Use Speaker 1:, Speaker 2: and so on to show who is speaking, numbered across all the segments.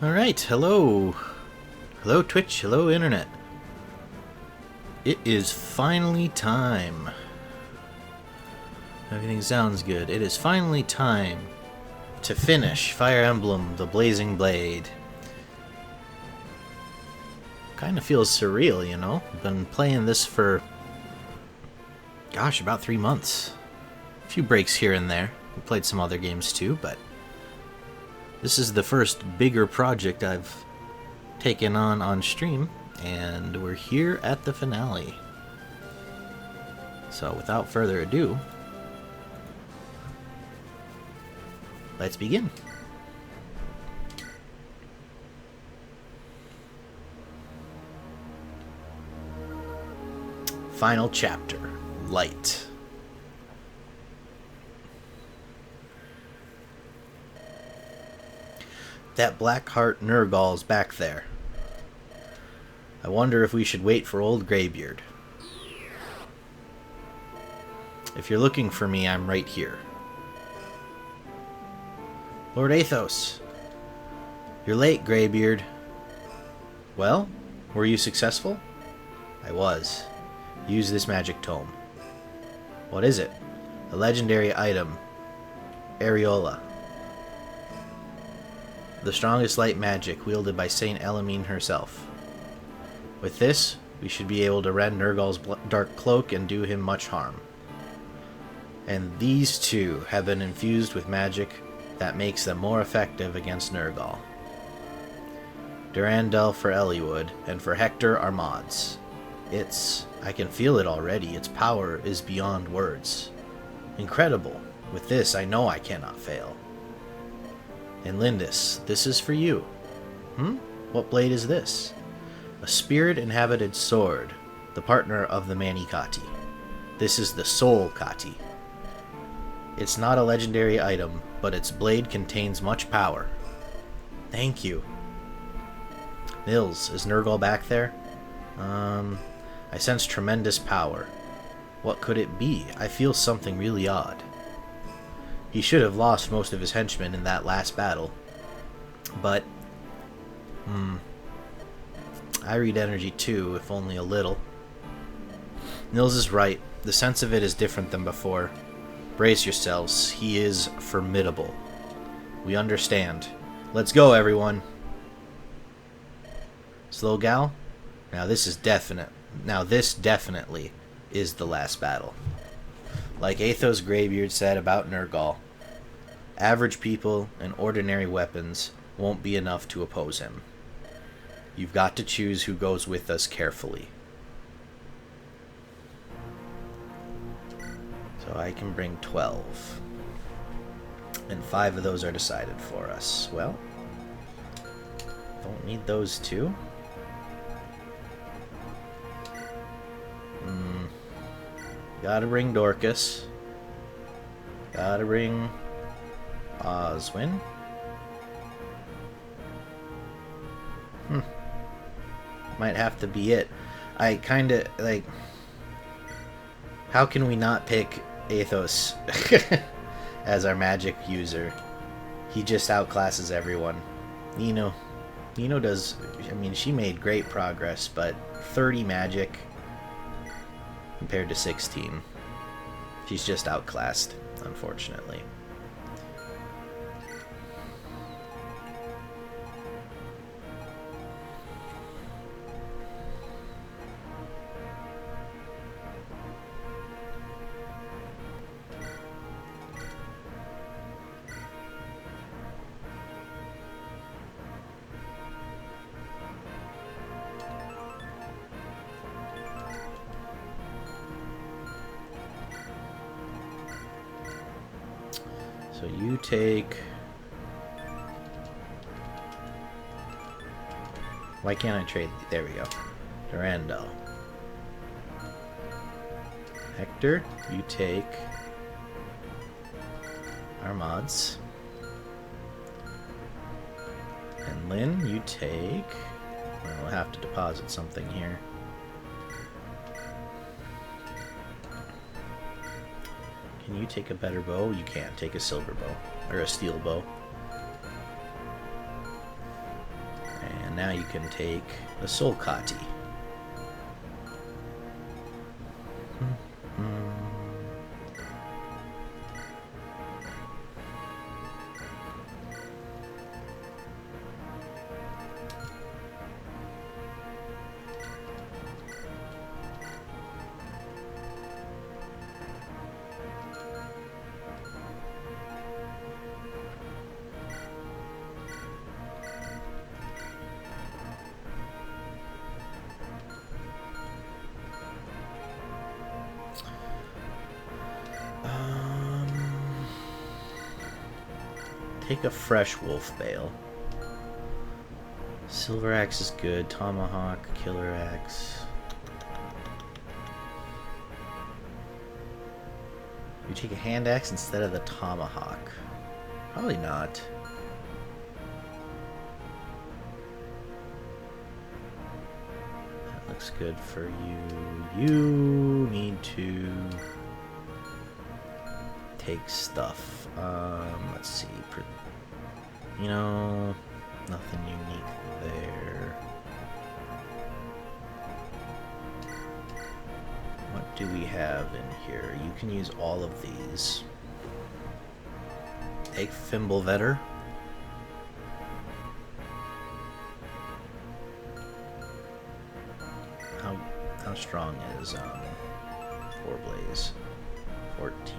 Speaker 1: Alright, hello. Hello Twitch, hello Internet. It is finally time. Everything sounds good. It is finally time to finish Fire Emblem, the Blazing Blade. Kinda feels surreal, you know? I've been playing this for, gosh, about 3 months. A few breaks here and there. We played some other games too, but this is the first bigger project I've taken on stream, and we're here at the finale. So without further ado, let's begin. Final chapter, Light. That Blackheart Nergal's back there. I wonder if we should wait for old Greybeard. If you're looking for me, I'm right here. Lord Athos. You're late, Greybeard. Well, were you successful? I was. Use this magic tome. What is it? A legendary item. Areola. The strongest light magic wielded by Saint Elamine herself. With this, we should be able to rend Nergal's dark cloak and do him much harm. And these two have been infused with magic that makes them more effective against Nergal. Durandal for Eliwood, and for Hector are mods. I can feel it already, its power is beyond words. Incredible. With this, I know I cannot fail. And Lindis, this is for you. What blade is this? A spirit-inhabited sword, the partner of the Mani Kati. This is the Soul Kati. It's not a legendary item, but its blade contains much power. Thank you. Nils, is Nergal back there? I sense tremendous power. What could it be? I feel something really odd. He should have lost most of his henchmen in that last battle. But, I read energy too, if only a little. Nils is right. The sense of it is different than before. Brace yourselves. He is formidable. We understand. Let's go, everyone. Slowgow? This definitely is the last battle. Like Athos Greybeard said about Nergal, average people and ordinary weapons won't be enough to oppose him. You've got to choose who goes with us carefully. So I can bring 12. And 5 of those are decided for us. Well, don't need those two. Gotta bring Dorcas. Gotta bring Oswin. Might have to be it. I kinda, like... How can we not pick Athos as our magic user? He just outclasses everyone. Nino does... I mean, she made great progress, but 30 magic compared to 16. She's just outclassed, unfortunately. So you take... Why can't I trade? There we go. Durandal. Hector, you take our mods. And Lynn, you take... We'll have to deposit something here. Can you take a better bow? You can't. Take a silver bow. Or a steel bow. now you can take a Soul Kati. Take a fresh wolf bale. Silver axe is good. Tomahawk, killer axe. You take a hand axe instead of the tomahawk. Probably not. That looks good for you. You need to take stuff. Let's see. You know, nothing unique there. What do we have in here? You can use all of these. Take Fimbulvetter. How strong is Forblaze? 14.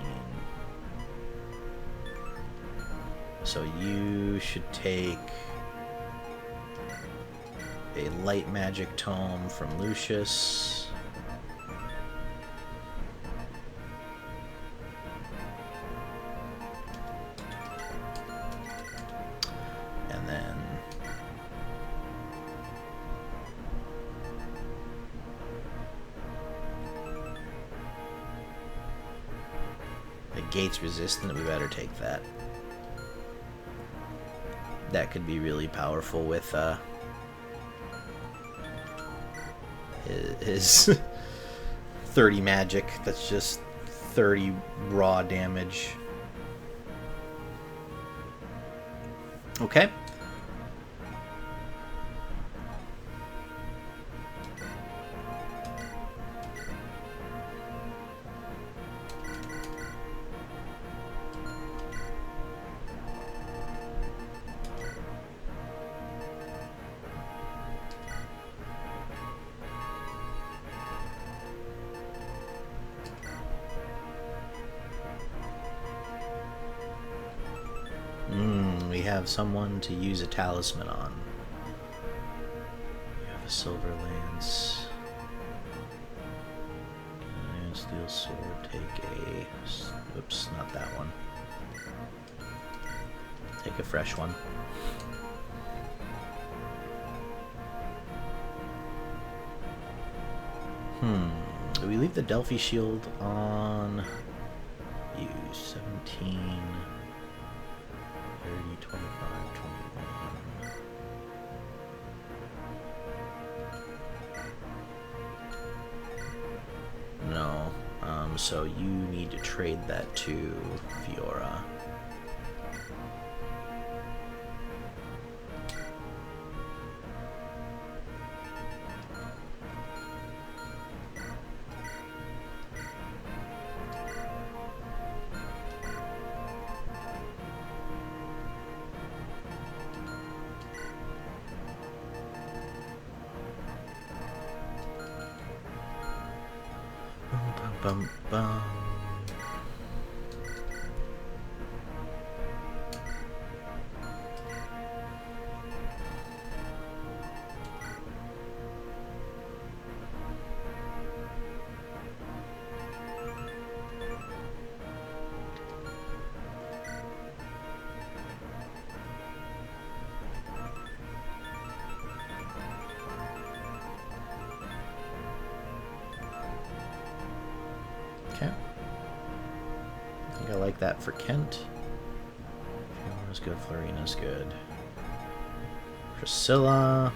Speaker 1: So you should take a light magic tome from Lucius. And then the gate's resistant, we better take that. That could be really powerful with his 30 magic. That's just 30 raw damage. Okay. We have someone to use a talisman on. You have a silver lance. And steel sword. Take a... Oops, not that one. Take a fresh one. Do we leave the Delphi shield on? Use 17... 30, 25, 21. No. So you need to trade that to Fiora. Bum, bum. Okay. I think I like that for Kent. Fiora's good, Florina's good. Priscilla.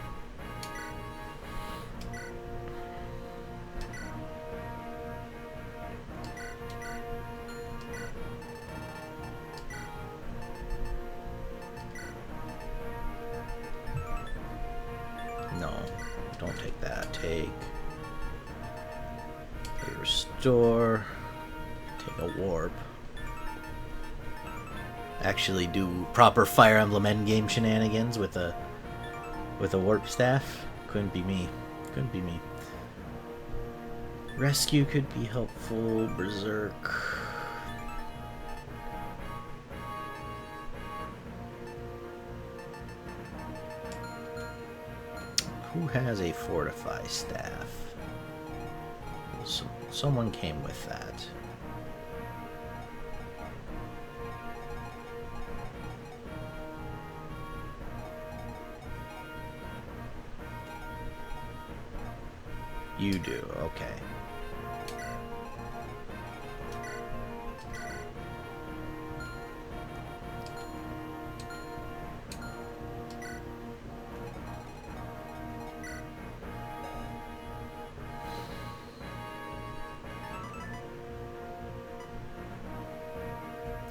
Speaker 1: don't take that. Take a restore. Take a warp. Actually do proper Fire Emblem endgame shenanigans with a warp staff. Couldn't be me. Couldn't be me. Rescue could be helpful. Berserk. Who has a fortify staff? Someone came with that. You do, okay.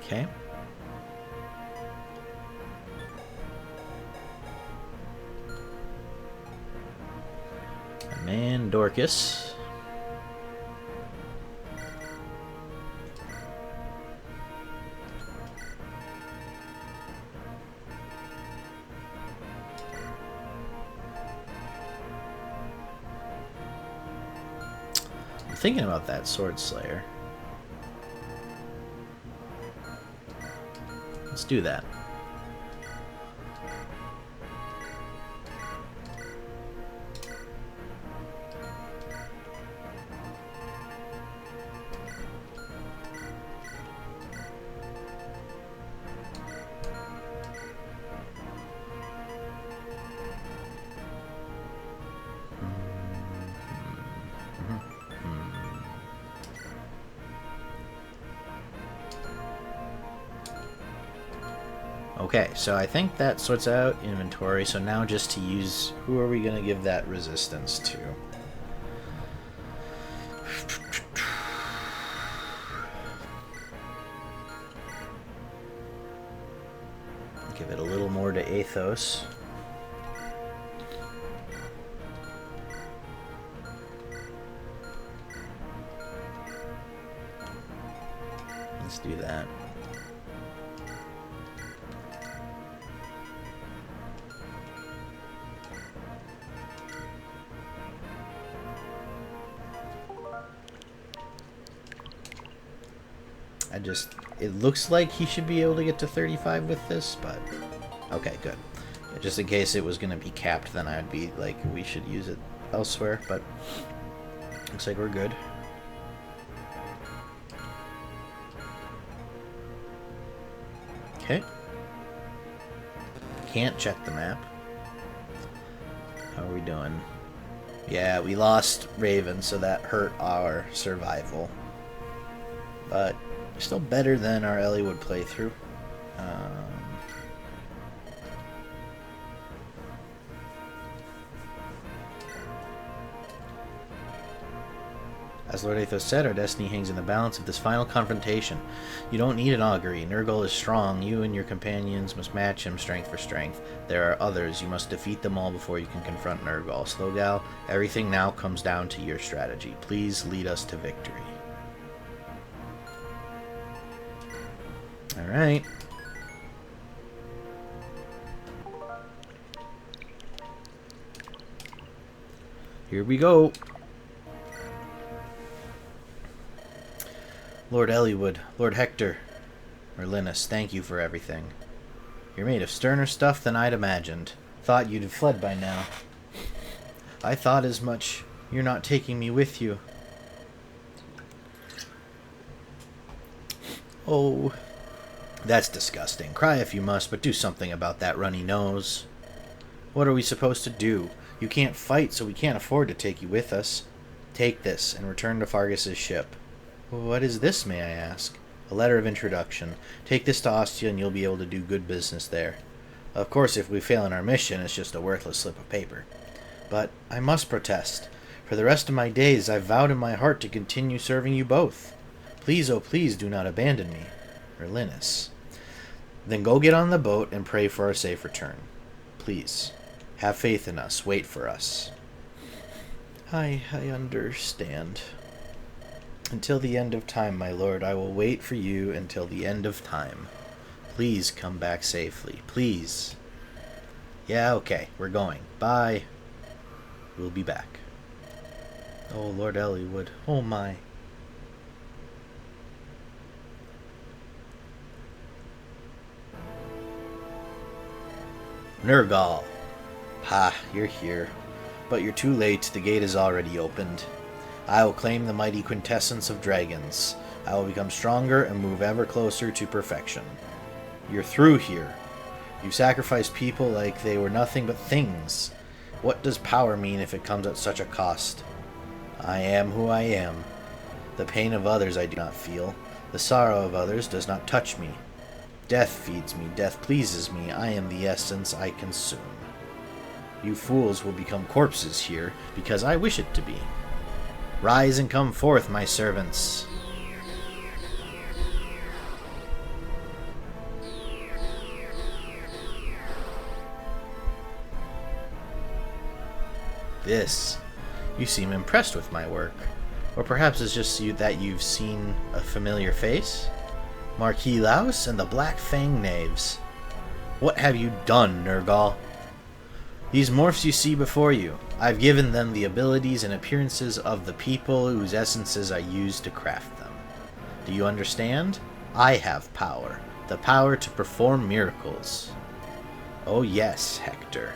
Speaker 1: Okay. And Dorcas. I'm thinking about that Sword Slayer. Let's do that. Okay, so I think that sorts out inventory, so now just to use... Who are we going to give that resistance to? Give it a little more to Athos. Let's do that. It looks like he should be able to get to 35 with this, but okay, good. Just in case it was going to be capped, then I'd be like, we should use it elsewhere, but looks like we're good. Okay. Can't check the map. How are we doing? Yeah, we lost Raven, so that hurt our survival. But still better than our Elliewood playthrough. As Lord Athos said, our destiny hangs in the balance of this final confrontation. You don't need an augury. Nurgle is strong. You and your companions must match him strength for strength. There are others. You must defeat them all before you can confront Nurgle. SlowguyCaz, everything now comes down to your strategy. Please lead us to victory. Alright. Here we go. Lord Elliewood, Lord Hector, or Linus, thank you for everything. You're made of sterner stuff than I'd imagined. Thought you'd have fled by now. I thought as much. You're not taking me with you. Oh, that's disgusting. Cry if you must, but do something about that runny nose. What are we supposed to do? You can't fight, so we can't afford to take you with us. Take this and return to Fargus's ship. What is this, may I ask? A letter of introduction. Take this to Ostia and you'll be able to do good business there. Of course, if we fail in our mission, it's just a worthless slip of paper. But I must protest. For the rest of my days, I've vowed in my heart to continue serving you both. Please, oh please, do not abandon me. Or Linus. Then go get on the boat and pray for our safe return. Please. Have faith in us. Wait for us. I understand. Until the end of time, my lord, I will wait for you until the end of time. Please come back safely. Please. Yeah, okay. We're going. Bye. We'll be back. Oh, Lord Elliowood. Oh, my. Nergal. Ha, you're here. But you're too late. The gate is already opened. I will claim the mighty quintessence of dragons. I will become stronger and move ever closer to perfection. You're through here. You sacrificed people like they were nothing but things. What does power mean if it comes at such a cost? I am who I am. The pain of others I do not feel. The sorrow of others does not touch me. Death feeds me. Death pleases me. I am the essence I consume. You fools will become corpses here because I wish it to be. Rise and come forth, my servants. This. You seem impressed with my work. Or perhaps it's just that you've seen a familiar face? Marquis Laos and the Black Fang Knaves. What have you done, Nergal? These morphs you see before you, I've given them the abilities and appearances of the people whose essences I used to craft them. Do you understand? I have power. The power to perform miracles. Oh yes, Hector.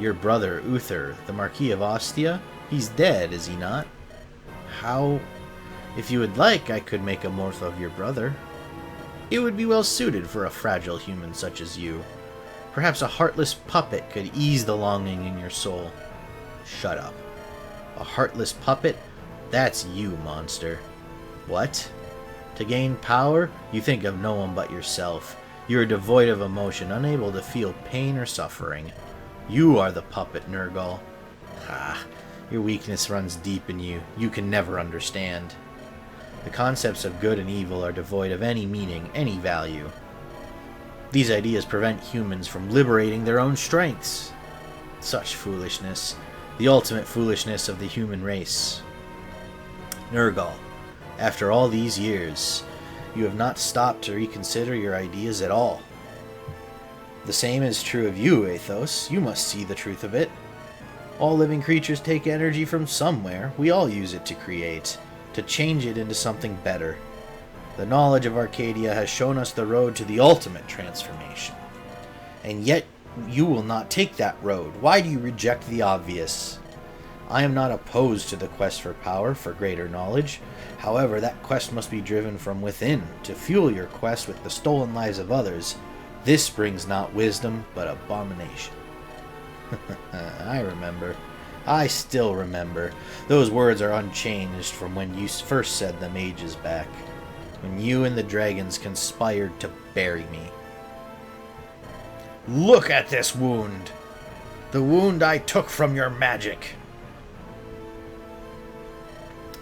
Speaker 1: Your brother, Uther, the Marquis of Ostia? He's dead, is he not? How? If you would like, I could make a morph of your brother. It would be well suited for a fragile human such as you. Perhaps a heartless puppet could ease the longing in your soul. Shut up. A heartless puppet? That's you, monster. What? To gain power, you think of no one but yourself. You are devoid of emotion, unable to feel pain or suffering. You are the puppet, Nergal. Ah, your weakness runs deep in you. You can never understand. The concepts of good and evil are devoid of any meaning, any value. These ideas prevent humans from liberating their own strengths. Such foolishness. The ultimate foolishness of the human race. Nergal, after all these years, you have not stopped to reconsider your ideas at all. The same is true of you, Athos. You must see the truth of it. All living creatures take energy from somewhere. We all use it to create, to change it into something better. The knowledge of Arcadia has shown us the road to the ultimate transformation. And yet, you will not take that road. Why do you reject the obvious? I am not opposed to the quest for power, for greater knowledge. However, that quest must be driven from within, to fuel your quest with the stolen lives of others. This brings not wisdom, but abomination. I remember. I still remember. Those words are unchanged from when you first said them ages back. When you and the dragons conspired to bury me. Look at this wound! The wound I took from your magic.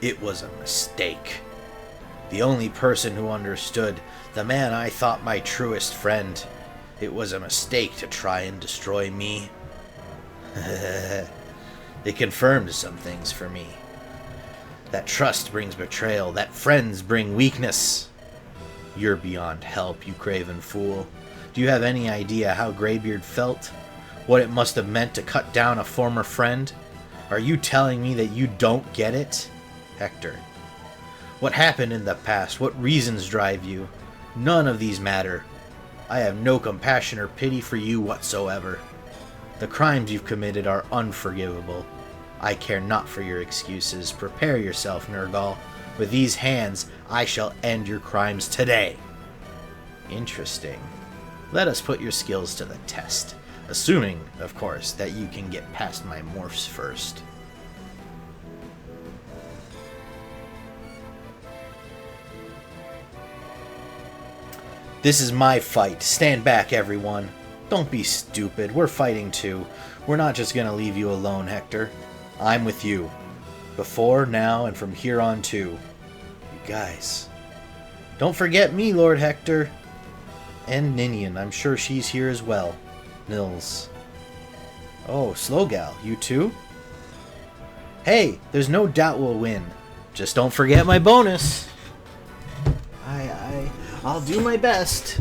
Speaker 1: It was a mistake. The only person who understood, the man I thought my truest friend. It was a mistake to try and destroy me. It confirmed some things for me. That trust brings betrayal, that friends bring weakness. You're beyond help, you craven fool. Do you have any idea how Greybeard felt? What it must have meant to cut down a former friend? Are you telling me that you don't get it? Hector. What happened in the past? What reasons drive you? None of these matter. I have no compassion or pity for you whatsoever. The crimes you've committed are unforgivable. I care not for your excuses. Prepare yourself, Nergal. With these hands, I shall end your crimes today. Interesting. Let us put your skills to the test. Assuming, of course, that you can get past my morphs first. This is my fight. Stand back, everyone. Don't be stupid. We're fighting too. We're not just gonna leave you alone, Hector. I'm with you. Before, now, and from here on too. You guys. Don't forget me, Lord Hector. And Ninian. I'm sure she's here as well. Nils. Oh, Slowgal. You too? Hey, there's no doubt we'll win. Just don't forget my bonus. I'll do my best.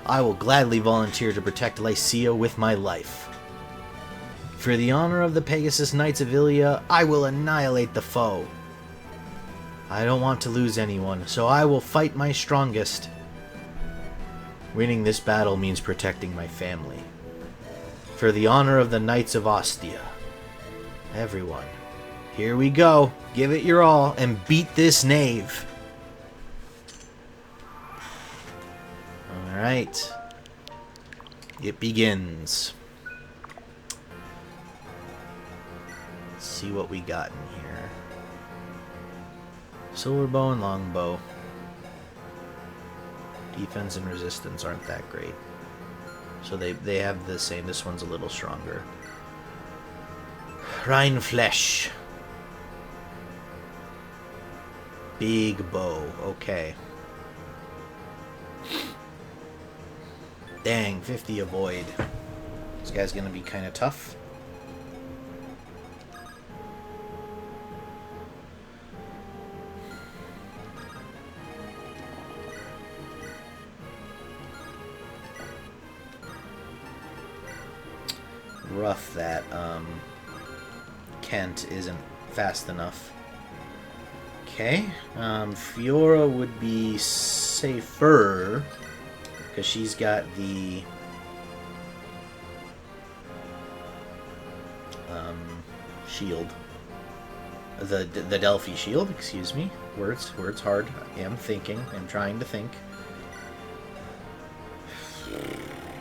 Speaker 1: I will gladly volunteer to protect Lycia with my life. For the honor of the Pegasus Knights of Ilia, I will annihilate the foe. I don't want to lose anyone, so I will fight my strongest. Winning this battle means protecting my family. For the honor of the Knights of Ostia. Everyone, here we go. Give it your all and beat this knave. Alright. It begins. Let's see what we got in here. Silver bow and long bow. Defense and resistance aren't that great. So they have the same. This one's a little stronger. Rheinflesch. Big bow. Okay. Dang, 50 avoid. This guy's gonna be kind of tough. Rough that Kent isn't fast enough. Okay, Fiora would be safer because she's got the shield, the Delphi shield. Excuse me, words hard. I am thinking. I'm trying to think.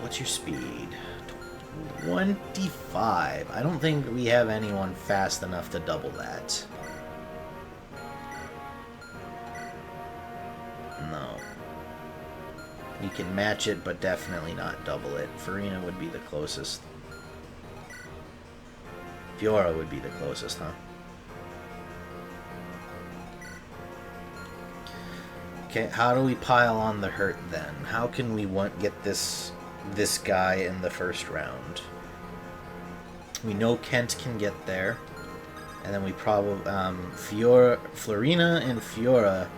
Speaker 1: What's your speed? 25. I don't think we have anyone fast enough to double that. No. We can match it, but definitely not double it. Farina would be the closest. Fiora would be the closest, huh? Okay, how do we pile on the hurt then? How can we get this guy in the first round? We know Kent can get there, and then we probably Florina and Fiora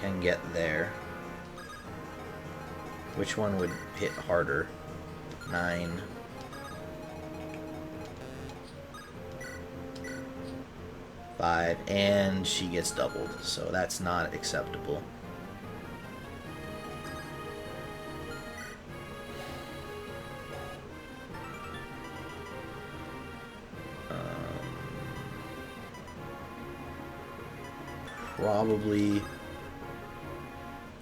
Speaker 1: can get there. Which one would hit harder? 9. Five, and she gets doubled, so that's not acceptable. Probably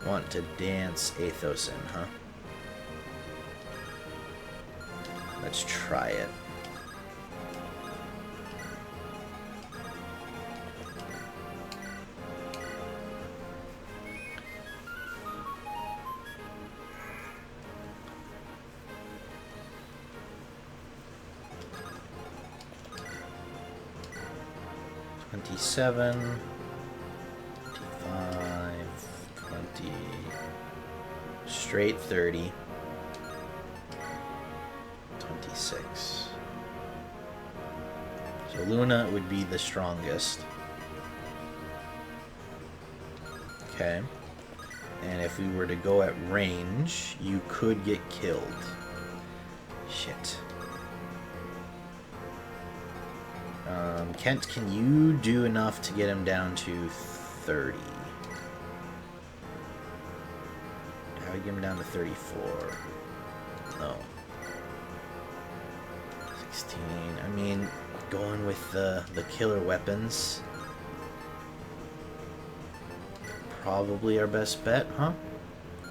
Speaker 1: want to dance Athos in, huh? Let's try it. $27, $25, $20, straight 30, 26. So Luna would be the strongest. Okay. And if we were to go at range, you could get killed. Shit. Kent, can you do enough to get him down to 30? How do we get him down to 34? No. 16. I mean, going with the killer weapons. Probably our best bet, huh?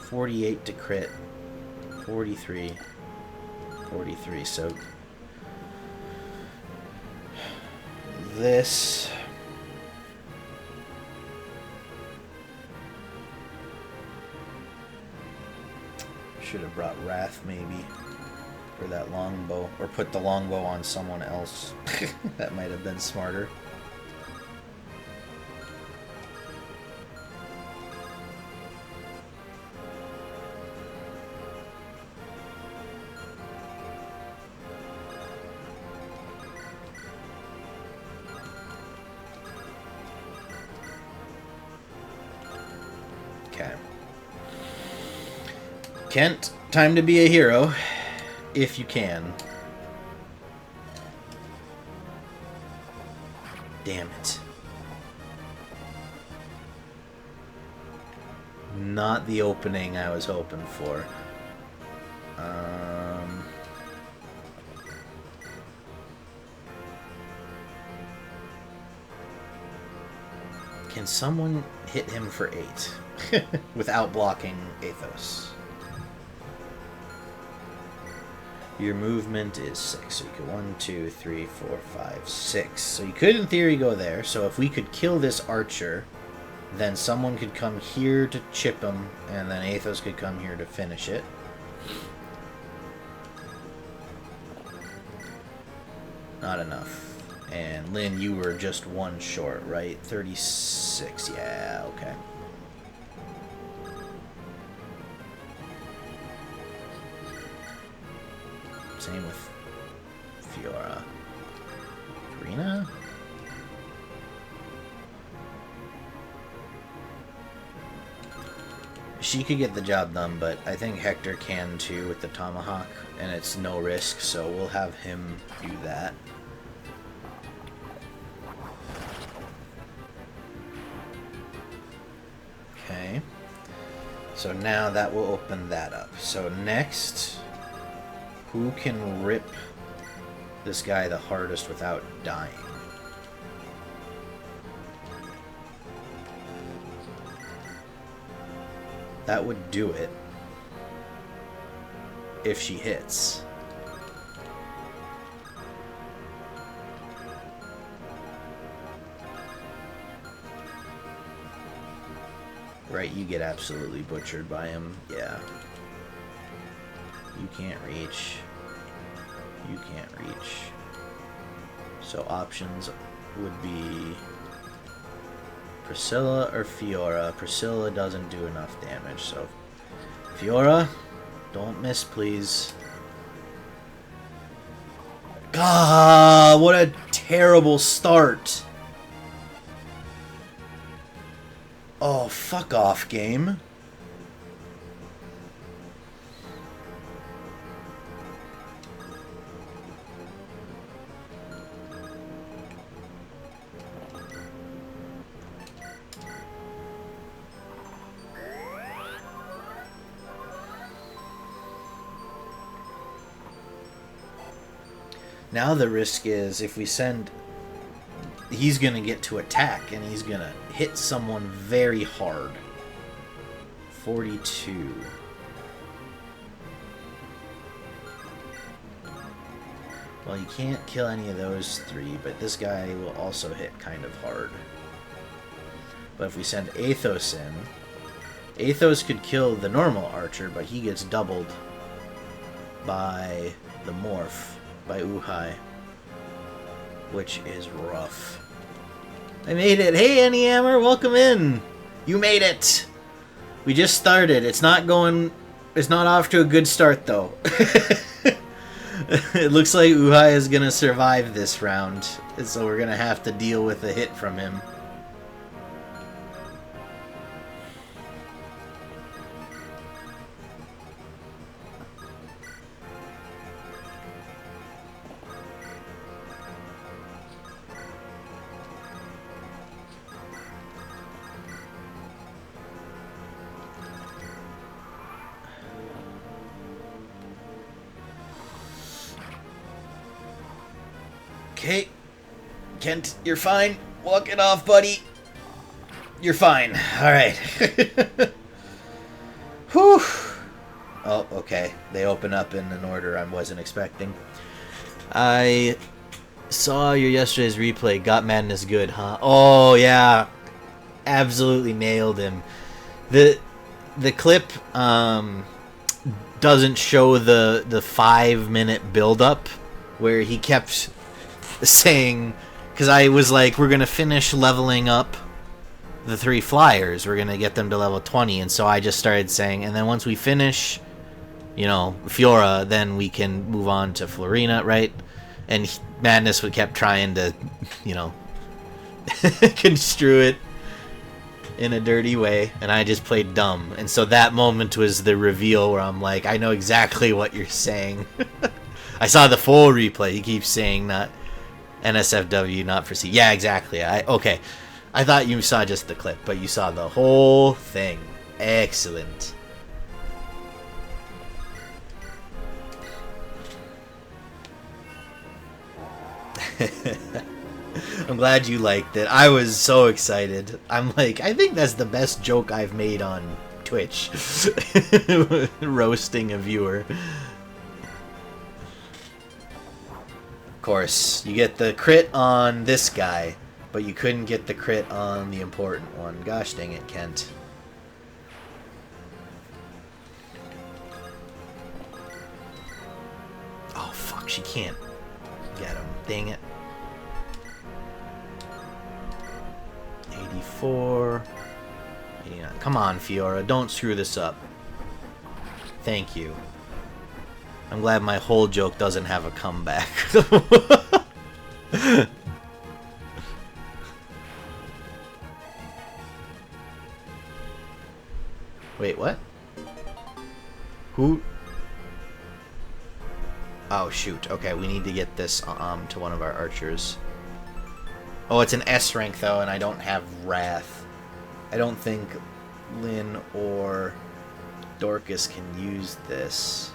Speaker 1: 48 to crit. 43. 43, so... this... should have brought Wrath, maybe. For that longbow. Or put the longbow on someone else. That might have been smarter. Okay. Kent, time to be a hero. If you can. Damn it. Not the opening I was hoping for. Can someone hit him for 8 without blocking Athos? Your movement is 6. So you could 1, 2, 3, 4, 5, 6. So you could, in theory, go there. So if we could kill this archer, then someone could come here to chip him, and then Athos could come here to finish it. Not enough. And Lynn, you were just 1 short, right? 36. Yeah, okay. Same with Fiora. Karina? She could get the job done, but I think Hector can too with the tomahawk, and it's no risk, so we'll have him do that. Okay. So now that will open that up. So next, who can rip this guy the hardest without dying? That would do it. If she hits. Right, you get absolutely butchered by him. Yeah. You can't reach. You can't reach. So options would be Priscilla or Fiora. Priscilla doesn't do enough damage, so Fiora, don't miss, please. God, what a terrible start. Oh, fuck off, game. Now the risk is if we send... He's going to get to attack, and he's going to hit someone very hard. 42. Well, you can't kill any of those 3, but this guy will also hit kind of hard. But if we send Athos in... Athos could kill the normal archer, but he gets doubled by the morph. By Uhai, which is rough. I made it. Hey, Annie Hammer, welcome in. You made it. We just started. It's not off to a good start, though. It looks like Uhai is going to survive this round, so we're going to have to deal with a hit from him. Okay, Kent, you're fine. Walk it off, buddy. You're fine. Alright. Whew. Oh, okay. They open up in an order I wasn't expecting. I saw your yesterday's replay. Got Madness good, huh? Oh, yeah. Absolutely nailed him. The clip doesn't show the 5-minute build-up where he kept saying, because I was like, we're gonna finish leveling up the 3 flyers, we're gonna get them to level 20, and so I just started saying, and then once we finish, you know, Fiora, then we can move on to Florina, right? And Madness would kept trying to, you know, construe it. in a dirty way, and I just played dumb. And so that moment was the reveal where I'm like, I know exactly what you're saying. I saw the full replay. He keeps saying not NSFW, not for C. Yeah, exactly. Okay. I thought you saw just the clip, but you saw the whole thing. Excellent. I'm glad you liked it. I was so excited. I'm like, I think that's the best joke I've made on Twitch. Roasting a viewer. Of course, you get the crit on this guy, but you couldn't get the crit on the important one. Gosh dang it, Kent. Oh, fuck, she can't get him. Dang it. 84. 89. Come on, Fiora. Don't screw this up. Thank you. I'm glad my whole joke doesn't have a comeback. Wait, what? Who? Oh, shoot. Okay, we need to get this to one of our archers. Oh, it's an S rank, though, and I don't have Wrath. I don't think Lynn or Dorcas can use this.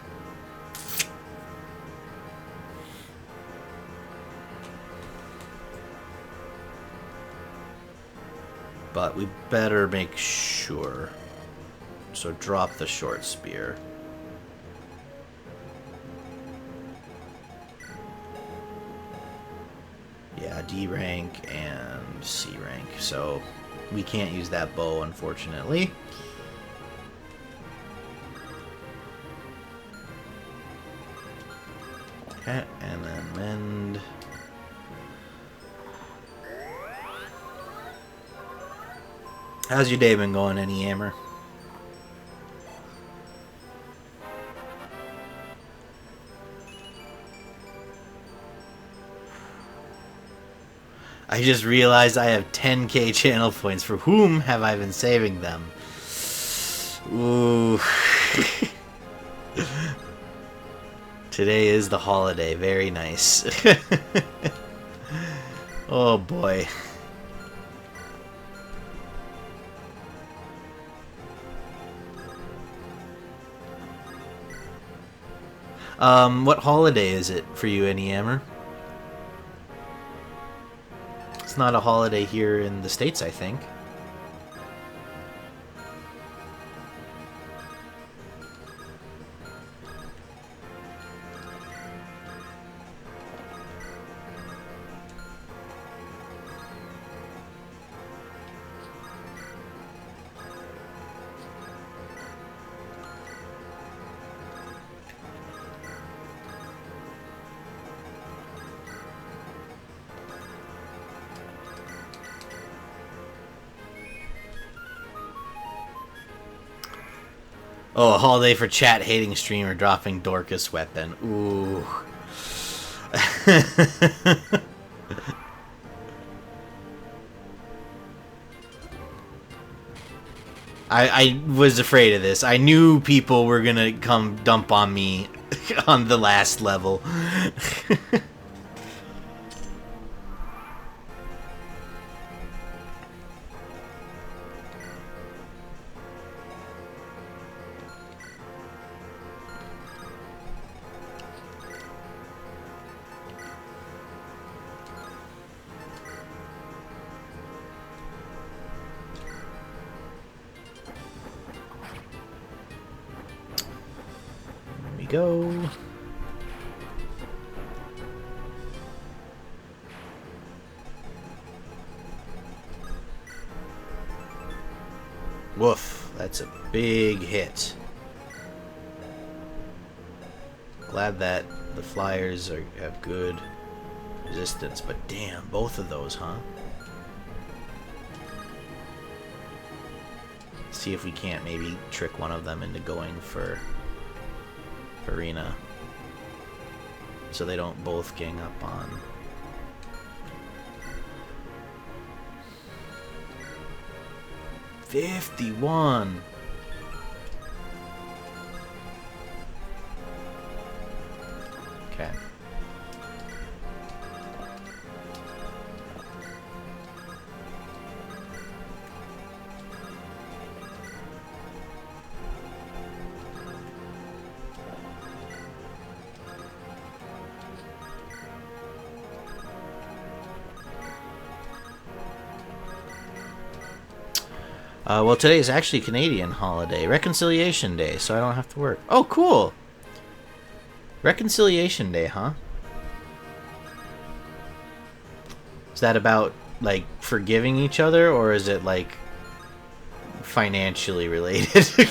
Speaker 1: But we better make sure. So drop the short spear. Yeah, D rank and C rank. So we can't use that bow, unfortunately. Okay, and then mend. How's your day been going, Any Hammer? I just realized I have 10k channel points. For whom have I been saving them? Ooh. Today is the holiday. Very nice. Oh boy. What holiday is it for you, Any Hammer? It's not a holiday here in the States, I think. Oh, a holiday for chat hating streamer dropping Dorcas weapon. Ooh. I was afraid of this. I knew people were gonna come dump on me on the last level. Go. Woof, that's a big hit. Glad that the flyers have good resistance, but damn, both of those, huh? See if we can't maybe trick one of them into going for Arena, so they don't both gang up on. 51. Okay. Well, today is actually a Canadian holiday, Reconciliation Day, so I don't have to work. Oh, cool! Reconciliation Day, huh? Is that about, like, forgiving each other, or is it, like, financially related?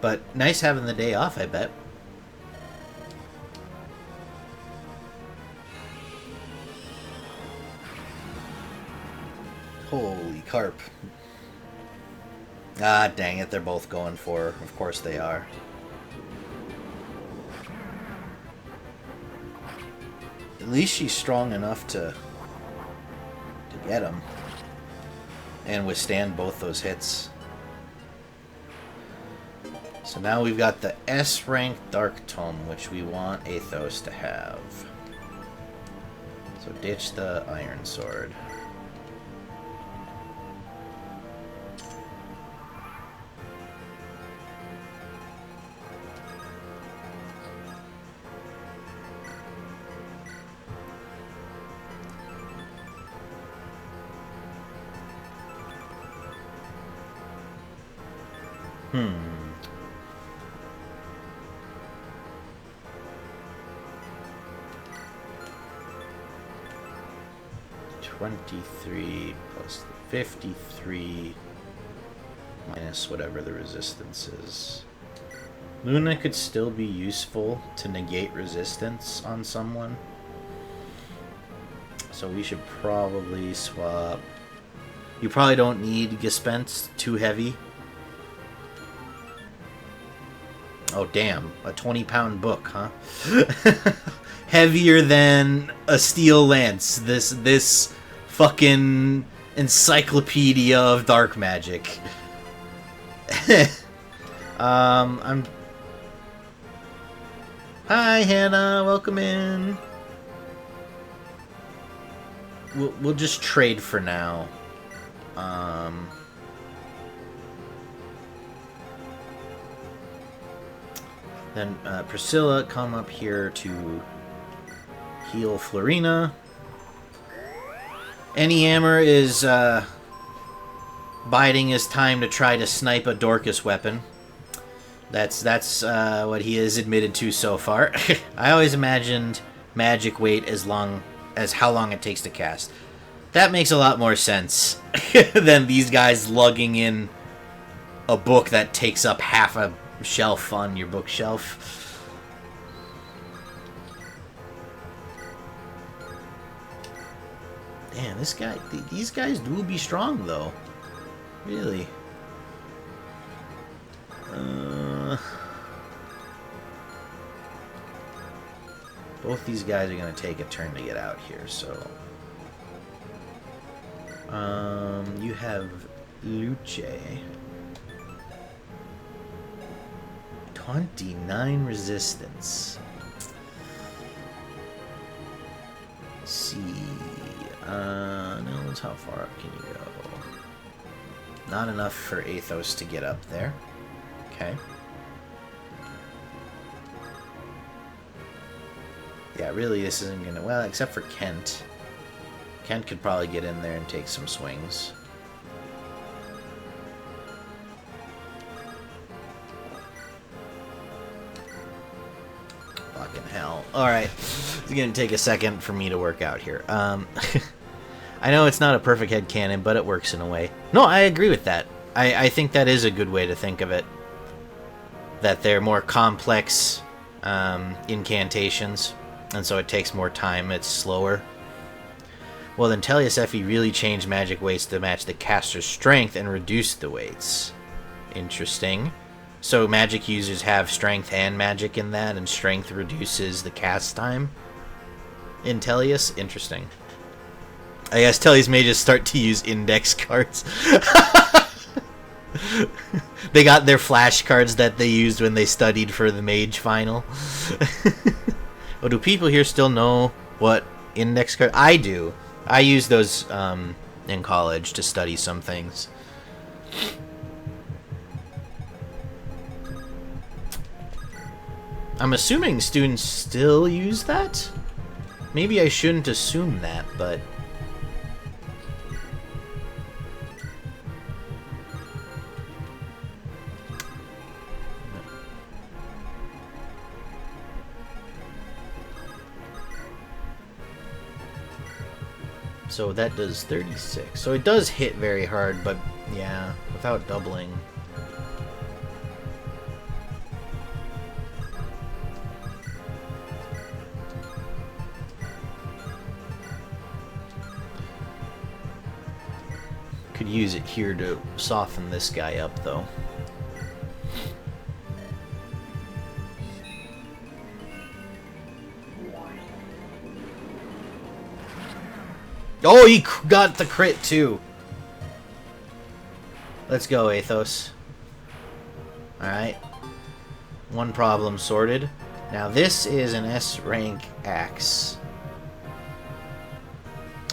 Speaker 1: But nice having the day off, I bet. Holy carp. Ah, dang it, they're both going for her. Of course they are. At least she's strong enough to get him. And withstand both those hits. So now we've got the S-rank Dark Tome, which we want Athos to have. So ditch the Iron Sword. Hmm. 23 plus the 53 minus whatever the resistance is. Luna could still be useful to negate resistance on someone. So we should probably swap. You probably don't need Gespenst, too heavy. Oh damn, a 20-pound book, huh? Heavier than a steel lance. This fucking encyclopedia of dark magic. I'm... Hi, Hannah. Welcome in. We'll just trade for now. Then Priscilla, come up here to heal Florina. Anyhammer is biding his time to try to snipe a Dorcas weapon. That's what he has admitted to so far. I always imagined magic weight as long as how long it takes to cast. That makes a lot more sense than these guys lugging in a book that takes up half a shelf on your bookshelf. Damn, this guy, these guys do be strong though. Really. Both these guys are going to take a turn to get out here, so... you have Luce. 29 resistance. Let's see... no, how far up can you go? Not enough for Athos to get up there. Okay. Yeah, really this isn't gonna... Well, except for Kent. Kent could probably get in there and take some swings. Fucking hell. Alright. It's gonna take a second for me to work out here. I know it's not a perfect headcanon, but it works in a way. No, I agree with that. I think that is a good way to think of it. That they're more complex incantations, and so it takes more time, it's slower. Well, then Tellius Effie really changed magic weights to match the caster's strength and reduced the weights. Interesting. So magic users have strength and magic in that, and strength reduces the cast time in Tellius. Interesting. I guess Tellius mages start to use index cards. They got their flashcards that they used when they studied for the mage final. Oh, do people here still know what index card? I do. I use those in college to study some things. I'm assuming students still use that? Maybe I shouldn't assume that, but... So that does 36. So it does hit very hard, but yeah, without doubling. Could use it here to soften this guy up, though. Oh, he got the crit, too. Let's go, Athos. Alright. One problem sorted. Now, this is an S-rank axe.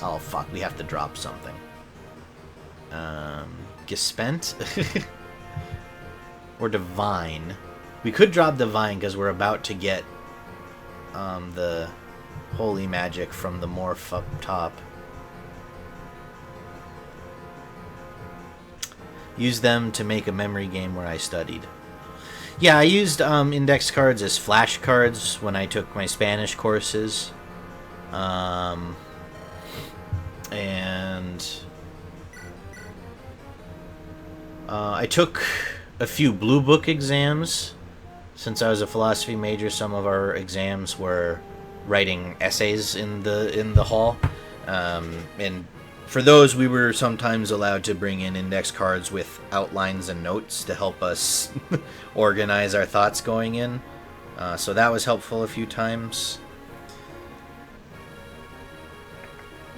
Speaker 1: Oh, fuck. We have to drop something. Gespent? Or Divine. We could drop Divine because we're about to get the Holy Magic from the Morph up top. Use them to make a memory game where I studied. Yeah, I used index cards as flashcards when I took my Spanish courses. And I took a few Blue Book exams. Since I was a philosophy major, some of our exams were writing essays in the hall. And for those, we were sometimes allowed to bring in index cards with outlines and notes to help us organize our thoughts going in. So that was helpful a few times.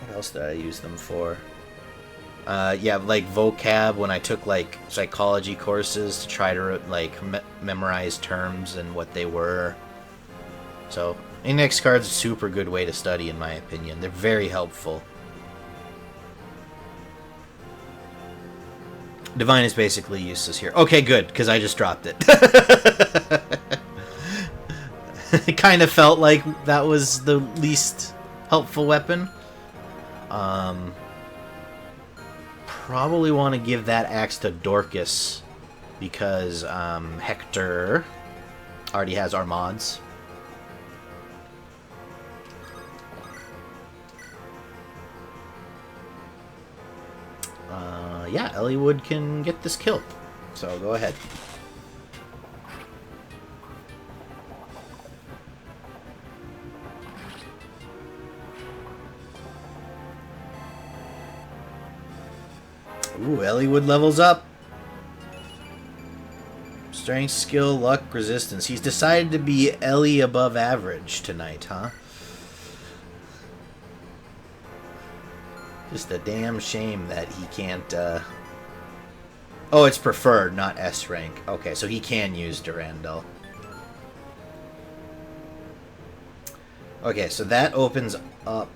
Speaker 1: What else did I use them for? Yeah, like vocab, when I took like psychology courses to try to like memorize terms and what they were. So index cards are a super good way to study, in my opinion. They're very helpful. Divine is basically useless here. Okay, good, because I just dropped it. It kind of felt like that was the least helpful weapon. Probably want to give that axe to Dorcas, because Hector already has our mods. Yeah, Elliewood can get this kill, so go ahead. Ooh, Elliewood levels up. Strength, skill, luck, resistance. He's decided to be Ellie above average tonight, huh? Just a damn shame that he can't, Oh, it's preferred, not S rank. Okay, so he can use Durandal. Okay, so that opens up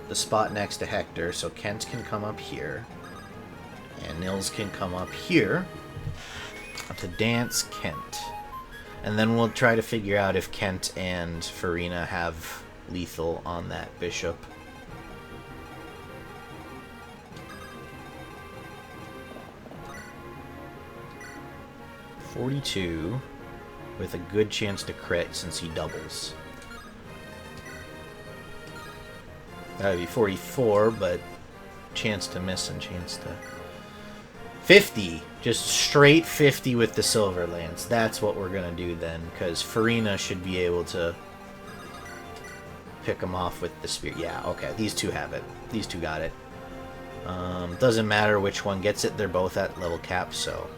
Speaker 1: the spot next to Hector, so Kent can come up here. And Nils can come up here to dance Kent. And then we'll try to figure out if Kent and Farina have lethal on that bishop. .42 with a good chance to crit since he doubles. That would be 44, but chance to miss and chance to... 50! Just straight 50 with the Silver Lance. That's what we're going to do then, because Farina should be able to pick him off with the spear. Yeah, okay, these two have it. These two got it. Doesn't matter which one gets it, they're both at level cap, so...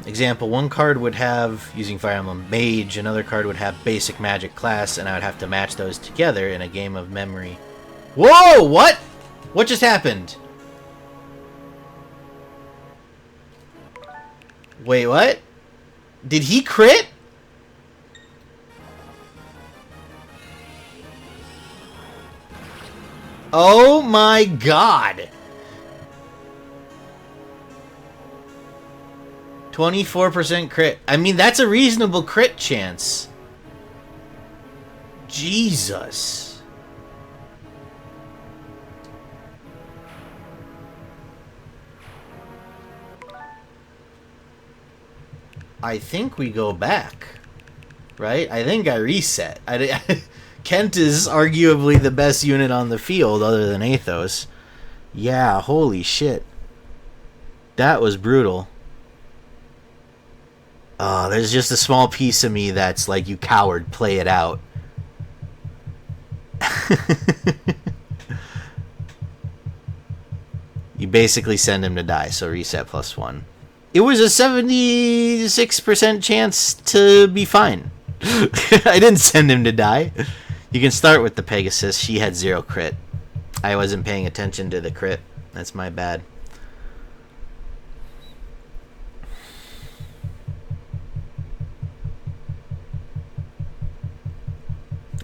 Speaker 1: Example, one card would have, using Fire Emblem, Mage, another card would have Basic Magic class, and I would have to match those together in a game of memory. Whoa! What? What just happened? Wait, what? Did he crit? Oh my god! 24% crit. I mean, that's a reasonable crit chance. Jesus. I think we go back. Right? I think I reset. Kent is arguably the best unit on the field other than Athos. Yeah, holy shit. That was brutal. There's just a small piece of me that's like, you coward, play it out. You basically send him to die, so reset +1. It was a 76% chance to be fine. I didn't send him to die. You can start with the Pegasus. She had 0 crit. I wasn't paying attention to the crit. That's my bad.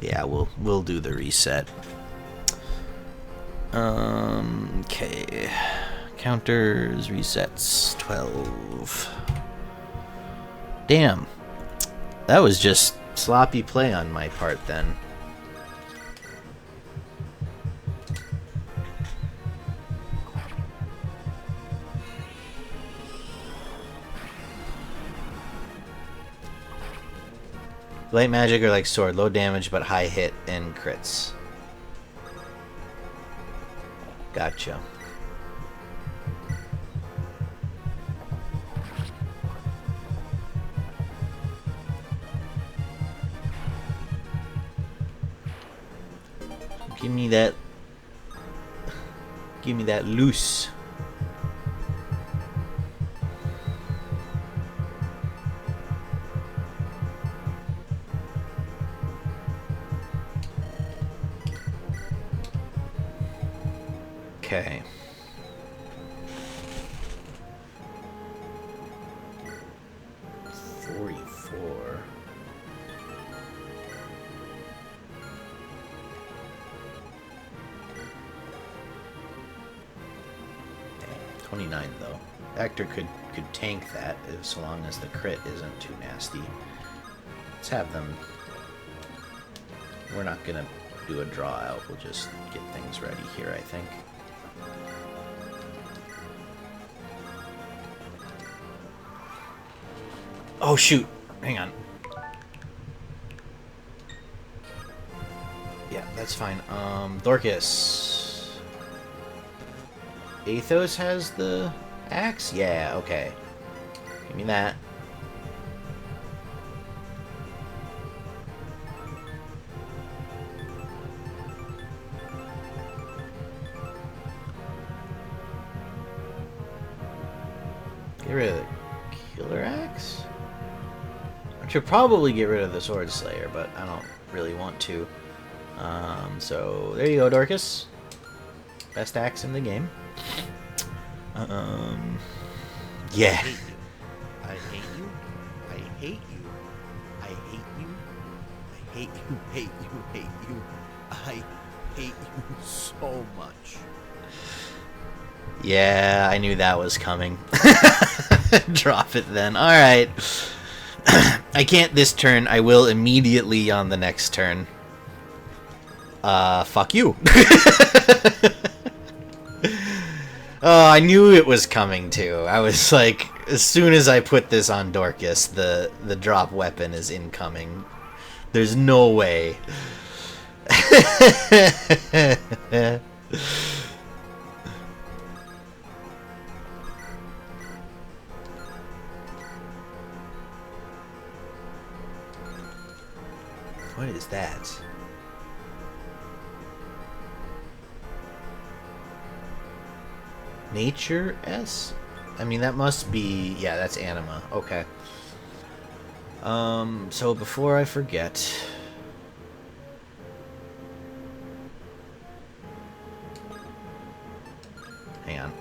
Speaker 1: Yeah, we'll do the reset. Okay. Counters, resets, 12. Damn. That was just sloppy play on my part then. Light magic or like sword, low damage but high hit and crits. Gotcha. Give me that. Give me that loose. Okay. $44. 29 though. Hector could tank that so long as the crit isn't too nasty. Let's have them. We're not gonna do a draw out. We'll just get things ready here, I think. Oh shoot! Hang on. Yeah, that's fine. Dorcas. Athos has the axe? Yeah, okay. Give me that. Get rid of the killer axe? I should probably get rid of the sword slayer, but I don't really want to. So there you go, Dorcas. Best axe in the game. Yeah. I hate you. I hate you. I hate you. I hate you. Hate you. Hate you. I hate you so much. Yeah, I knew that was coming. Drop it then. Alright. I can't this turn. I will immediately on the next turn. Fuck you. Oh, I knew it was coming too. I was like, as soon as I put this on Dorcas, the drop weapon is incoming. There's no way. What is that? Nature S? I mean, that must be... Yeah, that's anima. Okay. So before I forget... Hang on.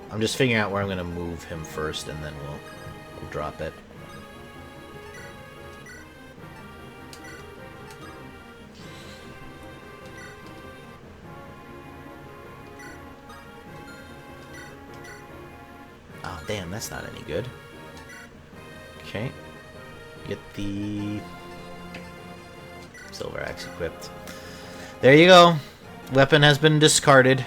Speaker 1: I'm just figuring out where I'm going to move him first, and then we'll drop it. Oh, damn, that's not any good. Okay. Get the silver axe equipped. There you go. Weapon has been discarded.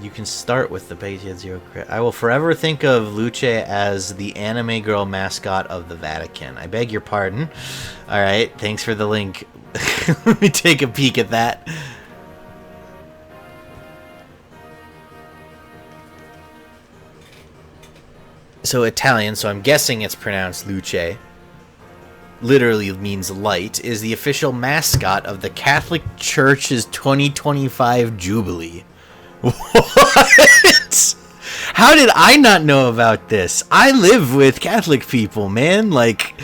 Speaker 1: You can start with the base at 0 crit. I will forever think of Luce as the anime girl mascot of the Vatican. I beg your pardon. Alright, thanks for the link. Let me take a peek at that. So Italian, so I'm guessing it's pronounced Luce. Literally means light, is the official mascot of the Catholic Church's 2025 Jubilee. What? How did I not know about this? I live with Catholic people, man. Like,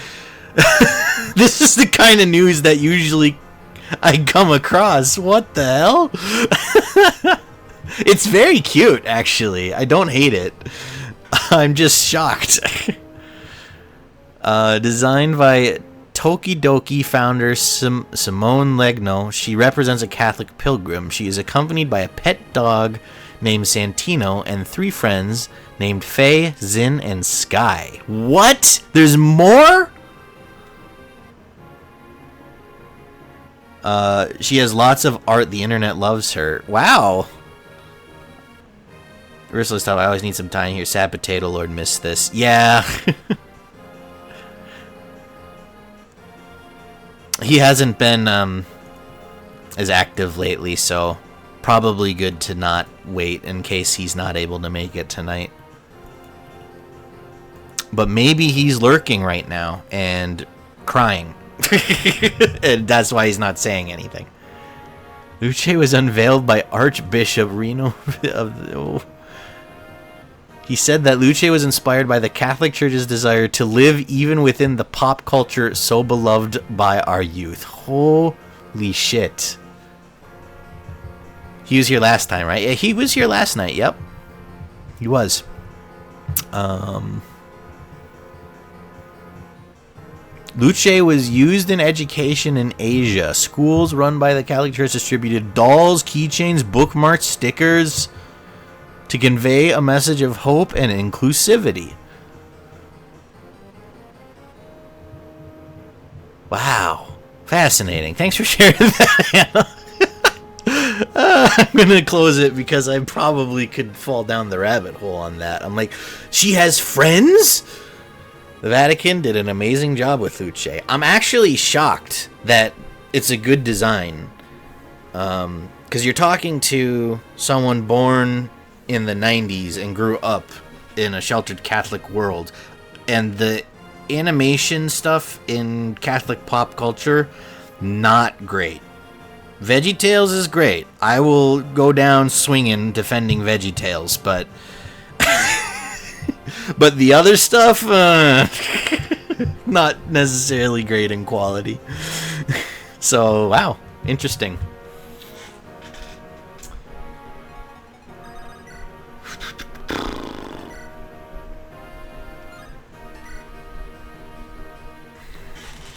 Speaker 1: this is the kind of news that usually I come across. What the hell? It's very cute, actually. I don't hate it. I'm just shocked. Designed by Tokidoki founder Simone Legno, she represents a Catholic pilgrim. She is accompanied by a pet dog named Santino and 3 friends named Faye, Zin, and Sky. What? There's more? She has lots of art. The internet loves her. Wow. Ursula, stop. I always need some time here. Sad Potato Lord missed this. Yeah. He hasn't been as active lately, so probably good to not wait in case he's not able to make it tonight. But maybe he's lurking right now and crying. And that's why he's not saying anything. Luce was unveiled by Archbishop Reno of... He said that Luce was inspired by the Catholic Church's desire to live even within the pop culture so beloved by our youth. Holy shit. He was here last time, right? Yeah, he was here last night, yep. He was. Luce was used in education in Asia. Schools run by the Catholic Church distributed dolls, keychains, bookmarks, stickers... to convey a message of hope and inclusivity. Wow. Fascinating. Thanks for sharing that, Anna. I'm going to close it because I probably could fall down the rabbit hole on that. I'm like, she has friends? The Vatican did an amazing job with Luce. I'm actually shocked that it's a good design. Because you're talking to someone born in the 90s and grew up in a sheltered Catholic world, and the animation stuff in Catholic pop culture, not great. VeggieTales is great. I will go down swinging defending VeggieTales, but but the other stuff, not necessarily great in quality. So, wow, interesting.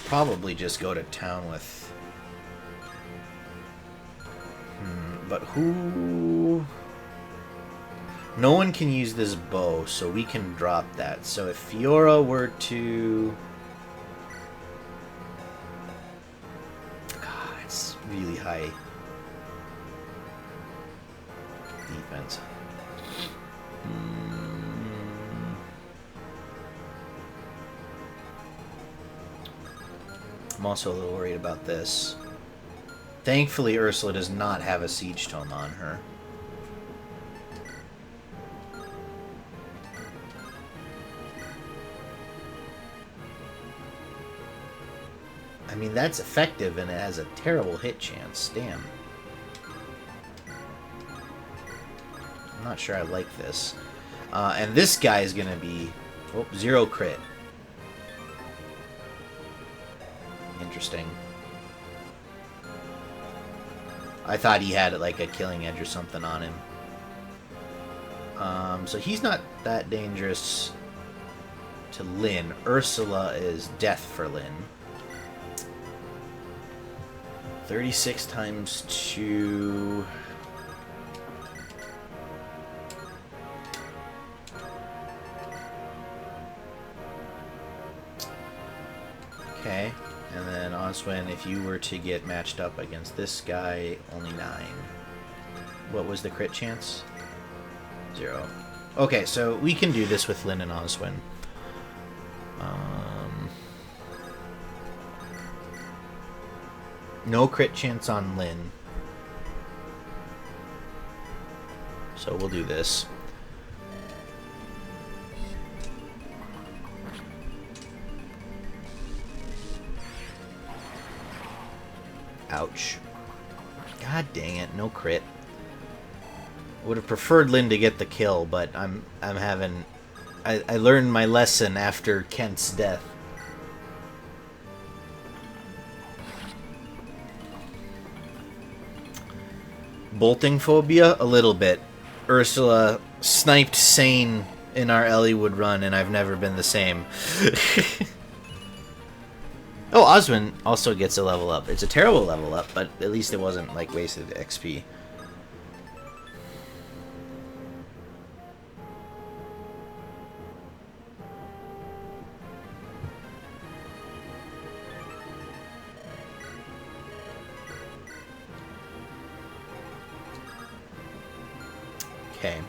Speaker 1: Probably just go to town with... but who... No one can use this bow, so we can drop that. So if Fiora were to... God, it's really high defense. I'm also a little worried about this. Thankfully, Ursula does not have a siege tome on her. I mean, that's effective and it has a terrible hit chance. Damn. I'm not sure I like this. And this guy is going to be... Oh, 0 crit. Interesting. I thought he had like a killing edge or something on him. So he's not that dangerous to Lyn. Ursula is death for Lyn. 36 times 2... Okay, and then Oswin, if you were to get matched up against this guy, only 9. What was the crit chance? 0. Okay, so we can do this with Lyn and Oswin. No crit chance on Lyn. So we'll do this. Ouch. God dang it, no crit. Would have preferred Lyn to get the kill, but I'm having... I learned my lesson after Kent's death. Bolting phobia? A little bit. Ursula sniped Sane in our Elliewood run, and I've never been the same. Oh, Oswin also gets a level up. It's a terrible level up, but at least it wasn't, like, wasted XP. Okay.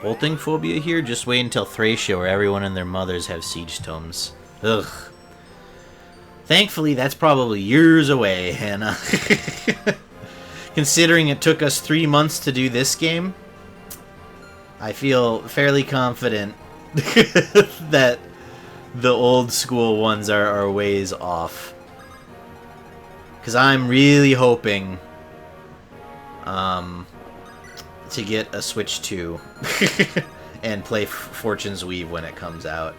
Speaker 1: Bolting phobia here? Just wait until Thracia where everyone and their mothers have siege tomes. Ugh. Thankfully, that's probably years away, Hannah. Considering it took us 3 months to do this game, I feel fairly confident that the old school ones are ways off. Because I'm really hoping to get a Switch 2 and play Fortune's Weave when it comes out.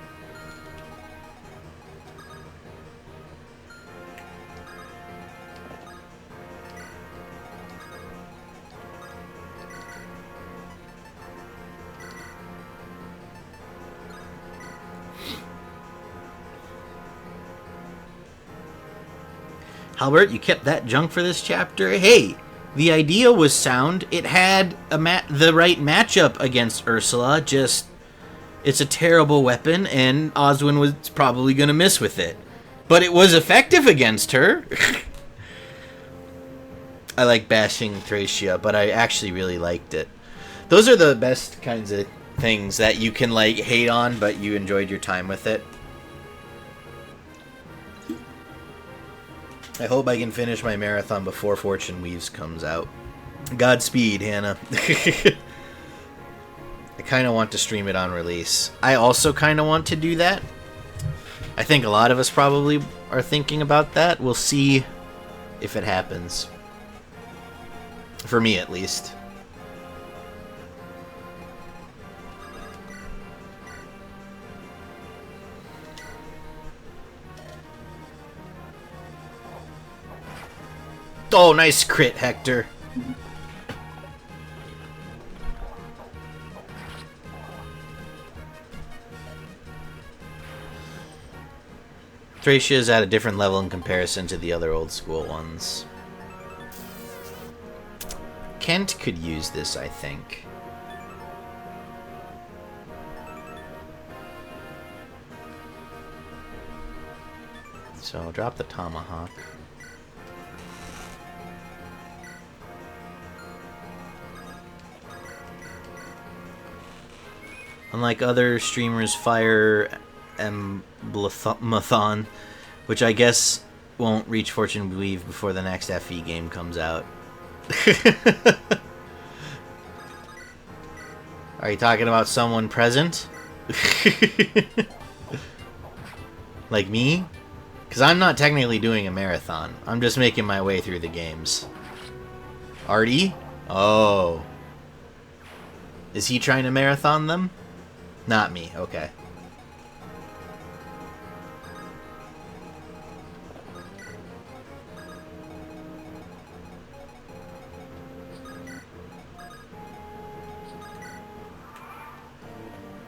Speaker 1: Halbert, you kept that junk for this chapter? Hey, the idea was sound. It had the right matchup against Ursula, just it's a terrible weapon, and Oswin was probably going to miss with it. But it was effective against her. I like bashing Thracia, but I actually really liked it. Those are the best kinds of things that you can, like, hate on, but you enjoyed your time with it. I hope I can finish my marathon before Fortune Weaves comes out. Godspeed, Hannah. I kind of want to stream it on release. I also kind of want to do that. I think a lot of us probably are thinking about that. We'll see if it happens. For me, at least. Oh, nice crit, Hector. Thracia is at a different level in comparison to the other old school ones. Kent could use this, I think. So I'll drop the tomahawk. Unlike other streamers, Fire Emblem, which I guess won't reach Fortune Believe before the next FE game comes out. Are you talking about someone present? Like me? Because I'm not technically doing a marathon. I'm just making my way through the games. Artie? Oh. Is he trying to marathon them? Not me, okay.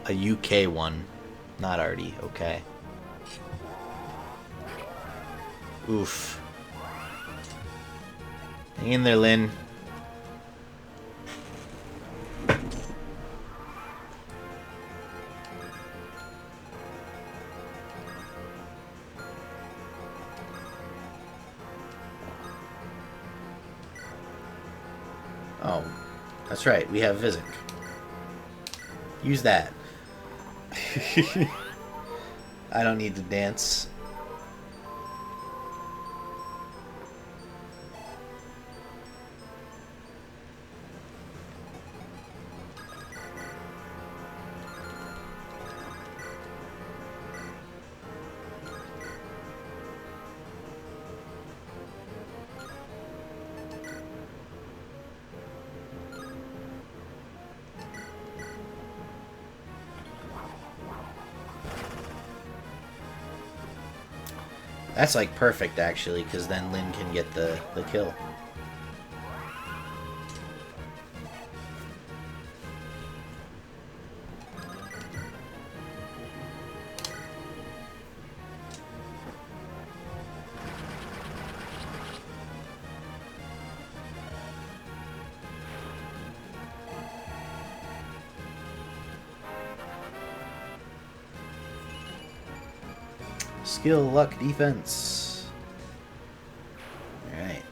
Speaker 1: A UK one. Not Artie, okay. Oof. Hang in there, Lynn. Oh, that's right. We have Visic. Use that. I don't need to dance. That's like perfect actually, because then Lynn can get the kill. Skill, luck, defense. Alright.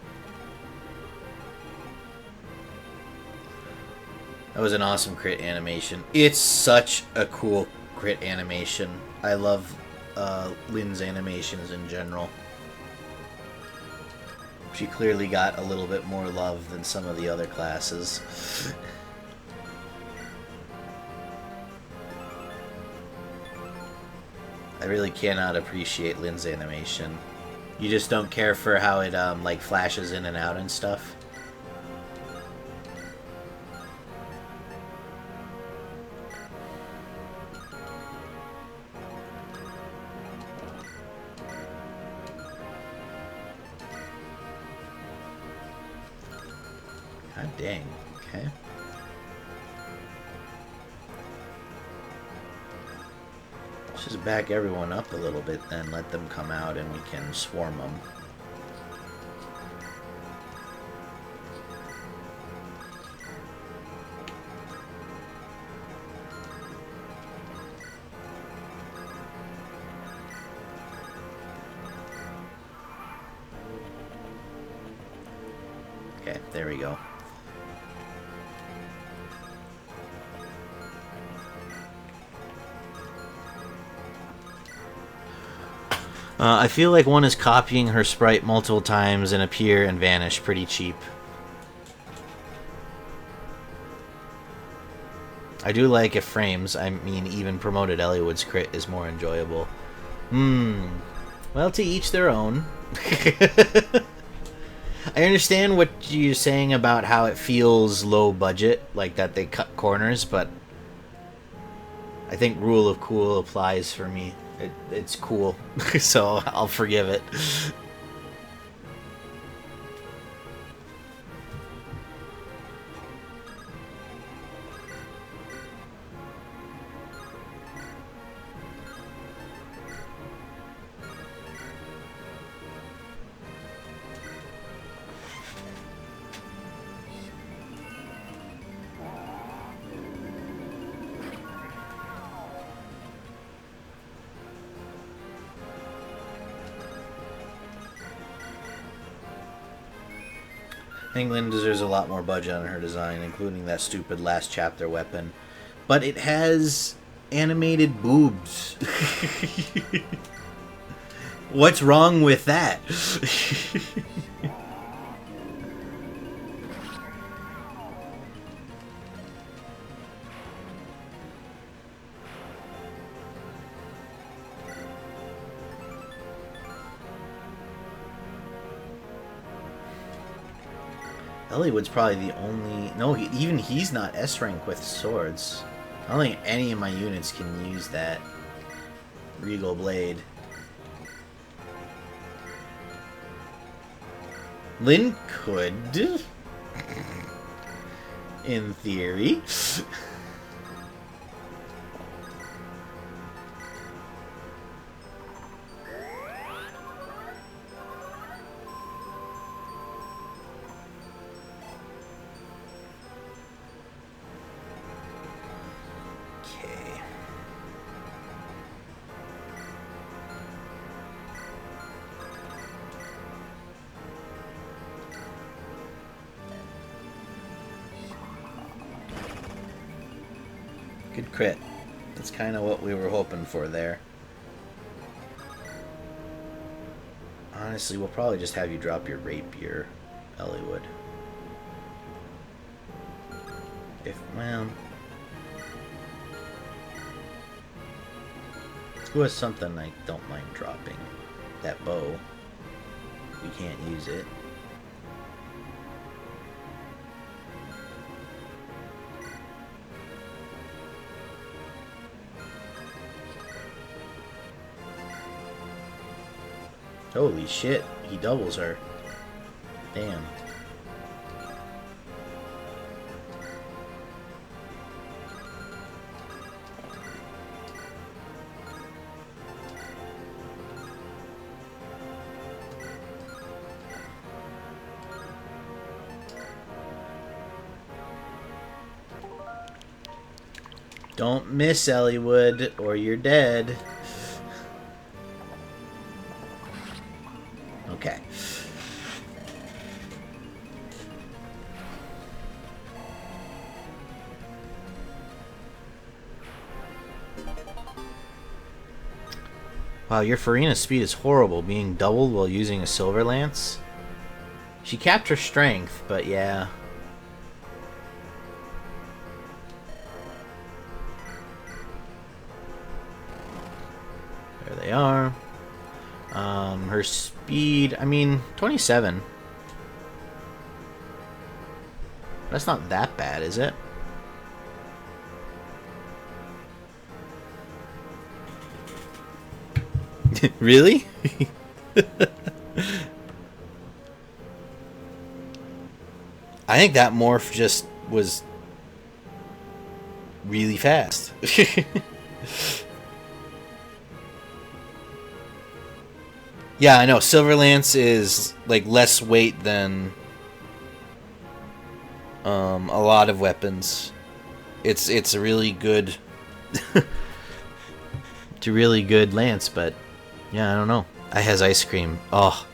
Speaker 1: That was an awesome crit animation. It's such a cool crit animation. I love Lynn's animations in general. She clearly got a little bit more love than some of the other classes. I really cannot appreciate Lynn's animation. You just don't care for how it like flashes in and out and stuff? God dang, okay. Let's just back everyone up a little bit, then let them come out and we can swarm them. Okay, there we go. I feel like one is copying her sprite multiple times and appear and vanish pretty cheap. I do like if frames, I mean even promoted Elliowood's crit is more enjoyable. Well, to each their own. I understand what you're saying about how it feels low budget, like that they cut corners, but I think rule of cool applies for me. It's cool, so I'll forgive it. I think Lynn deserves a lot more budget on her design, including that stupid last chapter weapon. But it has animated boobs. What's wrong with that? Elliowood's probably the only... No, even he's not S rank with swords. I don't think any of my units can use that Regal Blade. Lynn could. In theory. Good crit. That's kind of what we were hoping for there. Honestly, we'll probably just have you drop your rapier, Elliowood. If, well... Let's go with something I don't mind dropping. That bow. We can't use it. Holy shit, he doubles her. Damn. Don't miss, Elliowood, or you're dead. Okay. Wow, your Farina's speed is horrible, being doubled while using a Silver Lance. She capped her strength, but yeah. There they are. Her speed, I mean, 27. That's not that bad, is it? Really? I think that morph just was really fast. Yeah, I know. Silver Lance is like less weight than a lot of weapons. It's a really good it's a really good lance, but yeah, I don't know. I has ice cream. Oh,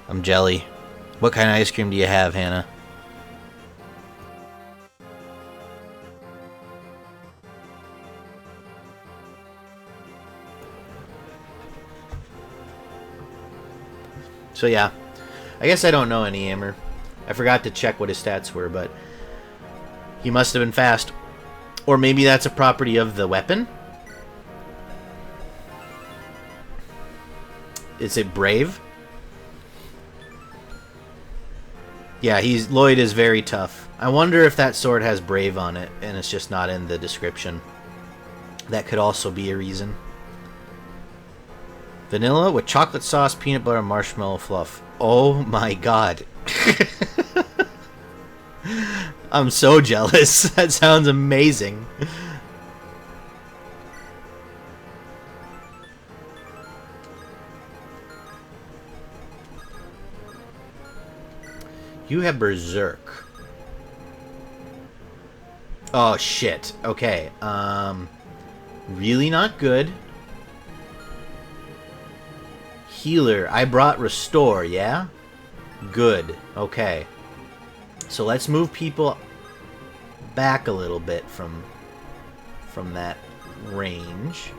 Speaker 1: I'm jelly. What kind of ice cream do you have, Hannah? So yeah, I guess I don't know any Hammer. I forgot to check what his stats were, but he must have been fast. Or maybe that's a property of the weapon? Is it brave? Yeah, Lloyd is very tough. I wonder if that sword has brave on it, and it's just not in the description. That could also be a reason. Vanilla with chocolate sauce, peanut butter, marshmallow fluff. Oh my god. I'm so jealous. That sounds amazing. You have Berserk. Oh shit. Okay. Really not good. Healer. I brought Restore, yeah? Good. Okay. So let's move people back a little bit from that range.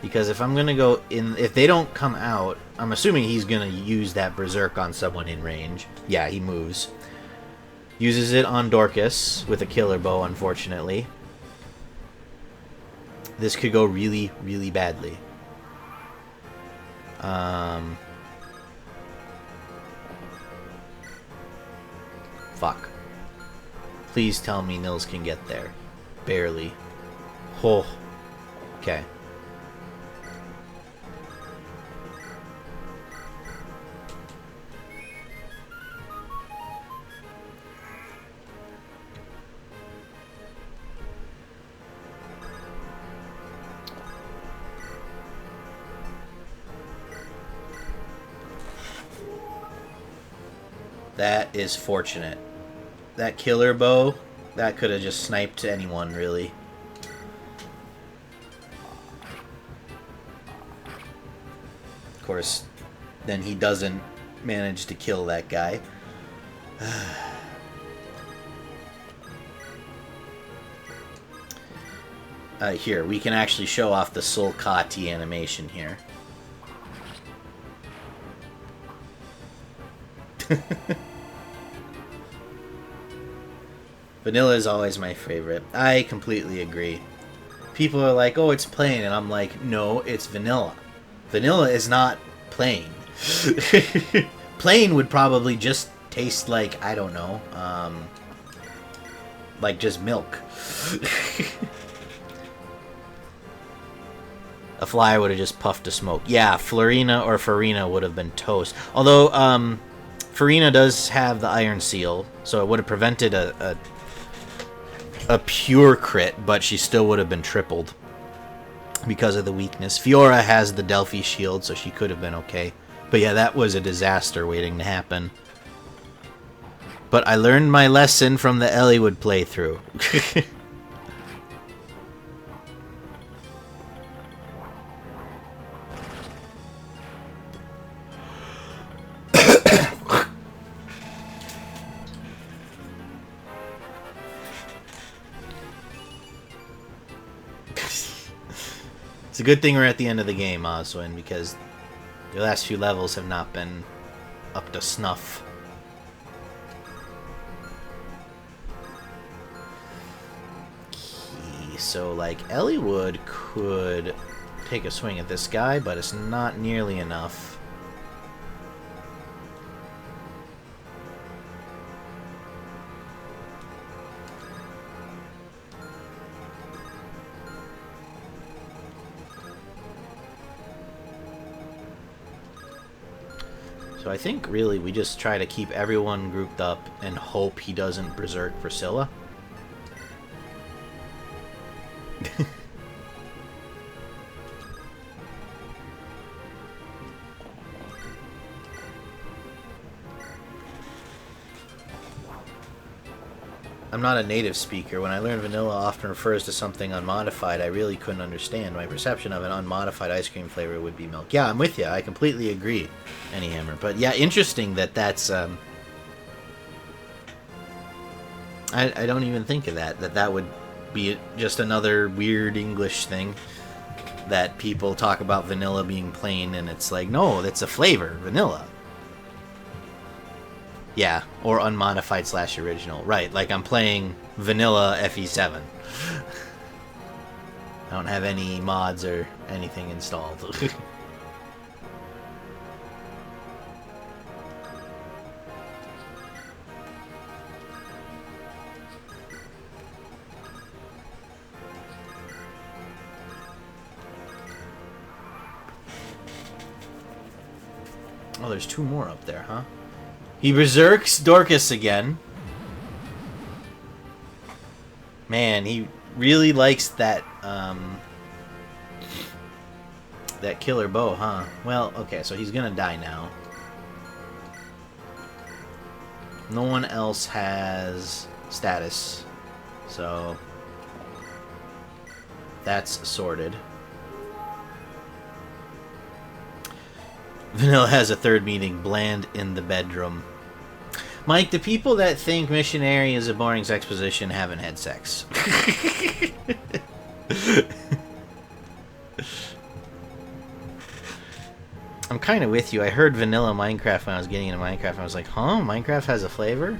Speaker 1: Because if I'm gonna go in, if they don't come out, I'm assuming he's gonna use that berserk on someone in range. Yeah, he moves. Uses it on Dorcas with a killer bow, unfortunately. This could go really, really badly. Fuck. Please tell me Nils can get there. Barely. Oh. Okay. That is fortunate. That killer bow, that could have just sniped anyone, really. Of course, then he doesn't manage to kill that guy. Here, we can actually show off the SlowguyCaz animation here. Vanilla is always my favorite. I completely agree. People are like, oh, it's plain, and I'm like, no, it's vanilla. Vanilla is not plain. Plain would probably just taste like, I don't know, like just milk. A fly would have just puffed a smoke. Yeah, Florina or Farina would have been toast. Although, Farina does have the Iron Seal, so it would have prevented a pure crit, but she still would have been tripled because of the weakness. Fiora has the Delphi shield, so she could have been okay. But yeah, that was a disaster waiting to happen. But I learned my lesson from the Elliewood playthrough. It's a good thing we're at the end of the game, Oswin, because the last few levels have not been up to snuff. Okay, so, like, Elliewood could take a swing at this guy, but it's not nearly enough. So I think, really, we just try to keep everyone grouped up and hope he doesn't berserk Priscilla. I'm not a native speaker. When I learned vanilla often refers to something unmodified, I really couldn't understand. My perception of an unmodified ice cream flavor would be milk. Yeah, I'm with you. I completely agree, Anyhammer. But yeah, interesting that that's... I don't even think of that. That would be just another weird English thing. That people talk about vanilla being plain, and it's like, no, that's a flavor. Vanilla. Yeah, or unmodified / original. Right, like I'm playing vanilla FE7. I don't have any mods or anything installed. Oh, there's 2 more up there, huh? He berserks Dorcas again. Man, he really likes that, that killer bow, huh? Well, okay, so he's gonna die now. No one else has status, so that's sorted. Vanilla has a 3rd meeting, bland in the bedroom. Mike, the people that think missionary is a boring sex position haven't had sex. I'm kind of with you. I heard vanilla Minecraft when I was getting into Minecraft, and I was like, huh? Minecraft has a flavor?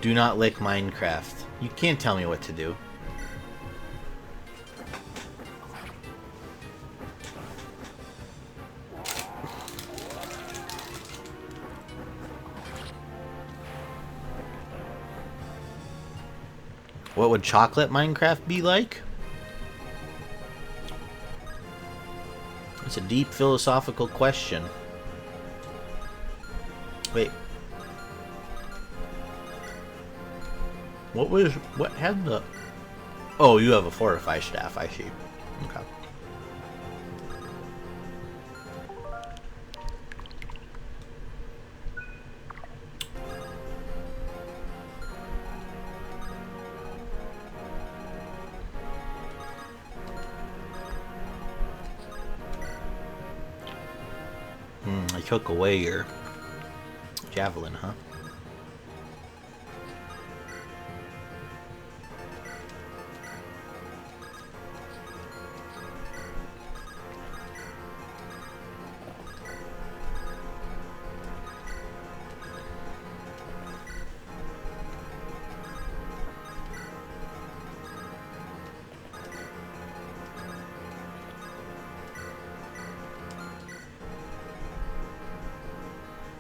Speaker 1: Do not lick Minecraft. You can't tell me what to do. What would chocolate Minecraft be like? It's a deep philosophical question. Wait. What had the... Oh, you have a fortify staff, I see. Okay. I took away your javelin, huh?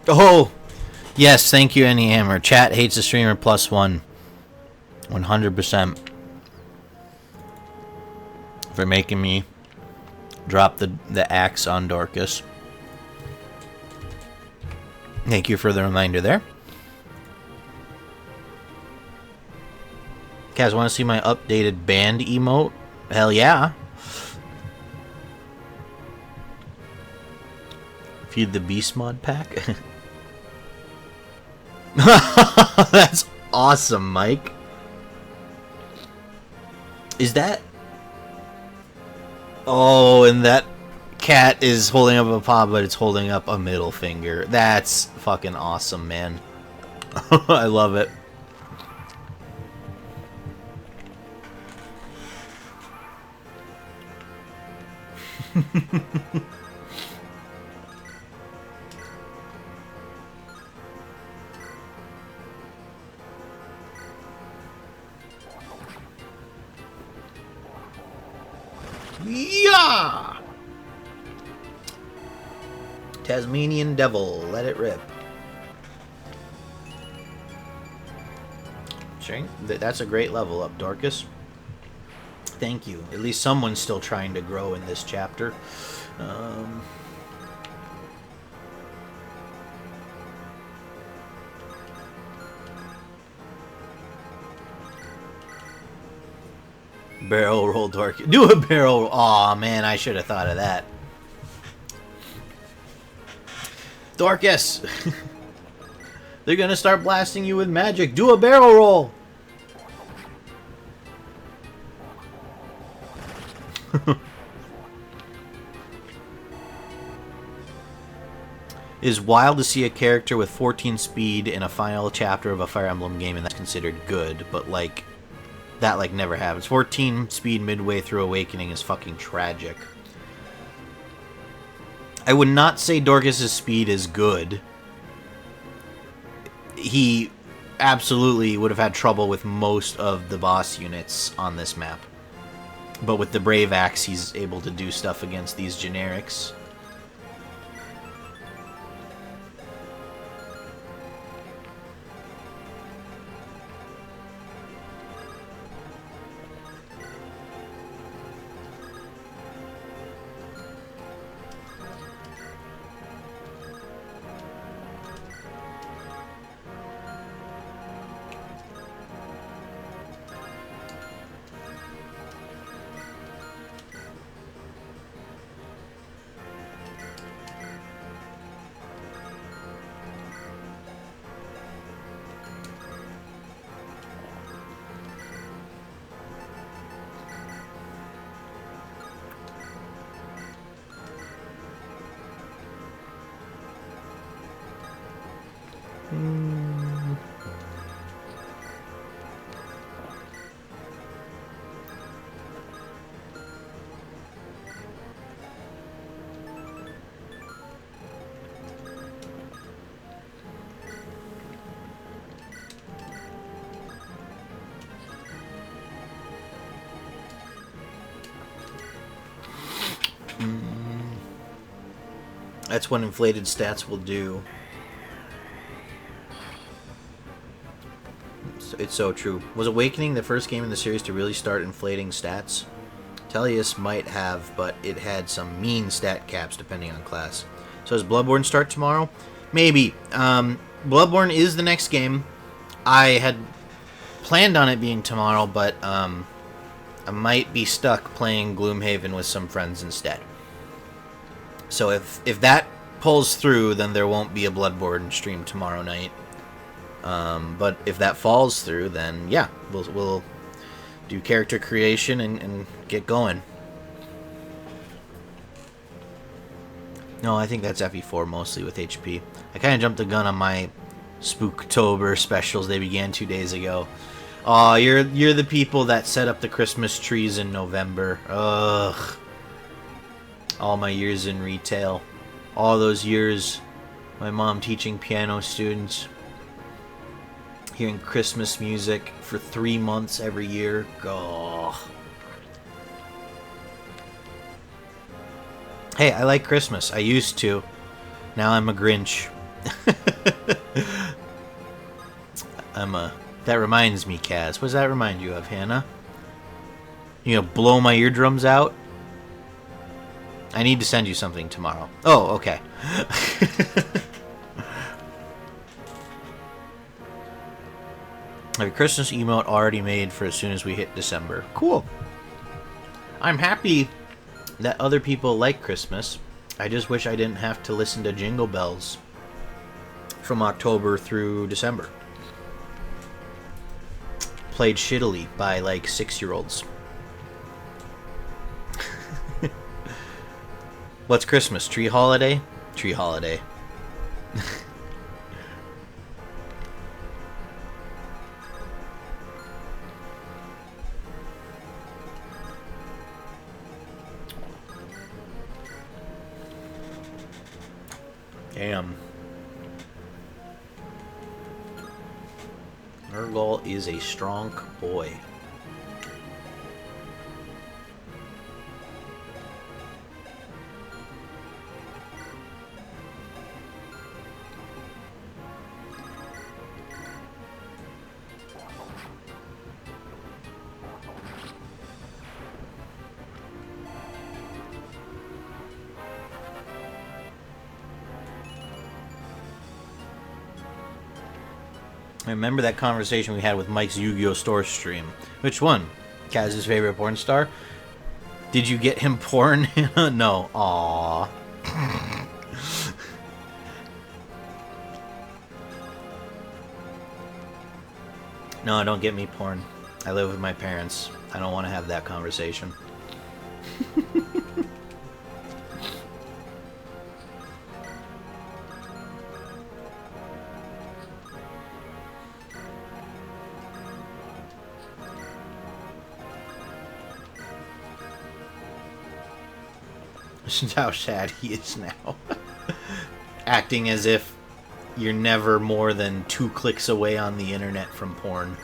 Speaker 1: Oh! Yes, thank you, Any Hammer. Chat hates the streamer +1. 100%. For making me drop the axe on Dorcas. Thank you for the reminder there. Guys, want to see my updated band emote? Hell yeah. Feed the Beast mod pack. That's awesome, Mike. Is that... Oh, and that cat is holding up a paw, but it's holding up a middle finger. That's fucking awesome, man. I love it. Yeah! Tasmanian Devil, let it rip. Sure. That's a great level up, Dorcas. Thank you. At least someone's still trying to grow in this chapter. Barrel roll, Dorcas. Do a barrel roll. Aw, man, I should have thought of that. Dorcas! They're gonna start blasting you with magic. Do a barrel roll! It is wild to see a character with 14 speed in a final chapter of a Fire Emblem game, and that's considered good, but like, that like never happens. 14 speed midway through Awakening is fucking tragic. I would not say Dorcas' speed is good. He absolutely would have had trouble with most of the boss units on this map. But with the Brave Axe, he's able to do stuff against these generics. That's what inflated stats will do. It's so true. Was Awakening the first game in the series to really start inflating stats? Tellius might have, but it had some mean stat caps depending on class. So does Bloodborne start tomorrow? Maybe. Bloodborne is the next game. I had planned on it being tomorrow, but I might be stuck playing Gloomhaven with some friends instead. So if that pulls through, then there won't be a Bloodborne stream tomorrow night. But if that falls through, then yeah, we'll do character creation and get going. No, I think that's FE4 mostly with HP. I kind of jumped the gun on my Spooktober specials. They began 2 days ago. Aw, you're the people that set up the Christmas trees in November. Ugh. All my years in retail. All those years, my mom teaching piano students. Hearing Christmas music for 3 months every year. Ugh. Hey, I like Christmas. I used to. Now I'm a Grinch. That reminds me, Kaz. What does that remind you of, Hannah? You gonna blow my eardrums out? I need to send you something tomorrow. Oh, okay. I have a Christmas emote already made for as soon as we hit December. Cool. I'm happy that other people like Christmas. I just wish I didn't have to listen to Jingle Bells from October through December. Played shittily by like 6-year-olds. What's Christmas? Tree holiday? Tree holiday. Damn. Nurgle is a strong boy. I remember that conversation we had with Mike's Yu-Gi-Oh! Store stream. Which one? Kaz's favorite porn star? Did you get him porn? No. Aww. No, don't get me porn. I live with my parents. I don't want to have that conversation. Listen to how sad he is now. Acting as if you're never more than 2 clicks away on the internet from porn.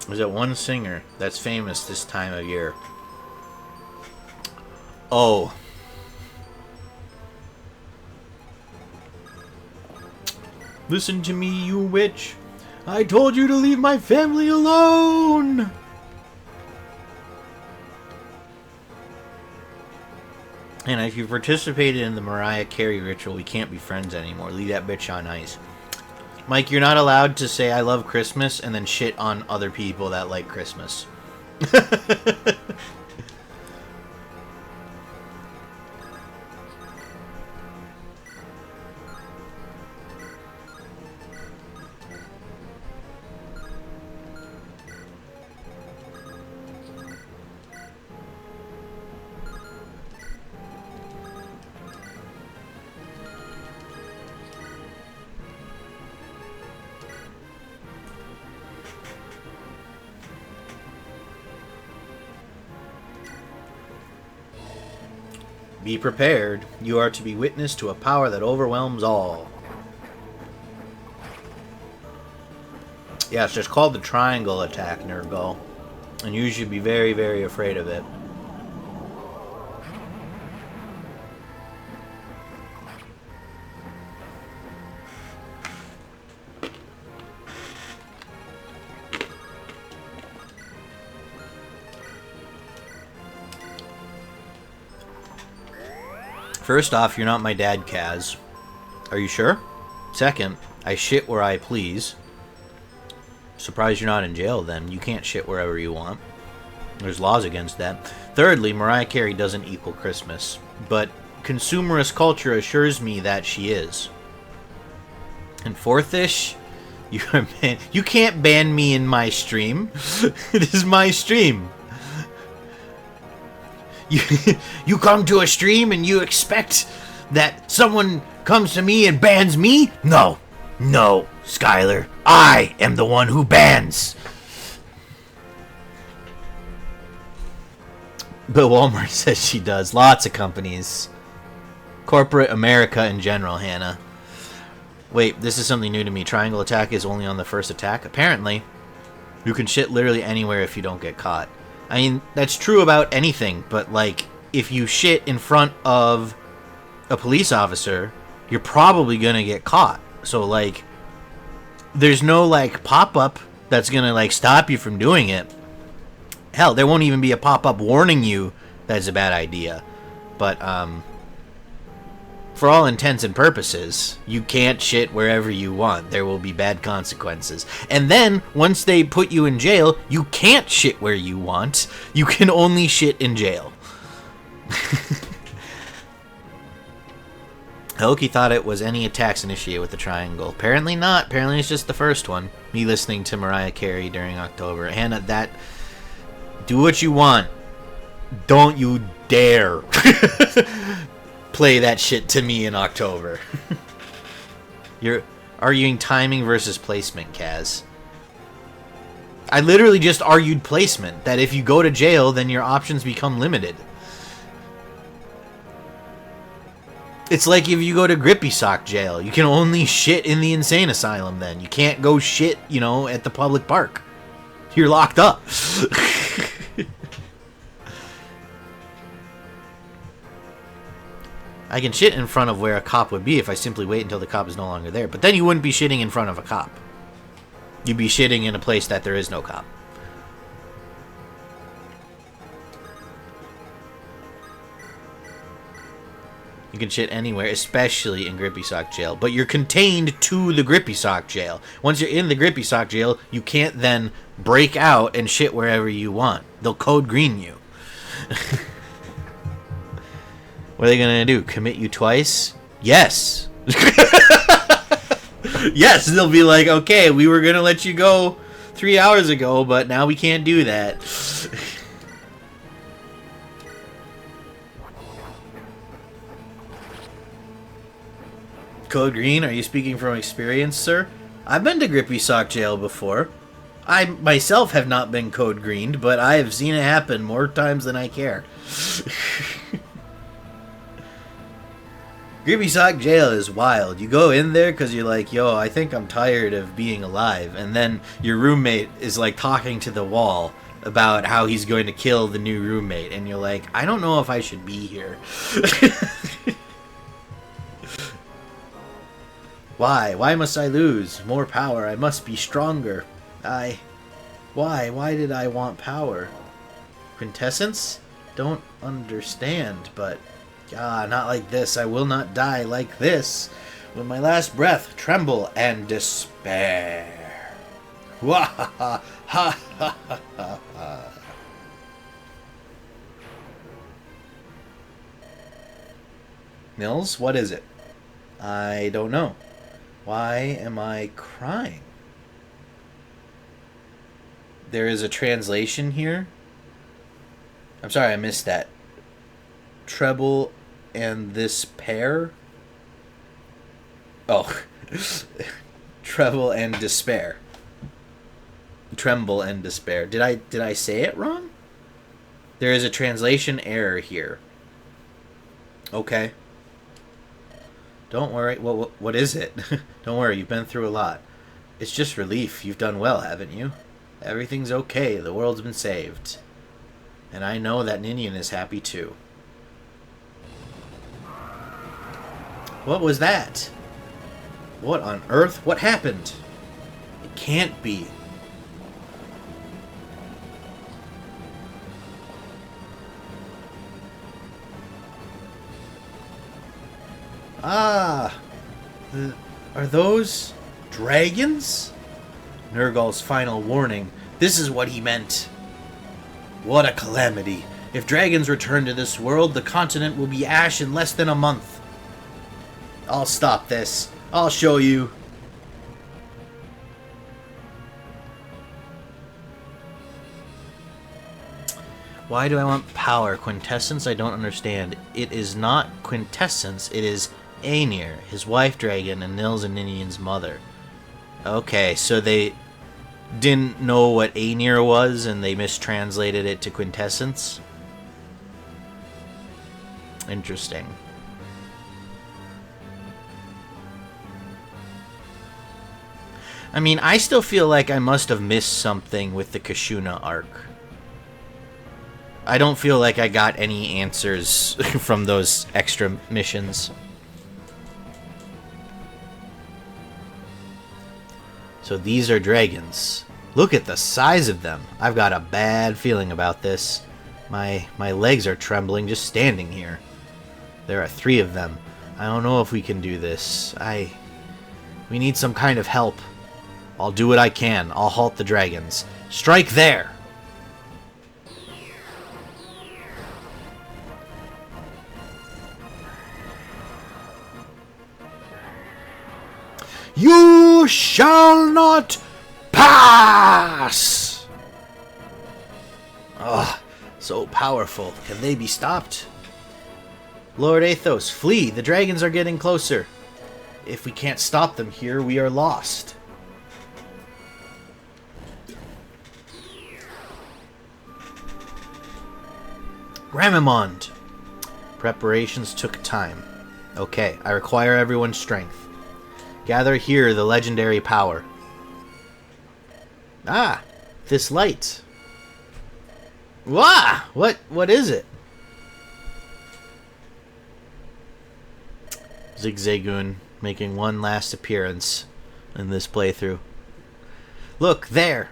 Speaker 1: There's that one singer that's famous this time of year. Oh. Listen to me, you witch. I told you to leave my family alone. And if you participated in the Mariah Carey ritual, we can't be friends anymore. Leave that bitch on ice. Mike, you're not allowed to say I love Christmas and then shit on other people that like Christmas. Be prepared. You are to be witness to a power that overwhelms all. Yeah, it's just called the triangle attack, Nurgle. And you should be very, very afraid of it. First off, you're not my dad, Kaz. Are you sure? Second, I shit where I please. Surprised you're not in jail then. You can't shit wherever you want. There's laws against that. Thirdly, Mariah Carey doesn't equal Christmas. But consumerist culture assures me that she is. And fourthish, you can't ban me in my stream. It is my stream. You come to a stream and you expect that someone comes to me and bans me? No. No, Skylar. I am the one who bans. But Walmart says she does. Lots of companies. Corporate America in general, Hannah. Wait, this is something new to me. Triangle attack is only on the first attack? Apparently. You can shit literally anywhere if you don't get caught. I mean, that's true about anything, but, like, if you shit in front of a police officer, you're probably gonna get caught. So, like, there's no, like, pop-up that's gonna, like, stop you from doing it. Hell, there won't even be a pop-up warning you that's a bad idea. But, for all intents and purposes, you can't shit wherever you want. There will be bad consequences. And then, once they put you in jail, you can't shit where you want. You can only shit in jail. Aoki thought it was any attacks initiated with the triangle. Apparently not. Apparently it's just the first one. Me listening to Mariah Carey during October. Hannah, that... Do what you want. Don't you dare play that shit to me in October. You're arguing timing versus placement, Kaz. I literally just argued placement. That if you go to jail, then your options become limited. It's like if you go to Grippy Sock jail. You can only shit in the insane asylum then. You can't go shit, you know, at the public park. You're locked up. I can shit in front of where a cop would be if I simply wait until the cop is no longer there. But then you wouldn't be shitting in front of a cop. You'd be shitting in a place that there is no cop. You can shit anywhere, especially in Grippy Sock jail. But you're contained to the Grippy Sock jail. Once you're in the Grippy Sock jail, you can't then break out and shit wherever you want. They'll code green you. What are they gonna do? Commit you twice? Yes. Yes, they'll be like, okay, we were gonna let you go 3 hours ago, but now we can't do that. Code Green, are you speaking from experience, sir? I've been to Grippy Sock jail before. I myself have not been code greened, but I have seen it happen more times than I care. Grippy Sock jail is wild. You go in there because you're like, yo, I think I'm tired of being alive. And then your roommate is like talking to the wall about how he's going to kill the new roommate. And you're like, I don't know if I should be here. Why? Why must I lose? More power. I must be stronger. Why? Why did I want power? Quintessence? Don't understand, but... Ah, not like this. I will not die like this. With my last breath, tremble and despair. Wah ha ha ha ha ha ha. Mills, what is it? I don't know. Why am I crying? There is a translation here. I'm sorry, I missed that. Treble and this pair. Oh. Treble and despair. Tremble and despair. Did I say it wrong? There is a translation error here. Okay. Don't worry. What is it? Don't worry, you've been through a lot. It's just relief. You've done well, haven't you? Everything's okay. The world's been saved. And I know that Ninian is happy too. What was that? What on earth? What happened? It can't be. Ah! Are those dragons? Nergal's final warning. This is what he meant. What a calamity. If dragons return to this world, the continent will be ash in less than a month. I'll stop this. I'll show you. Why do I want power? Quintessence? I don't understand. It is not Quintessence. It is Aenir, his wife dragon, and Nils and Ninian's mother. Okay, so they didn't know what Aenir was and they mistranslated it to Quintessence? Interesting. I mean, I still feel like I must have missed something with the Kashuna arc. I don't feel like I got any answers from those extra missions. So these are dragons. Look at the size of them. I've got a bad feeling about this. My legs are trembling just standing here. There are 3 of them. I don't know if we can do this. We need some kind of help. I'll do what I can. I'll halt the dragons. Strike there! You shall not pass! Ugh, so powerful. Can they be stopped? Lord Athos, flee! The dragons are getting closer. If we can't stop them here, we are lost. Gramimond! Preparations took time. Okay, I require everyone's strength. Gather here the legendary power. Ah! This light! Wah! What is it? Zigzagoon making one last appearance in this playthrough. Look, there!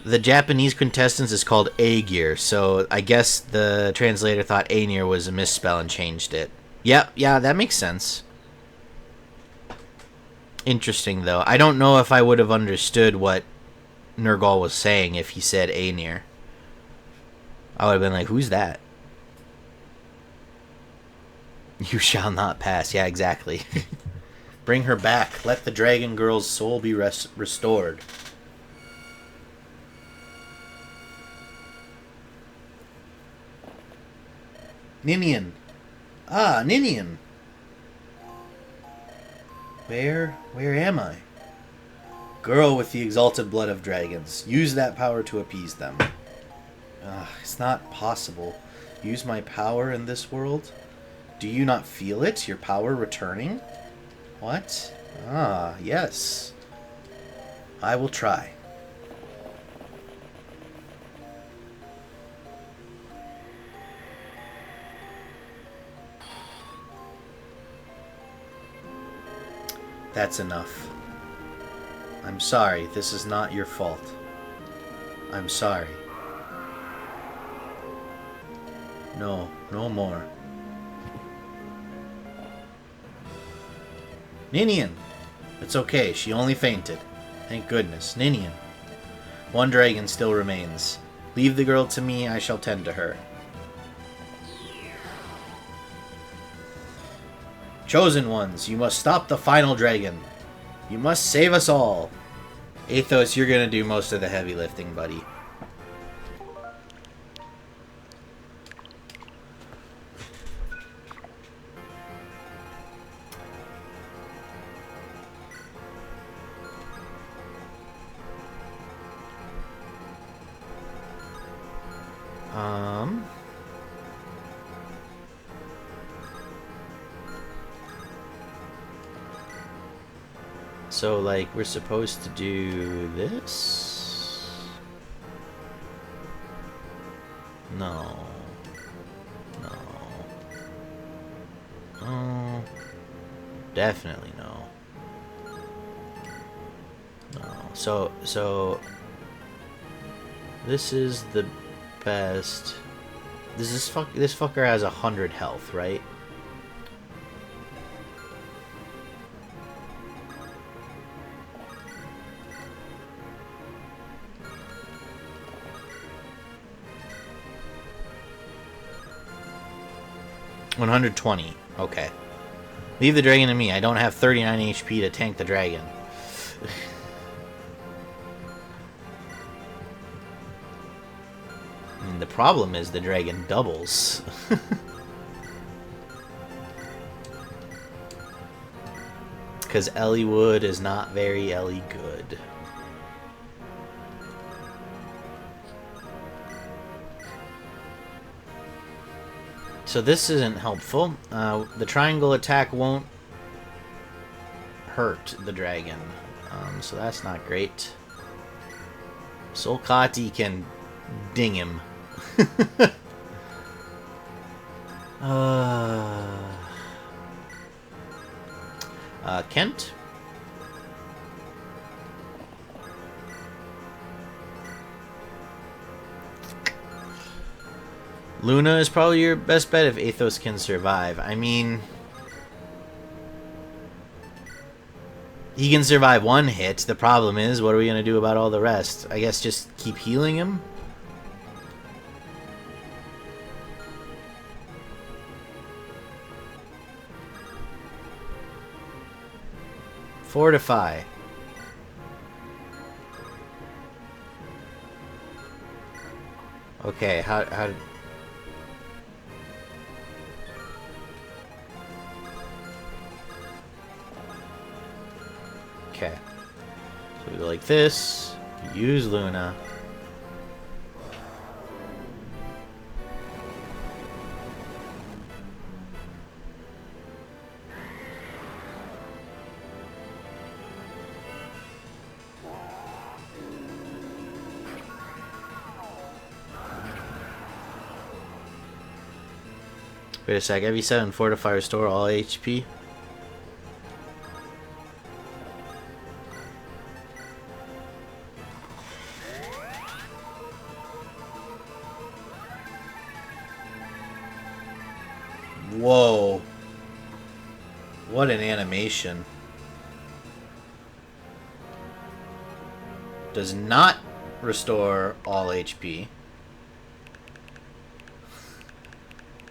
Speaker 1: The Japanese quintessence is called Aegir, so I guess the translator thought Aenir was a misspell and changed it. Yep, yeah, that makes sense. Interesting, though. I don't know if I would have understood what Nergal was saying if he said Aenir. I would have been like, who's that? You shall not pass. Yeah, exactly. Bring her back. Let the dragon girl's soul be restored. Ninian. Ah, Ninian. Where am I? Girl with the exalted blood of dragons. Use that power to appease them. It's not possible. Use my power in this world? Do you not feel it? Your power returning? What? Ah, yes. I will try. That's enough. I'm sorry. This is not your fault. I'm sorry. No, no more. Ninian! It's okay. She only fainted. Thank goodness. Ninian. One dragon still remains. Leave the girl to me. I shall tend to her. Chosen ones, you must stop the final dragon. You must save us all. Athos, you're gonna do most of the heavy lifting, buddy. So, like, we're supposed to do this? No. No. No. Definitely no. No. So... This is the best... This fucker has 100 health, right? $120. Okay. Leave the dragon to me. I don't have 39 HP to tank the dragon. And the problem is the dragon doubles. Because Ellie Wood is not very Ellie good. So this isn't helpful. The triangle attack won't hurt the dragon. So that's not great. SlowguyCaz can ding him. Kent? Luna is probably your best bet if Athos can survive. I mean... He can survive one hit. The problem is, what are we going to do about all the rest? I guess just keep healing him? Fortify. Okay, how okay. So we go like this. Use Luna. Wait a sec, FE7 fortify restore all HP. Whoa. What an animation. Does not restore all HP.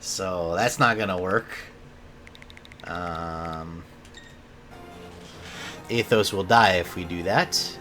Speaker 1: So that's not gonna work. Athos will die if we do that.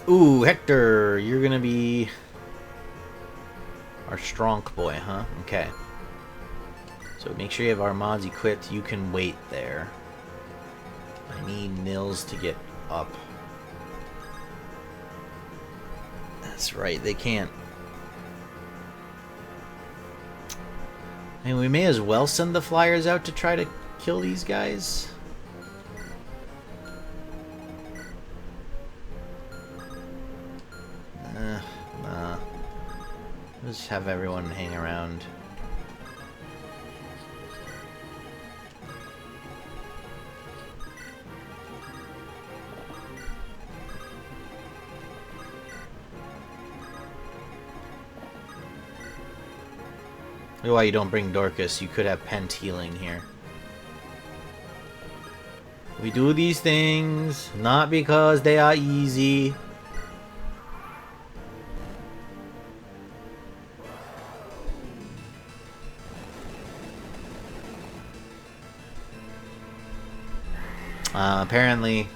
Speaker 1: Ooh, Hector, you're gonna be our strong boy, huh? Okay. So make sure you have our mods equipped. You can wait there. I need Nils to get up. That's right, they can't. I mean, we may as well send the flyers out to try to kill these guys. Nah. Let's just have everyone hang around. Why you don't bring Dorcas? You could have Pent healing here. We do these things not because they are easy. Apparently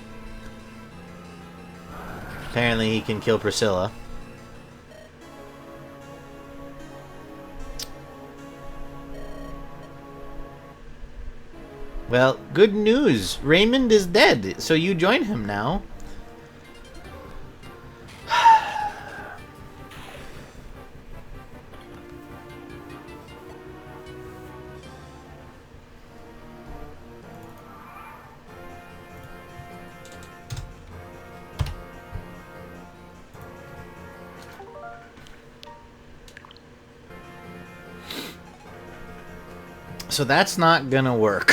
Speaker 1: he can kill Priscilla. Well, good news. Raymond is dead, so you join him now. So that's not gonna work.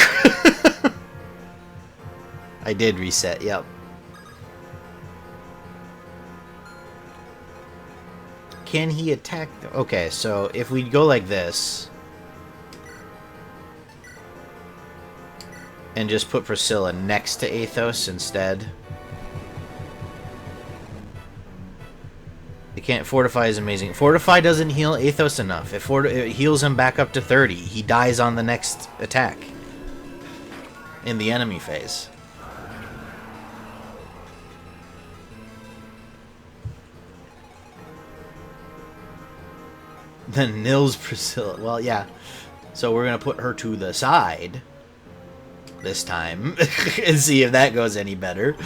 Speaker 1: I did reset, yep. Can he attack? Okay, so if we go like this and just put Priscilla next to Athos instead. They can't. Fortify is amazing. Fortify doesn't heal Athos enough. If it heals him back up to 30, he dies on the next attack in the enemy phase. Then Nils Priscilla. Well, yeah. So we're going to put her to the side this time and see if that goes any better.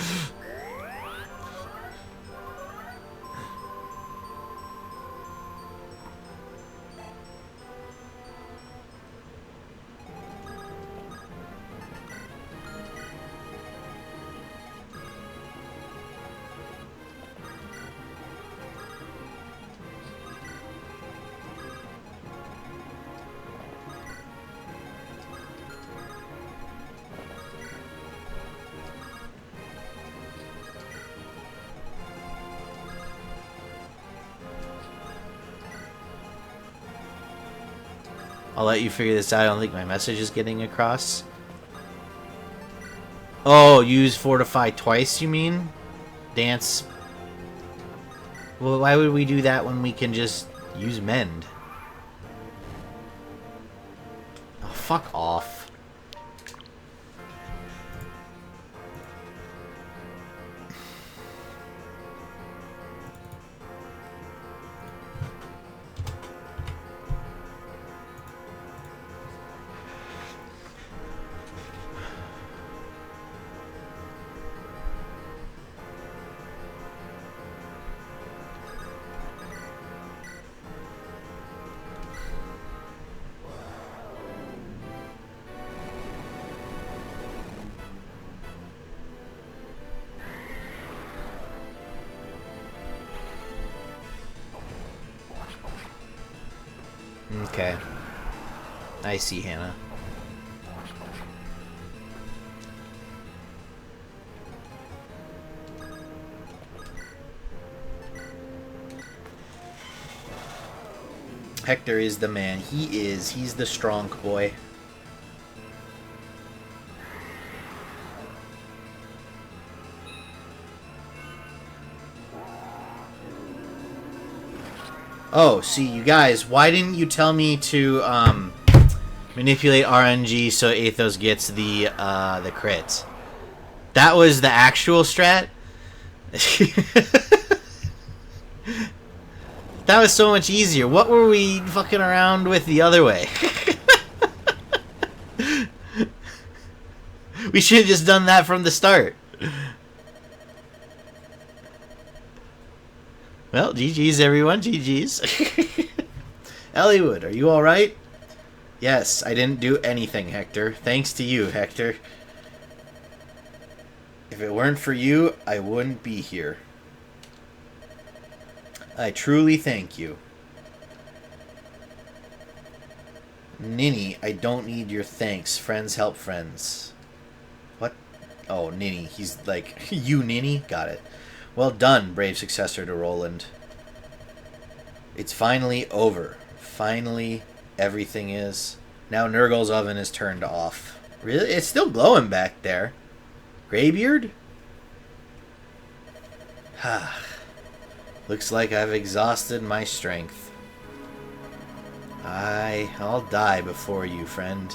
Speaker 1: I'll let you figure this out. I don't think my message is getting across. Oh, use Fortify twice, you mean? Dance. Well, why would we do that when we can just use Mend? Oh, fuck off. Okay. I see, Hannah. Hector is the man. He is. He's the strong boy. Oh, see, you guys, why didn't you tell me to manipulate RNG so Athos gets the crit? That was the actual strat? That was so much easier. What were we fucking around with the other way? We should have just done that from the start. Well, GG's everyone, GG's. Elliewood, are you alright? Yes, I didn't do anything, Hector. Thanks to you, Hector. If it weren't for you, I wouldn't be here. I truly thank you. Ninny, I don't need your thanks. Friends help friends. What? Oh, Ninny. He's like, you Ninny? Got it. Well done, brave successor to Roland. It's finally over. Finally, everything is. Now Nurgle's oven is turned off. Really? It's still glowing back there. Greybeard? Looks like I've exhausted my strength. I'll die before you, friend.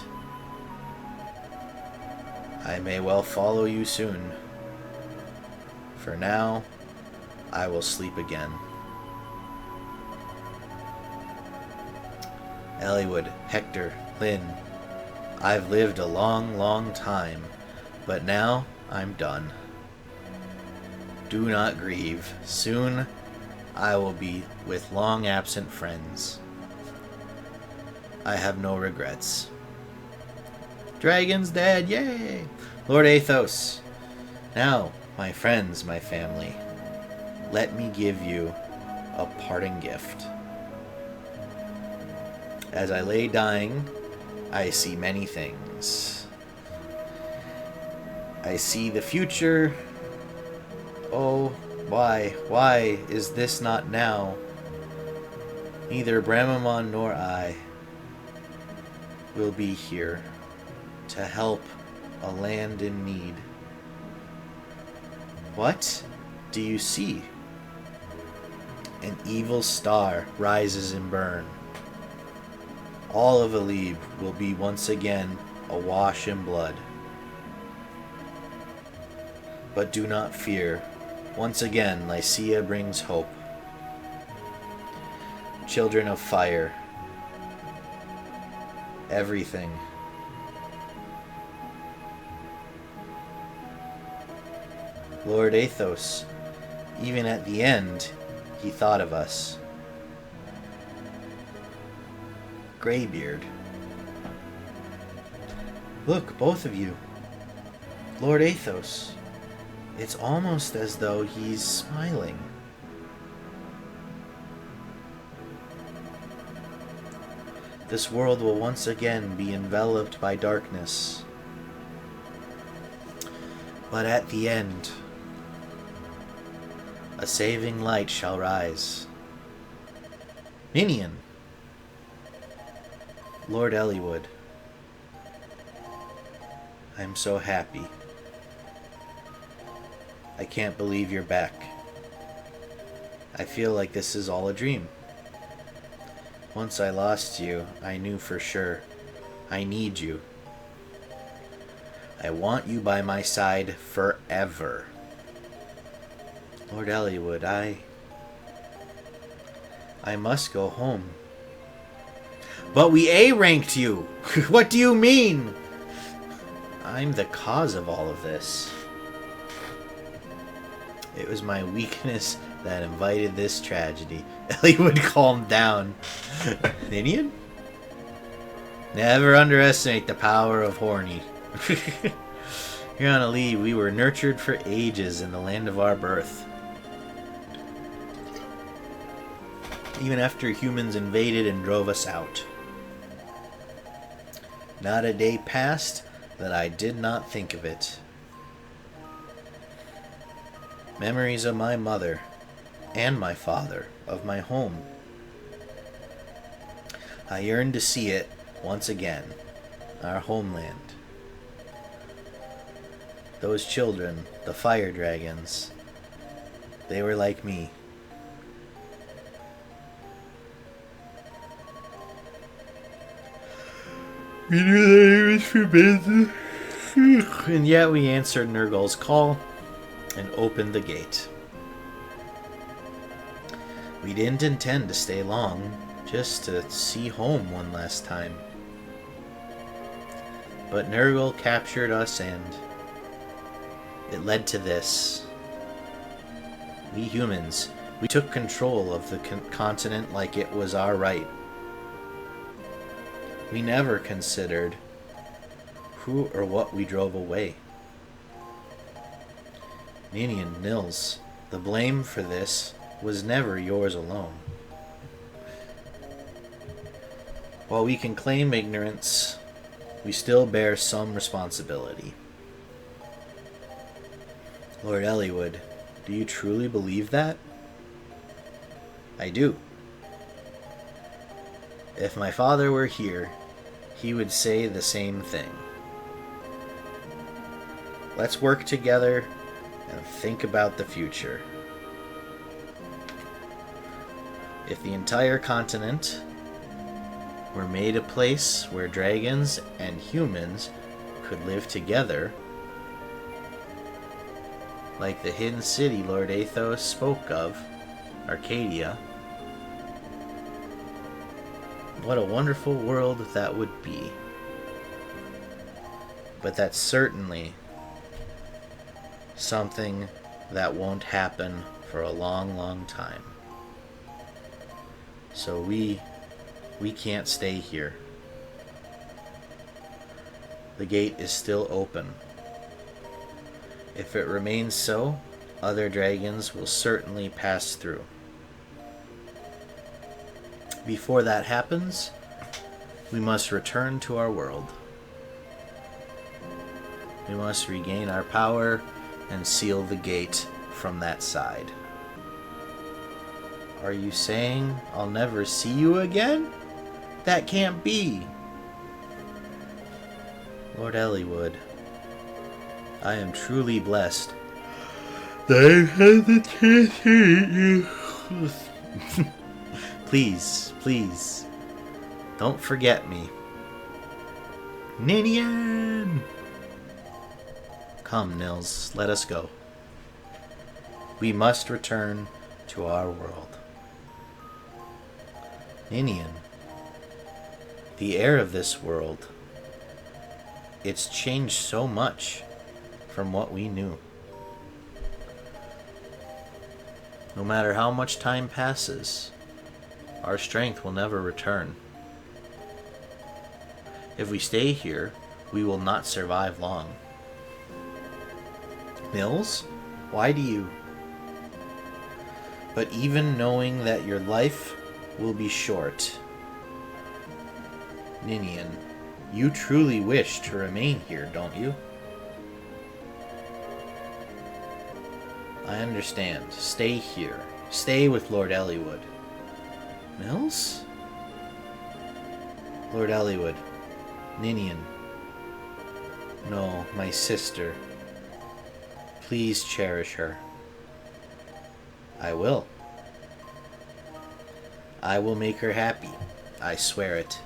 Speaker 1: I may well follow you soon. For now, I will sleep again. Eliwood, Hector, Lynn, I've lived a long, long time, but now I'm done. Do not grieve. Soon I will be with long absent friends. I have no regrets. Dragon's dead, yay! Lord Athos. Now, my friends, my family, let me give you a parting gift. As I lay dying, I see many things. I see the future. Oh, why is this not now? Neither Bramamon nor I will be here to help a land in need. What do you see? An evil star rises and burns. All of Alib will be once again awash in blood. But do not fear. Once again, Lycia brings hope. Children of fire. Everything. Lord Athos, even at the end, he thought of us. Greybeard. Look, both of you. Lord Athos. It's almost as though he's smiling. This world will once again be enveloped by darkness. But at the end, a saving light shall rise. Minion. Lord Eliwood, I'm so happy. I can't believe you're back. I feel like this is all a dream. Once I lost you, I knew for sure. I need you. I want you by my side forever. Lord Eliwood, I must go home. But we A-ranked you! What do you mean? I'm the cause of all of this. It was my weakness that invited this tragedy. Eliwood, calm down. Ninian? Never underestimate the power of horny. Here on Alib, we were nurtured for ages in the land of our birth. Even after humans invaded and drove us out. Not a day passed that I did not think of it. Memories of my mother and my father, of my home. I yearned to see it once again, our homeland. Those children, the fire dragons, they were like me. We knew that it was forbidden. And yet we answered Nurgle's call and opened the gate. We didn't intend to stay long, just to see home one last time. But Nurgle captured us and it led to this. We humans, we took control of the continent like it was our right. We never considered who or what we drove away. Ninian, Nils, the blame for this was never yours alone. While we can claim ignorance, we still bear some responsibility. Lord Eliwood, do you truly believe that? I do. If my father were here, he would say the same thing. Let's work together and think about the future. If the entire continent were made a place where dragons and humans could live together like the hidden city Lord Athos spoke of, Arcadia. What a wonderful world that would be. But that's certainly something that won't happen for a long, long time. So we can't stay here. The gate is still open. If it remains so, other dragons will certainly pass through. Before that happens, we must return to our world. We must regain our power and seal the gate from that side. Are you saying I'll never see you again? That can't be. Lord Elliewood, I am truly blessed that I've had the chance to meet you. Please, please, don't forget me. Ninian! Come, Nils, let us go. We must return to our world. Ninian, the air of this world, it's changed so much from what we knew. No matter how much time passes, our strength will never return. If we stay here, we will not survive long. Nils, why do you? But even knowing that your life will be short, Ninian, you truly wish to remain here, don't you? I understand. Stay here. Stay with Lord Elliewood. Nils? Lord Elliewood. Ninian. No, my sister. Please cherish her. I will. I will make her happy. I swear it.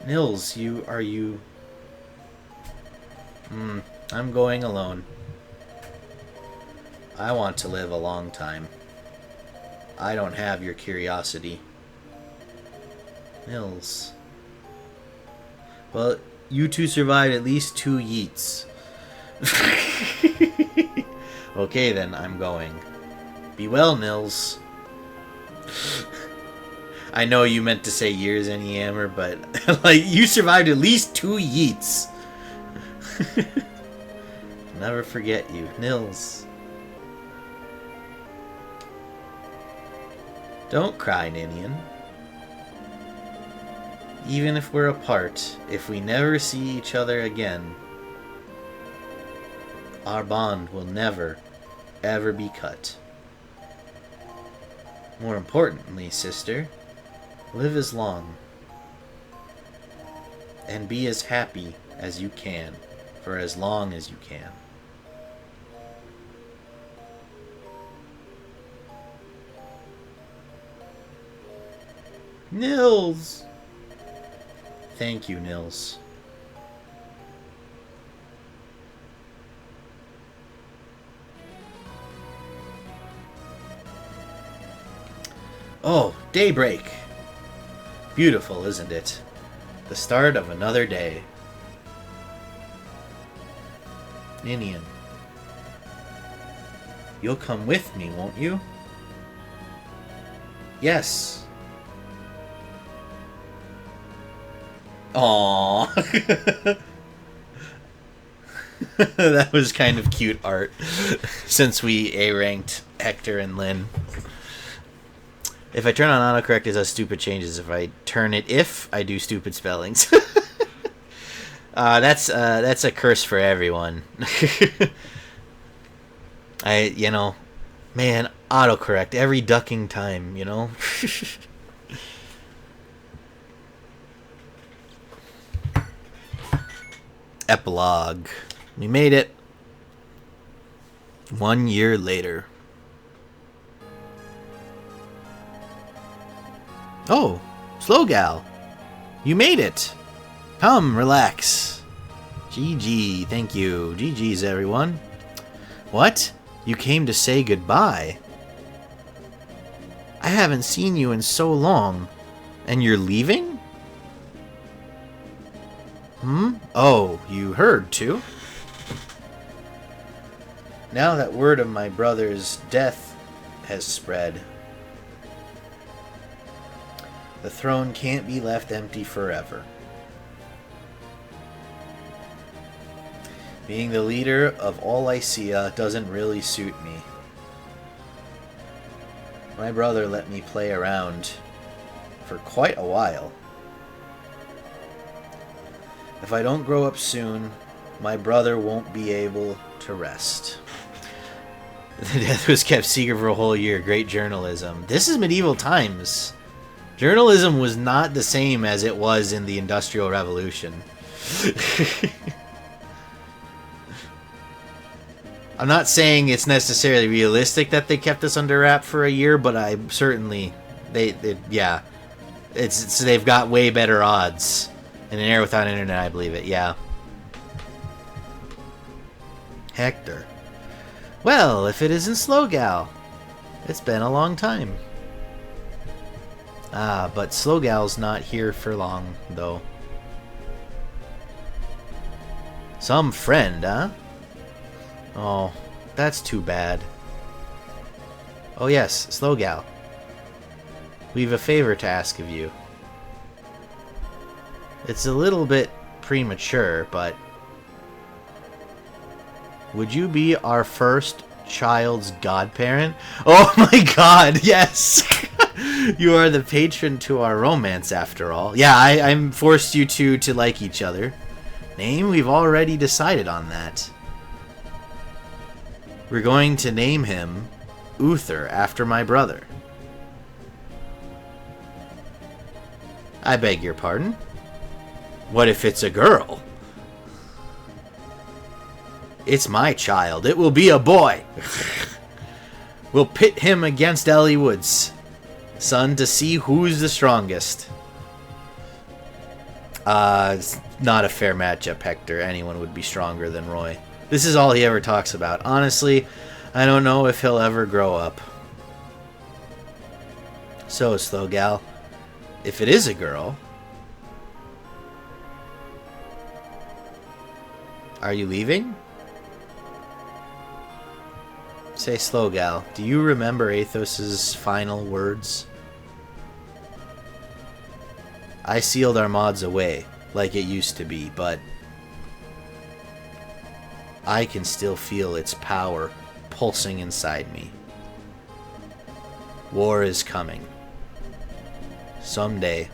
Speaker 1: Nils, are you... I'm going alone. I want to live a long time. I don't have your curiosity. Nils. Well, you two survived at least 2 yeets. Okay then, I'm going. Be well, Nils. I know you meant to say years, Anyhammer, but like, you survived at least 2 yeets. Never forget you, Nils. Don't cry, Ninian. Even if we're apart, if we never see each other again, our bond will never, ever be cut. More importantly, sister, live as long and be as happy as you can for as long as you can. Nils! Thank you, Nils. Oh, daybreak! Beautiful, isn't it? The start of another day. Ninian, you'll come with me, won't you? Yes. Aww. That was kind of cute art, since we A-ranked Hector and Lynn. If I turn on autocorrect, it does stupid changes. If I turn it I do stupid spellings. That's a curse for everyone. Man, autocorrect every ducking time, you know? Epilogue. We made it. 1 year later. Oh, Slowgal. You made it. Come, relax. GG, thank you. GG's, everyone. What? You came to say goodbye? I haven't seen you in so long. And you're leaving? Oh, you heard too? Now that word of my brother's death has spread, the throne can't be left empty forever. Being the leader of all Lycia doesn't really suit me. My brother let me play around for quite a while. If I don't grow up soon, my brother won't be able to rest. The death was kept secret for a whole year. Great journalism. This is medieval times. Journalism was not the same as it was in the Industrial Revolution. I'm not saying it's necessarily realistic that they kept this under wrap for a year, but I certainly, yeah, they've got way better odds. In an era without internet, I believe it, yeah. Hector. Well, if it isn't SlowguyCaz. It's been a long time. Ah, but SlowguyCaz's not here for long, though. Some friend, huh? Oh, that's too bad. Oh yes, SlowguyCaz. We've a favor to ask of you. It's a little bit premature, but would you be our first child's godparent? Oh my god, yes! You are the patron to our romance, after all. Yeah, I'm forced you two to like each other. Name? We've already decided on that. We're going to name him Uther, after my brother. I beg your pardon? What if it's a girl? It's my child. It will be a boy. We'll pit him against Ellie Wood's son to see who's the strongest. It's not a fair matchup, Hector. Anyone would be stronger than Roy. This is all he ever talks about. Honestly, I don't know if he'll ever grow up. So, SlowguyCaz, if it is a girl, are you leaving? Say, SlowguyCaz, do you remember Athos's final words? I sealed our mods away, like it used to be, but I can still feel its power pulsing inside me. War is coming. Someday,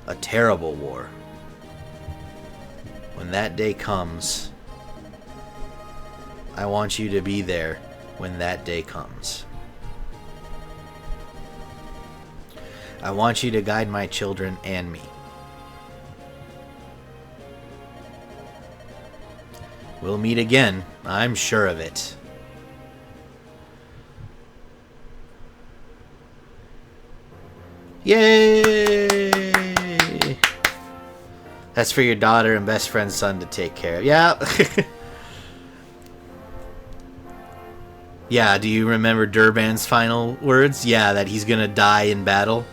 Speaker 1: a terrible war. When that day comes, I want you to be there when that day comes. I want you to guide my children and me. We'll meet again, I'm sure of it. Yay! That's for your daughter and best friend's son to take care of. Yeah. Yeah, do you remember Durban's final words? Yeah, that he's gonna die in battle.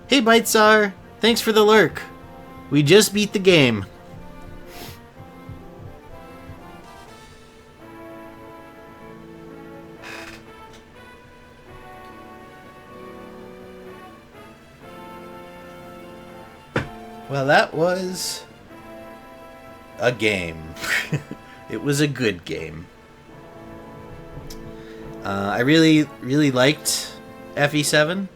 Speaker 1: Hey, Bitesar! Thanks for the lurk. We just beat the game. Well, that was a game. It was a good game. I really liked FE7.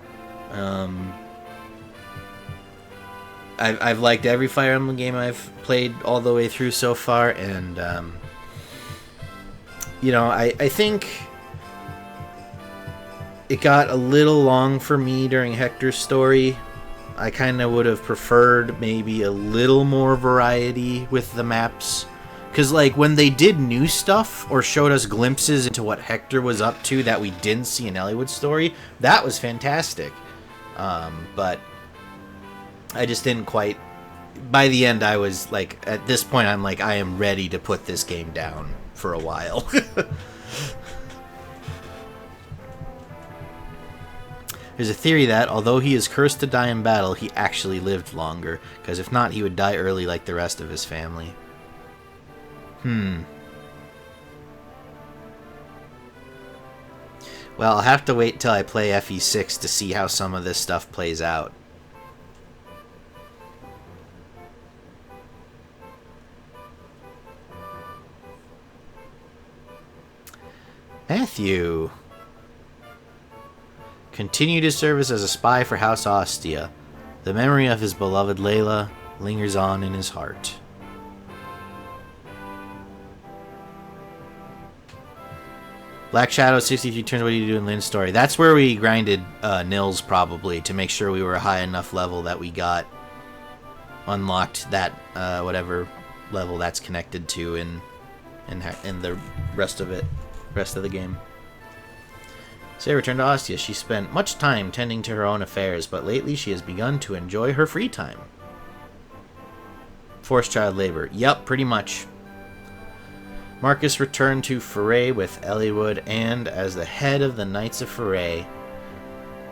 Speaker 1: I've liked every Fire Emblem game I've played all the way through so far, and you know, I think it got a little long for me during Hector's story. I kind of would have preferred maybe a little more variety with the maps. Because, like, when they did new stuff or showed us glimpses into what Hector was up to that we didn't see in Elliott's story, that was fantastic. But I just didn't quite by the end, I was like, at this point, I'm like, I am ready to put this game down for a while. There's a theory that, although he is cursed to die in battle, he actually lived longer, because if not, he would die early like the rest of his family. Well, I'll have to wait till I play FE6 to see how some of this stuff plays out. Matthew continued his service as a spy for House Ostia. The memory of his beloved Layla lingers on in his heart. Black Shadow 63 turns. What do you do in Lynn's story? That's where we grinded Nils, probably, to make sure we were a high enough level that we got unlocked that whatever level that's connected to in the rest of the game. Say returned to Ostia. She spent much time tending to her own affairs, but lately she has begun to enjoy her free time. Forced child labor. Yup, pretty much. Marcus returned to Foray with Eliwood and, as the head of the Knights of Foray,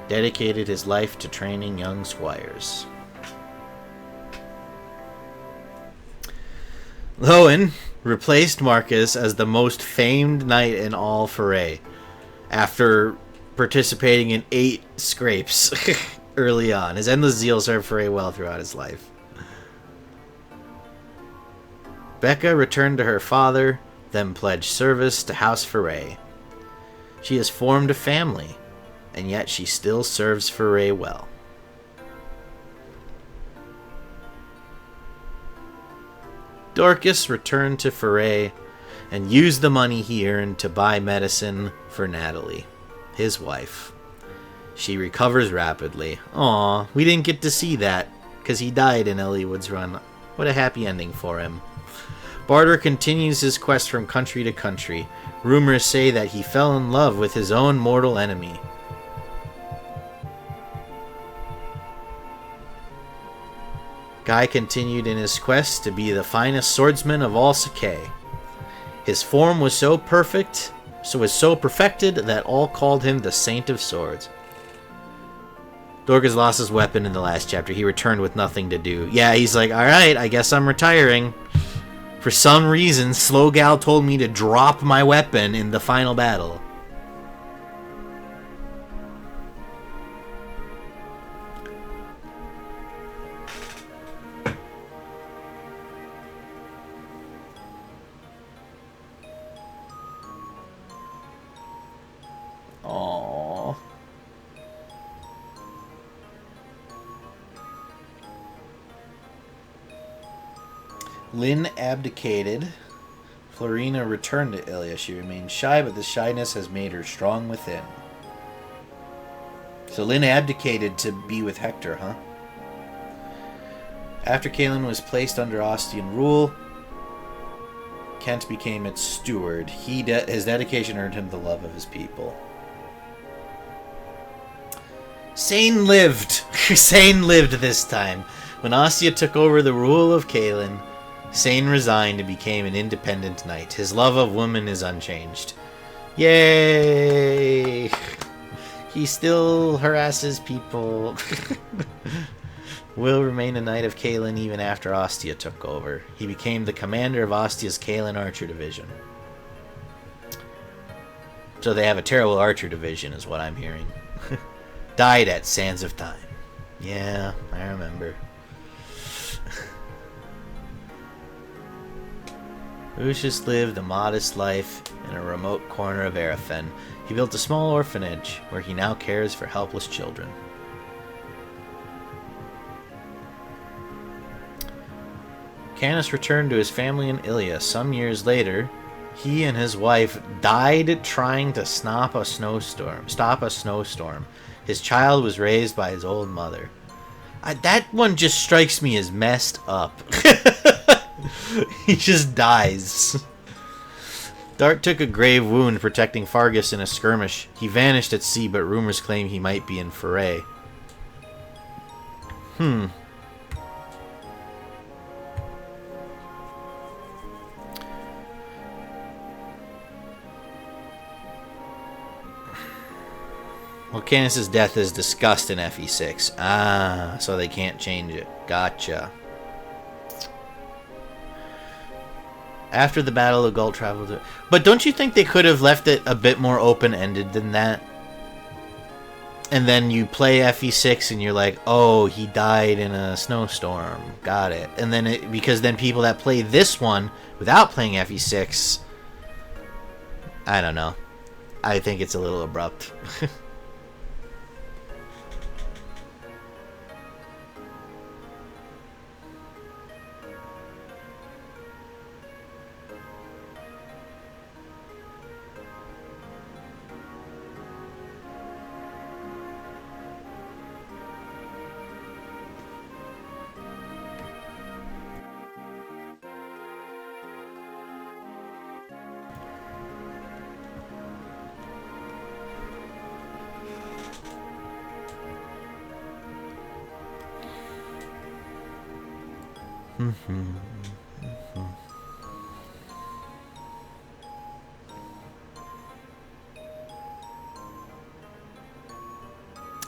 Speaker 1: dedicated his life to training young squires. Lowen replaced Marcus as the most famed knight in all Foray, after participating in 8 scrapes early on. His endless zeal served Foray well throughout his life. Becca returned to her father, then pledged service to House Foray. She has formed a family, and yet she still serves Foray well. Dorcas returned to Foray and used the money he earned to buy medicine for Natalie, his wife. She recovers rapidly. Aw, we didn't get to see that, because he died in Eliwood's run. What a happy ending for him. Barter continues his quest from country to country. Rumors say that he fell in love with his own mortal enemy. Guy continued in his quest to be the finest swordsman of all Sakai. His form was so perfected that all called him the Saint of Swords. Dorcas lost his weapon in the last chapter. He returned with nothing to do. Yeah, he's like, alright, I guess I'm retiring. For some reason, Slowgal told me to drop my weapon in the final battle. Aww. Lynn abdicated. Florina returned to Ilya. She remained shy, but the shyness has made her strong within. So Lynn abdicated to be with Hector, huh? After Kaelin was placed under Ostian rule, Kent became its steward. His dedication earned him the love of his people. Sane lived. Sane lived this time. When Ostia took over the rule of Kaelin, Sane resigned and became an independent knight. His love of women is unchanged. Yay! He still harasses people. Will remain a knight of Kaelin even after Ostia took over. He became the commander of Ostia's Kaelin Archer Division. So they have a terrible Archer Division, is what I'm hearing. Died at Sands of Time. Yeah, I remember. Lucius lived a modest life in a remote corner of Aerophen. He built a small orphanage where he now cares for helpless children. Canis returned to his family in Ilya. Some years later, he and his wife died trying to stop a snowstorm. His child was raised by his old mother. That one just strikes me as messed up. He just dies. Dart took a grave wound protecting Fargus in a skirmish. He vanished at sea, but rumors claim he might be in Foray. Well, Canis' death is discussed in FE6. Ah, so they can't change it. Gotcha. After the battle, the Gull traveled to... But don't you think they could have left it a bit more open-ended than that? And then you play FE6 and you're like, oh, he died in a snowstorm. Got it. And then because then people that play this one without playing FE6, I don't know. I think it's a little abrupt.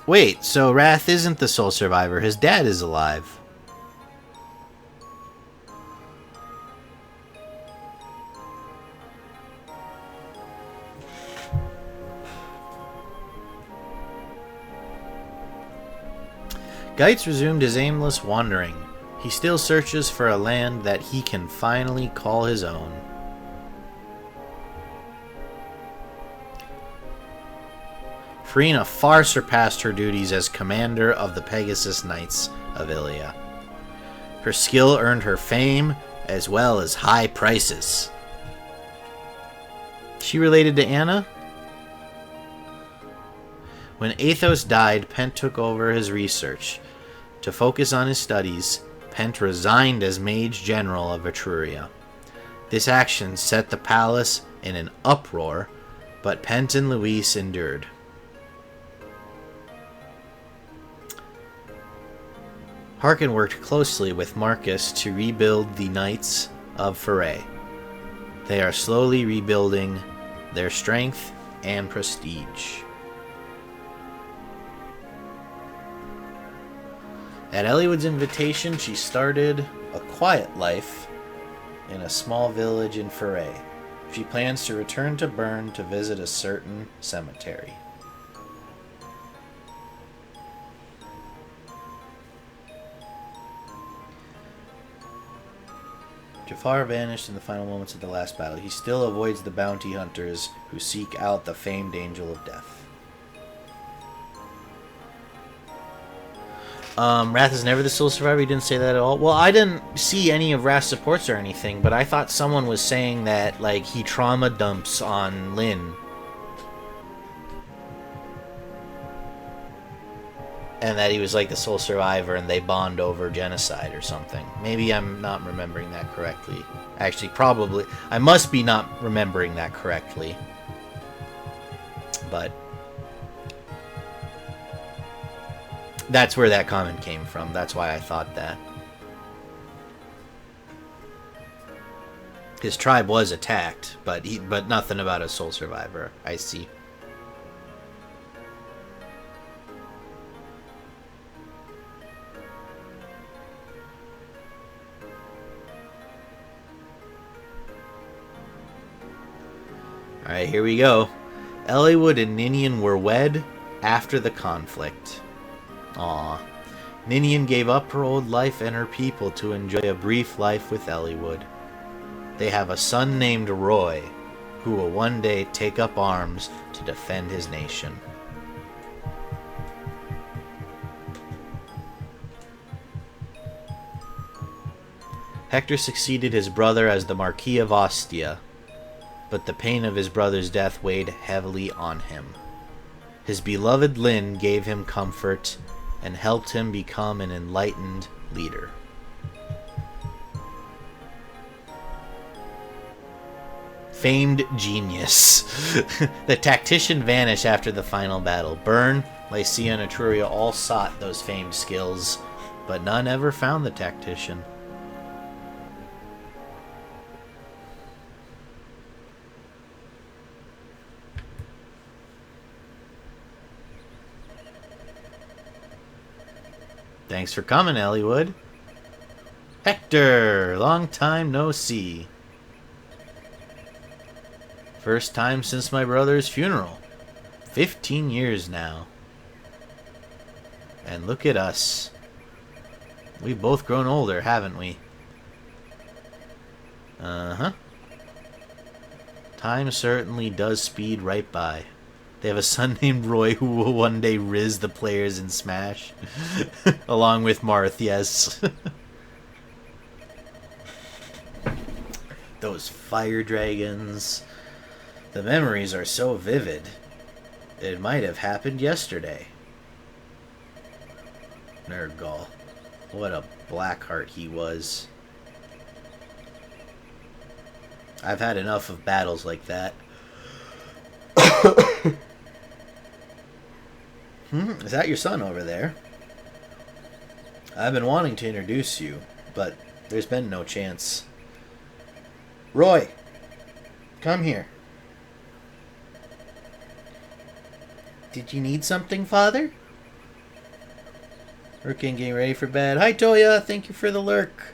Speaker 1: Wait, so Wrath isn't the sole survivor. His dad is alive. Geitz resumed his aimless wandering. He still searches for a land that he can finally call his own. Farina far surpassed her duties as commander of the Pegasus Knights of Ilia. Her skill earned her fame as well as high prices. She related to Anna? When Athos died, Pent took over his research. To focus on his studies, Pent resigned as Mage General of Etruria. This action set the palace in an uproar, but Pent and Luis endured. Harkin worked closely with Marcus to rebuild the Knights of Foray. They are slowly rebuilding their strength and prestige. At Eliwood's invitation, she started a quiet life in a small village in Foray. She plans to return to Bern to visit a certain cemetery. Jafar vanished in the final moments of the last battle. He still avoids the bounty hunters who seek out the famed Angel of Death. Wrath is never the sole survivor. He didn't say that at all. Well, I didn't see any of Wrath's supports or anything, but I thought someone was saying that, like, he trauma dumps on Lynn. And that he was, like, the sole survivor and they bond over genocide or something. Maybe I'm not remembering that correctly. Actually, probably. I must be not remembering that correctly. But that's where that comment came from. That's why I thought that. His tribe was attacked, but nothing about a sole survivor. I see. Alright, here we go. Eliwood and Ninian were wed after the conflict. Aww. Ninian gave up her old life and her people to enjoy a brief life with Eliwood. They have a son named Roy, who will one day take up arms to defend his nation. Hector succeeded his brother as the Marquis of Ostia, but the pain of his brother's death weighed heavily on him. His beloved Lynn gave him comfort and helped him become an enlightened leader. Famed genius. The tactician vanished after the final battle. Bern, Lycia, and Etruria all sought those famed skills, but none ever found the tactician. Thanks for coming, Elliewood. Hector, long time no see. First time since my brother's funeral. 15 years now. And look at us. We've both grown older, haven't we? Uh-huh. Time certainly does speed right by. They have a son named Roy who will one day riz the players in Smash. Along with Marth, yes. Those fire dragons. The memories are so vivid. It might have happened yesterday. Nergal. What a blackheart he was. I've had enough of battles like that. Is that your son over there? I've been wanting to introduce you, but there's been no chance. Roy, come here. Did you need something, Father? Working, getting ready for bed. Hi, Toya. Thank you for the lurk.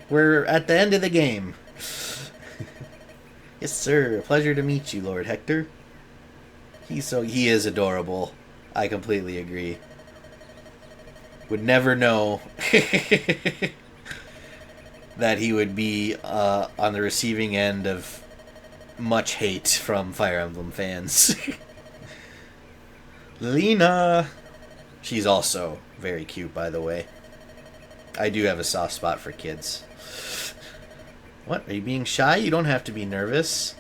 Speaker 1: We're at the end of the game. Yes, sir. Pleasure to meet you, Lord Hector. He is adorable. I completely agree. Would never know that he would be on the receiving end of much hate from Fire Emblem fans. Lena! She's also very cute, by the way. I do have a soft spot for kids. What? Are you being shy? You don't have to be nervous.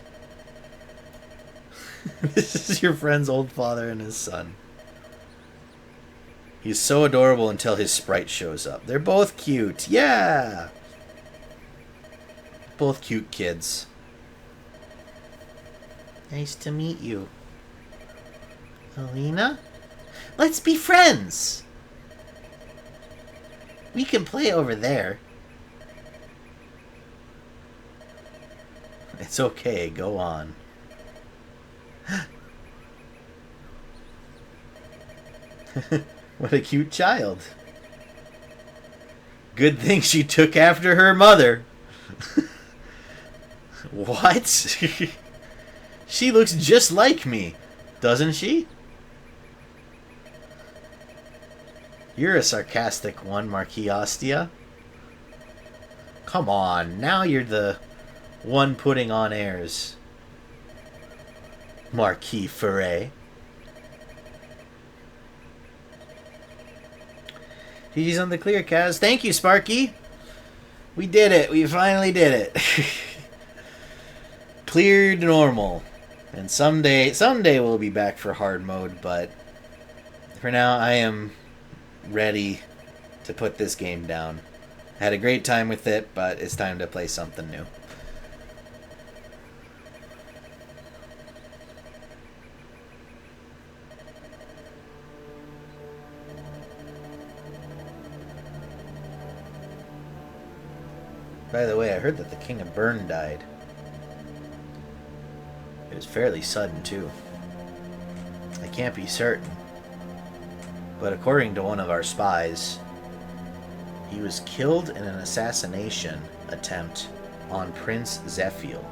Speaker 1: This is your friend's old father and his son. He's so adorable until his sprite shows up. They're both cute. Yeah! Both cute kids. Nice to meet you. Alina? Let's be friends! We can play over there. It's okay, go on. What a cute child. Good thing she took after her mother. What? She looks just like me, doesn't she? You're a sarcastic one, Marquis Ostia. Come on, now you're the one putting on airs. Marquis Ferret. GG's on the clear, Kaz. Thank you, Sparky. We did it. We finally did it. Cleared normal. And someday we'll be back for hard mode, but for now I am ready to put this game down. Had a great time with it, but it's time to play something new. By the way, I heard that the King of Bern died. It was fairly sudden, too. I can't be certain, but according to one of our spies, he was killed in an assassination attempt on Prince Zephiel.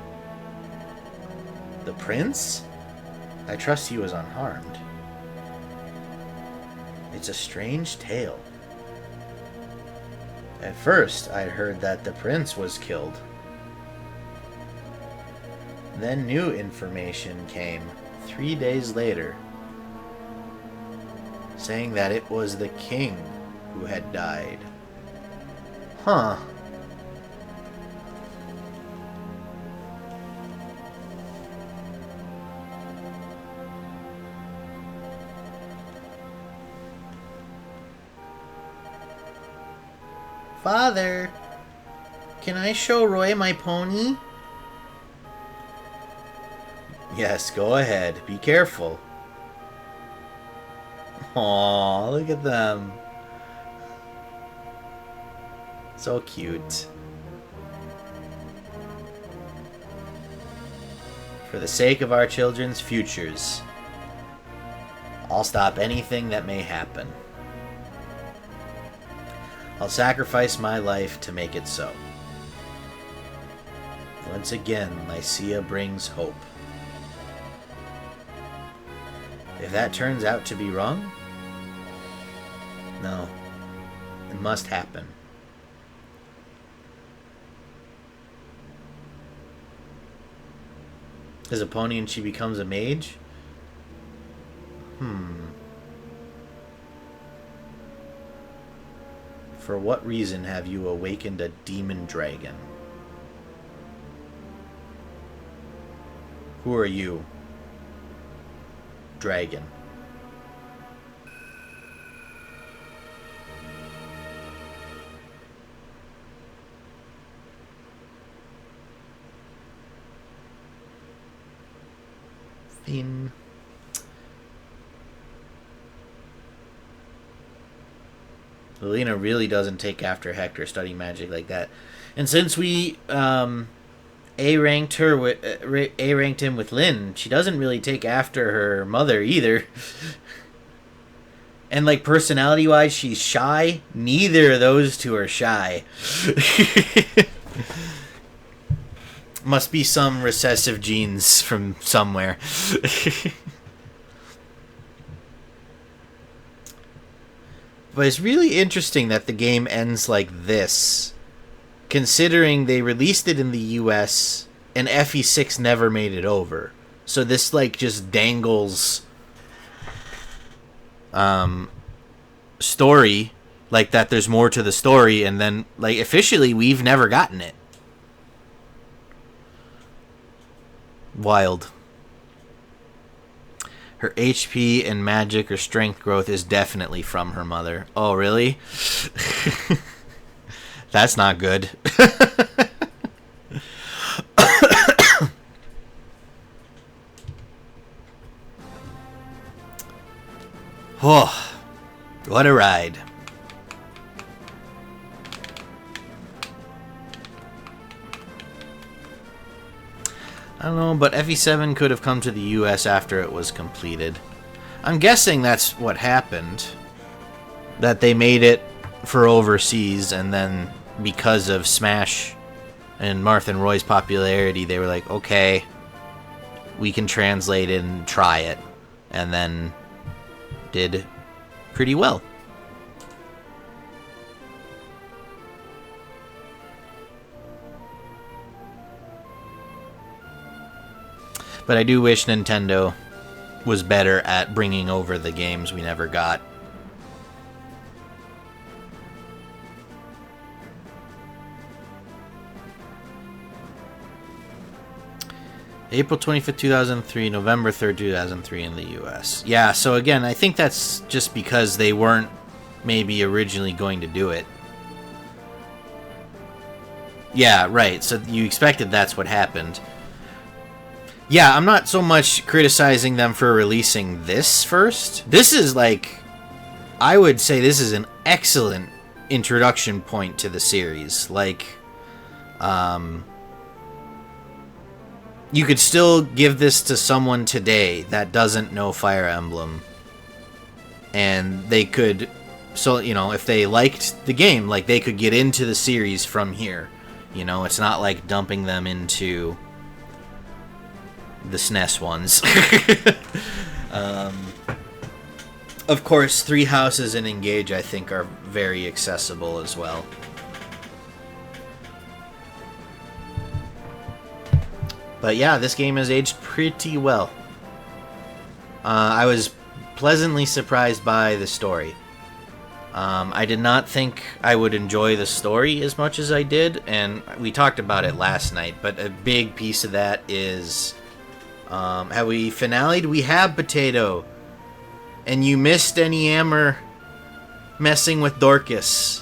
Speaker 1: The prince? I trust he was unharmed. It's a strange tale. At first, I'd heard that the prince was killed. Then new information came 3 days later, saying that it was the king who had died. Huh. Father, can I show Roy my pony? Yes, go ahead. Be careful. Aw, look at them. So cute. For the sake of our children's futures, I'll stop anything that may happen. I'll sacrifice my life to make it so. Once again, Lycia brings hope. If that turns out to be wrong, no, it must happen. As a pony and she becomes a mage? For what reason have you awakened a demon dragon? Who are you? Dragon. Finn. Lilina really doesn't take after Hector studying magic like that. And since we A-ranked him with Lynn, she doesn't really take after her mother either. And like personality-wise, she's shy. Neither of those two are shy. Must be some recessive genes from somewhere. But it's really interesting that the game ends like this, considering they released it in the US and FE6 never made it over. So this like just dangles story, like that there's more to the story, and then like officially we've never gotten it. Wild. Her HP and magic or strength growth is definitely from her mother. Oh, really? That's not good. Oh, what a ride. I don't know, but FE7 could have come to the US after it was completed. I'm guessing that's what happened. That they made it for overseas, and then because of Smash and Marth and Roy's popularity, they were like, okay, we can translate it and try it. And then did pretty well. But I do wish Nintendo was better at bringing over the games we never got. April 25th, 2003, November 3rd, 2003 in the US. Yeah, so again, I think that's just because they weren't maybe originally going to do it. Yeah, right, so you expected that's what happened. Yeah, I'm not so much criticizing them for releasing this first. This is like, I would say this is an excellent introduction point to the series. Like, you could still give this to someone today that doesn't know Fire Emblem. And they could, so, you know, if they liked the game, like, they could get into the series from here. You know, it's not like dumping them into the SNES ones. Of course, Three Houses and Engage, I think, are very accessible as well. But yeah, this game has aged pretty well. I was pleasantly surprised by the story. I did not think I would enjoy the story as much as I did, and we talked about it last night, but a big piece of that is, have we finale'd? We have, Potato. And you missed any Amber messing with Dorcas.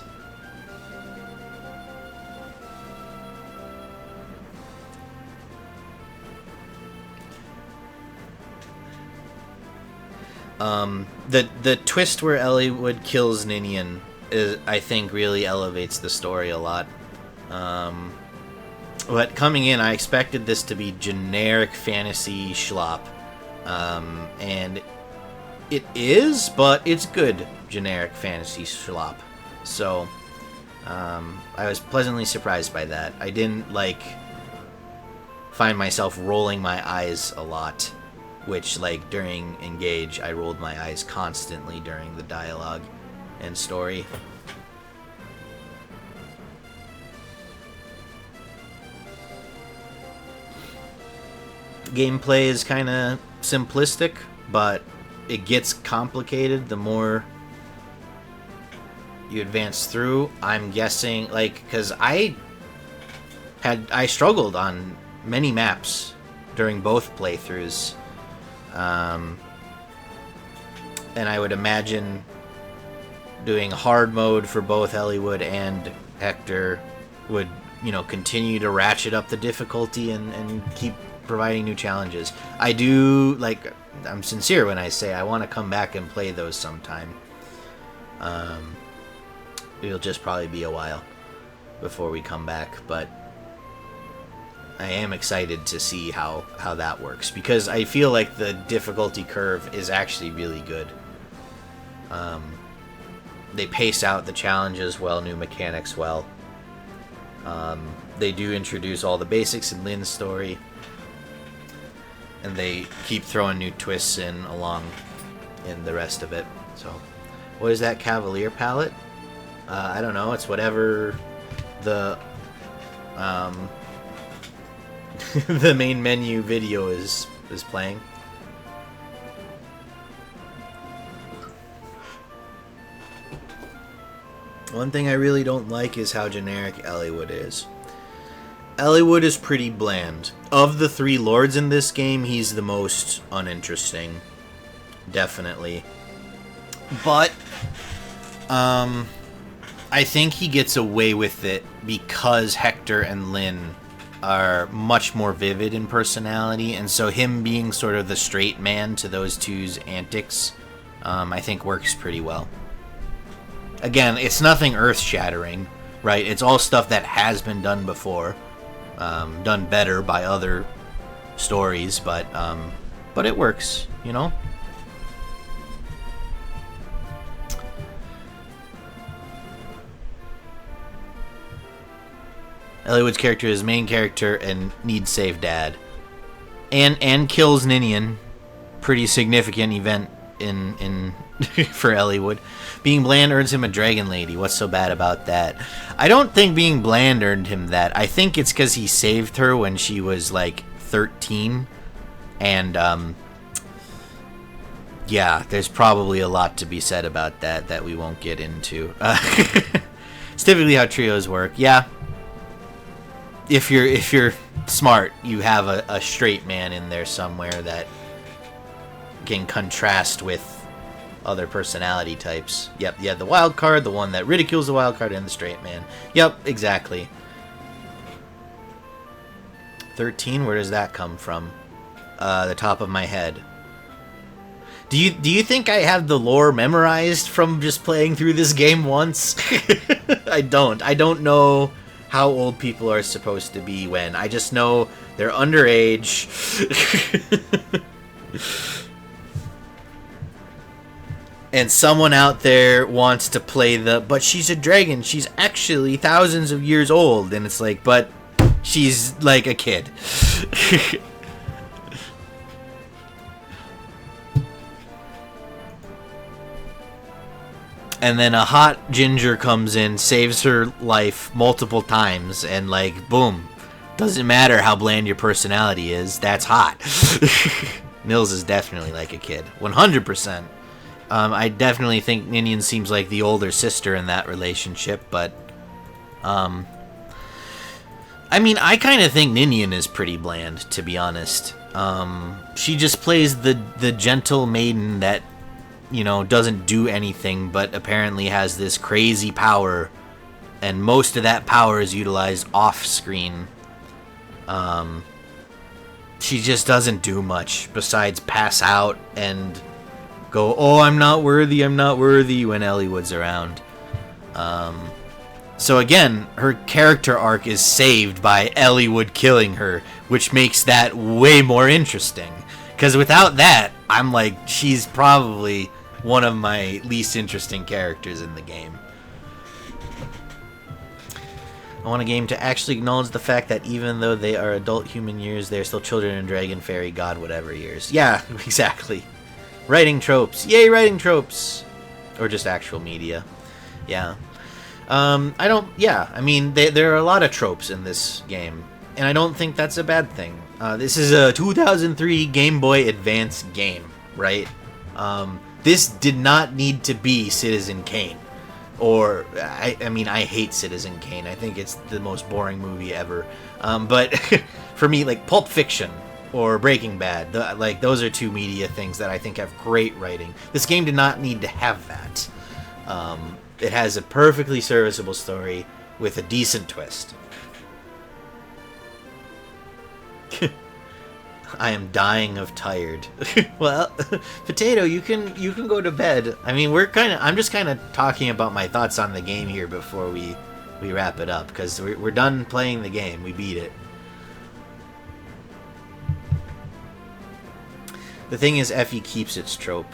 Speaker 1: The twist where Eliwood kills Ninian is, I think, really elevates the story a lot. But coming in, I expected this to be generic fantasy schlop. And it is, but it's good generic fantasy schlop. So, I was pleasantly surprised by that. I didn't, like, find myself rolling my eyes a lot, which, like, during Engage, I rolled my eyes constantly during the dialogue and story. Gameplay is kind of simplistic, but it gets complicated the more you advance through. I'm guessing, like, because I struggled on many maps during both playthroughs, and I would imagine doing hard mode for both Elliewood and Hector would, you know, continue to ratchet up the difficulty and keep providing new challenges. I do, like, I'm sincere when I say I want to come back and play those sometime. It'll just probably be a while before we come back, but I am excited to see how that works, because I feel like the difficulty curve is actually really good. They pace out the challenges well, new mechanics well. They do introduce all the basics in Lynn's story, and they keep throwing new twists in along in the rest of it. So, what is that Cavalier palette? I don't know. It's whatever the the main menu video is playing. One thing I really don't like is how generic Elliewood is. Elliewood is pretty bland. Of the three lords in this game, he's the most uninteresting. Definitely. But, I think he gets away with it because Hector and Lynn are much more vivid in personality, and so him being sort of the straight man to those two's antics, I think works pretty well. Again, it's nothing earth-shattering, right? It's all stuff that has been done before, done better by other stories, but it works, you know? Elliewood's character is main character and needs save dad, and kills Ninian. Pretty significant event in for Elliewood. Being bland earns him a dragon lady. What's so bad about that? I don't think being bland earned him that. I think it's because he saved her when she was like 13, and yeah, there's probably a lot to be said about that we won't get into. It's typically how trios work. Yeah. If you're smart, you have a straight man in there somewhere that can contrast with other personality types. Yep, yeah, the wild card, the one that ridicules the wild card, and the straight man. Yep, exactly. 13, where does that come from? The top of my head. Do you think I have the lore memorized from just playing through this game once? I don't know how old people are supposed to be when. I just know they're underage. And someone out there wants to play but she's a dragon. She's actually thousands of years old. And it's like, but she's like a kid. And then a hot ginger comes in, saves her life multiple times, and like, boom. Doesn't matter how bland your personality is, that's hot. Nils is definitely like a kid. 100%. I definitely think Ninian seems like the older sister in that relationship, but I mean, I kind of think Ninian is pretty bland, to be honest. She just plays the gentle maiden that, you know, doesn't do anything, but apparently has this crazy power, and most of that power is utilized off-screen. She just doesn't do much besides pass out and go, oh, I'm not worthy, when Elliewood's around. So again, her character arc is saved by Elliewood killing her, which makes that way more interesting. Because without that, I'm like, she's probably one of my least interesting characters in the game. I want a game to actually acknowledge the fact that even though they are adult human years, they are still children in dragon, fairy, god, whatever years. Yeah, exactly. Writing tropes. Yay, writing tropes! Or just actual media. Yeah. I mean, there are a lot of tropes in this game, and I don't think that's a bad thing. This is a 2003 Game Boy Advance game, right? This did not need to be Citizen Kane. Or, I mean, I hate Citizen Kane. I think it's the most boring movie ever. But for me, like, Pulp Fiction or Breaking Bad, those are two media things that I think have great writing. This game did not need to have that. It has a perfectly serviceable story with a decent twist. I am dying of tired. Well, Potato, you can go to bed. I mean, I'm just kind of talking about my thoughts on the game here before we wrap it up, because we're done playing the game. We beat it. The thing is, FE keeps its trope.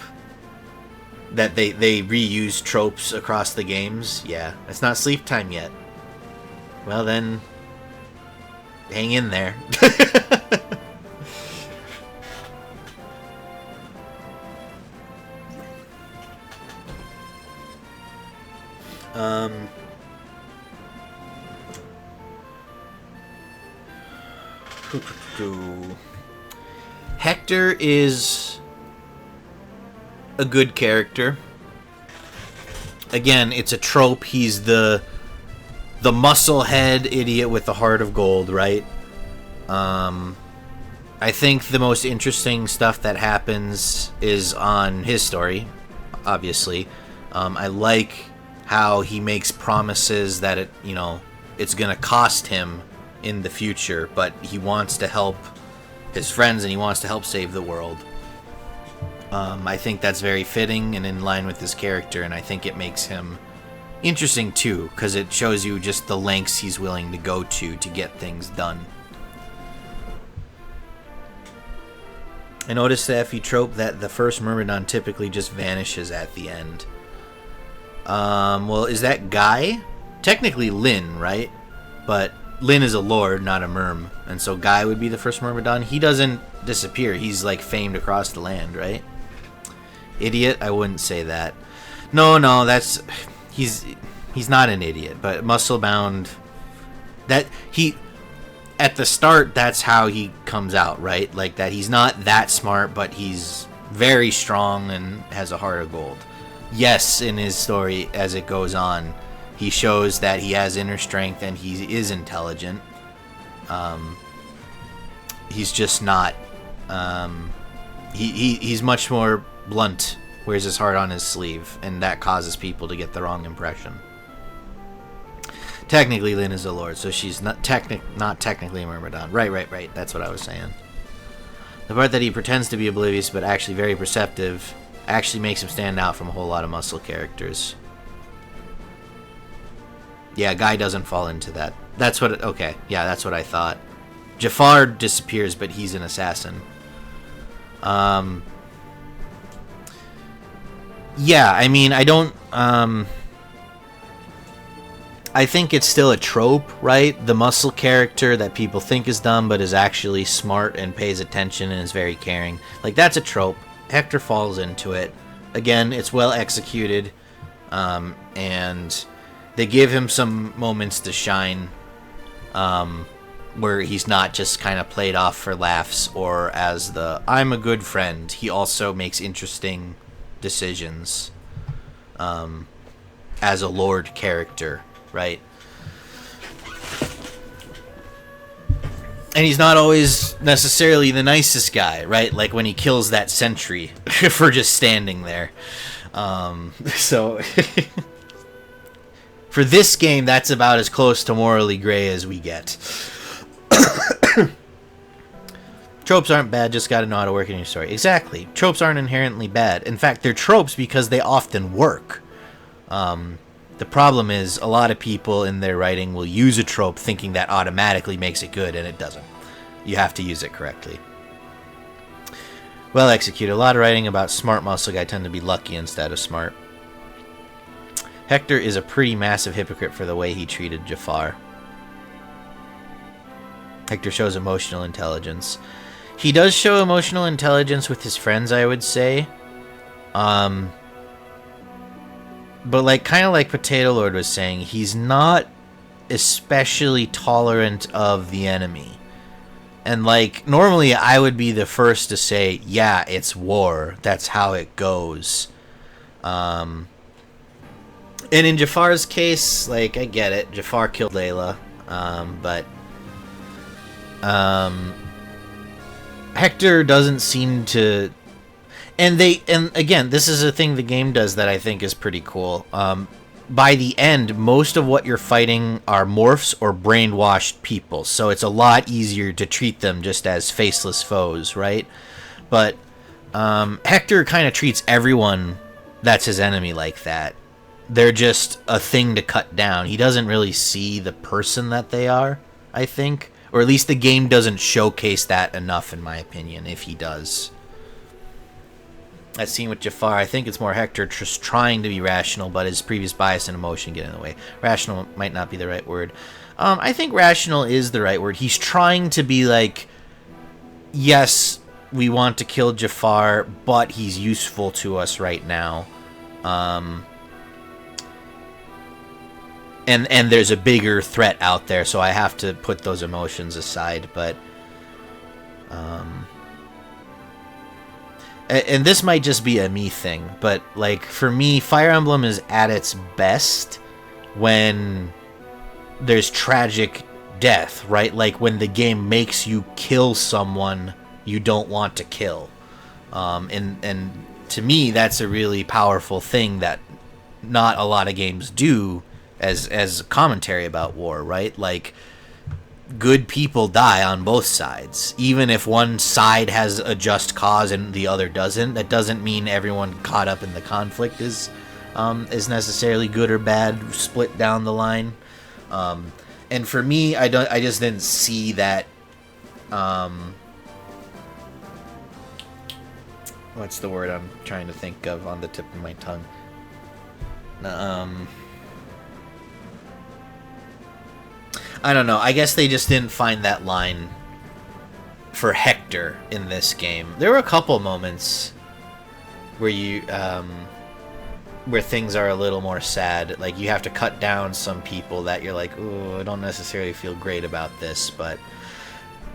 Speaker 1: That they reuse tropes across the games. Yeah, it's not sleep time yet. Well then, hang in there. Hector is a good character. Again, it's a trope. He's the muscle-head idiot with the heart of gold, right? I think the most interesting stuff that happens is on his story, obviously. I like how he makes promises that it's gonna cost him in the future, but he wants to help his friends and he wants to help save the world. I think that's very fitting and in line with his character, and I think it makes him interesting too, because it shows you just the lengths he's willing to go to get things done. I noticed the FE trope that the first Myrmidon typically just vanishes at the end. Well, is that Guy? Technically Lyn, right? But Lyn is a lord, not a Myrm, and so Guy would be the first Myrmidon. He doesn't disappear. He's like famed across the land, right? Idiot? I wouldn't say that. No, that's... He's not an idiot, but muscle-bound... At the start, that's how he comes out, right? Like that he's not that smart, but he's very strong and has a heart of gold. Yes, in his story, as it goes on, he shows that he has inner strength and he is intelligent. He's just not... He's much more blunt, wears his heart on his sleeve, and that causes people to get the wrong impression. Technically, Lyn is a lord, so she's not technically a Myrmidon. Right. That's what I was saying. The part that he pretends to be oblivious, but actually very perceptive, actually makes him stand out from a whole lot of muscle characters. Yeah, Guy doesn't fall into that. That's what... Okay, yeah, that's what I thought. Jafar disappears, but he's an assassin. Yeah, I mean, I don't... I think it's still a trope, right? The muscle character that people think is dumb, but is actually smart and pays attention and is very caring. Like, that's a trope. Hector falls into it. Again, it's well executed, and they give him some moments to shine, where he's not just kind of played off for laughs or as the I'm a good friend. He also makes interesting decisions as a lord character, right? And he's not always necessarily the nicest guy, right? Like when he kills that sentry for just standing there. So for this game, that's about as close to morally gray as we get. Tropes aren't bad, just gotta know how to work in your story. Exactly. Tropes aren't inherently bad. In fact, they're tropes because they often work. The problem is, a lot of people in their writing will use a trope thinking that automatically makes it good, and it doesn't. You have to use it correctly. Well executed. A lot of writing about smart muscle guy tend to be lucky instead of smart. Hector is a pretty massive hypocrite for the way he treated Jafar. Hector shows emotional intelligence. He does show emotional intelligence with his friends, I would say. But like, kind of like Potato Lord was saying, he's not especially tolerant of the enemy. And like, normally I would be the first to say, yeah, it's war. That's how it goes. And in Jafar's case, like, I get it. Jafar killed Layla. But Hector doesn't seem to... And again, this is a thing the game does that I think is pretty cool. By the end, most of what you're fighting are morphs or brainwashed people, so it's a lot easier to treat them just as faceless foes, right? But Hector kind of treats everyone that's his enemy like that. They're just a thing to cut down. He doesn't really see the person that they are, I think. Or at least the game doesn't showcase that enough, in my opinion, if he does. That scene with Jafar, I think it's more Hector just trying to be rational, but his previous bias and emotion get in the way. Rational might not be the right word. I think rational is the right word. He's trying to be like, yes, we want to kill Jafar, but he's useful to us right now. And there's a bigger threat out there, so I have to put those emotions aside, but... and this might just be a me thing, but like for me, Fire Emblem is at its best when there's tragic death, right? Like when the game makes you kill someone you don't want to kill. And to me, that's a really powerful thing that not a lot of games do as commentary about war, right? Like, good people die on both sides. Even if one side has a just cause and the other doesn't, that doesn't mean everyone caught up in the conflict is necessarily good or bad, split down the line. And for me, I just didn't see that. What's the word I'm trying to think of on the tip of my tongue? I don't know. I guess they just didn't find that line for Hector in this game. There were a couple moments where you, where things are a little more sad. Like, you have to cut down some people that you're like, ooh, I don't necessarily feel great about this. But,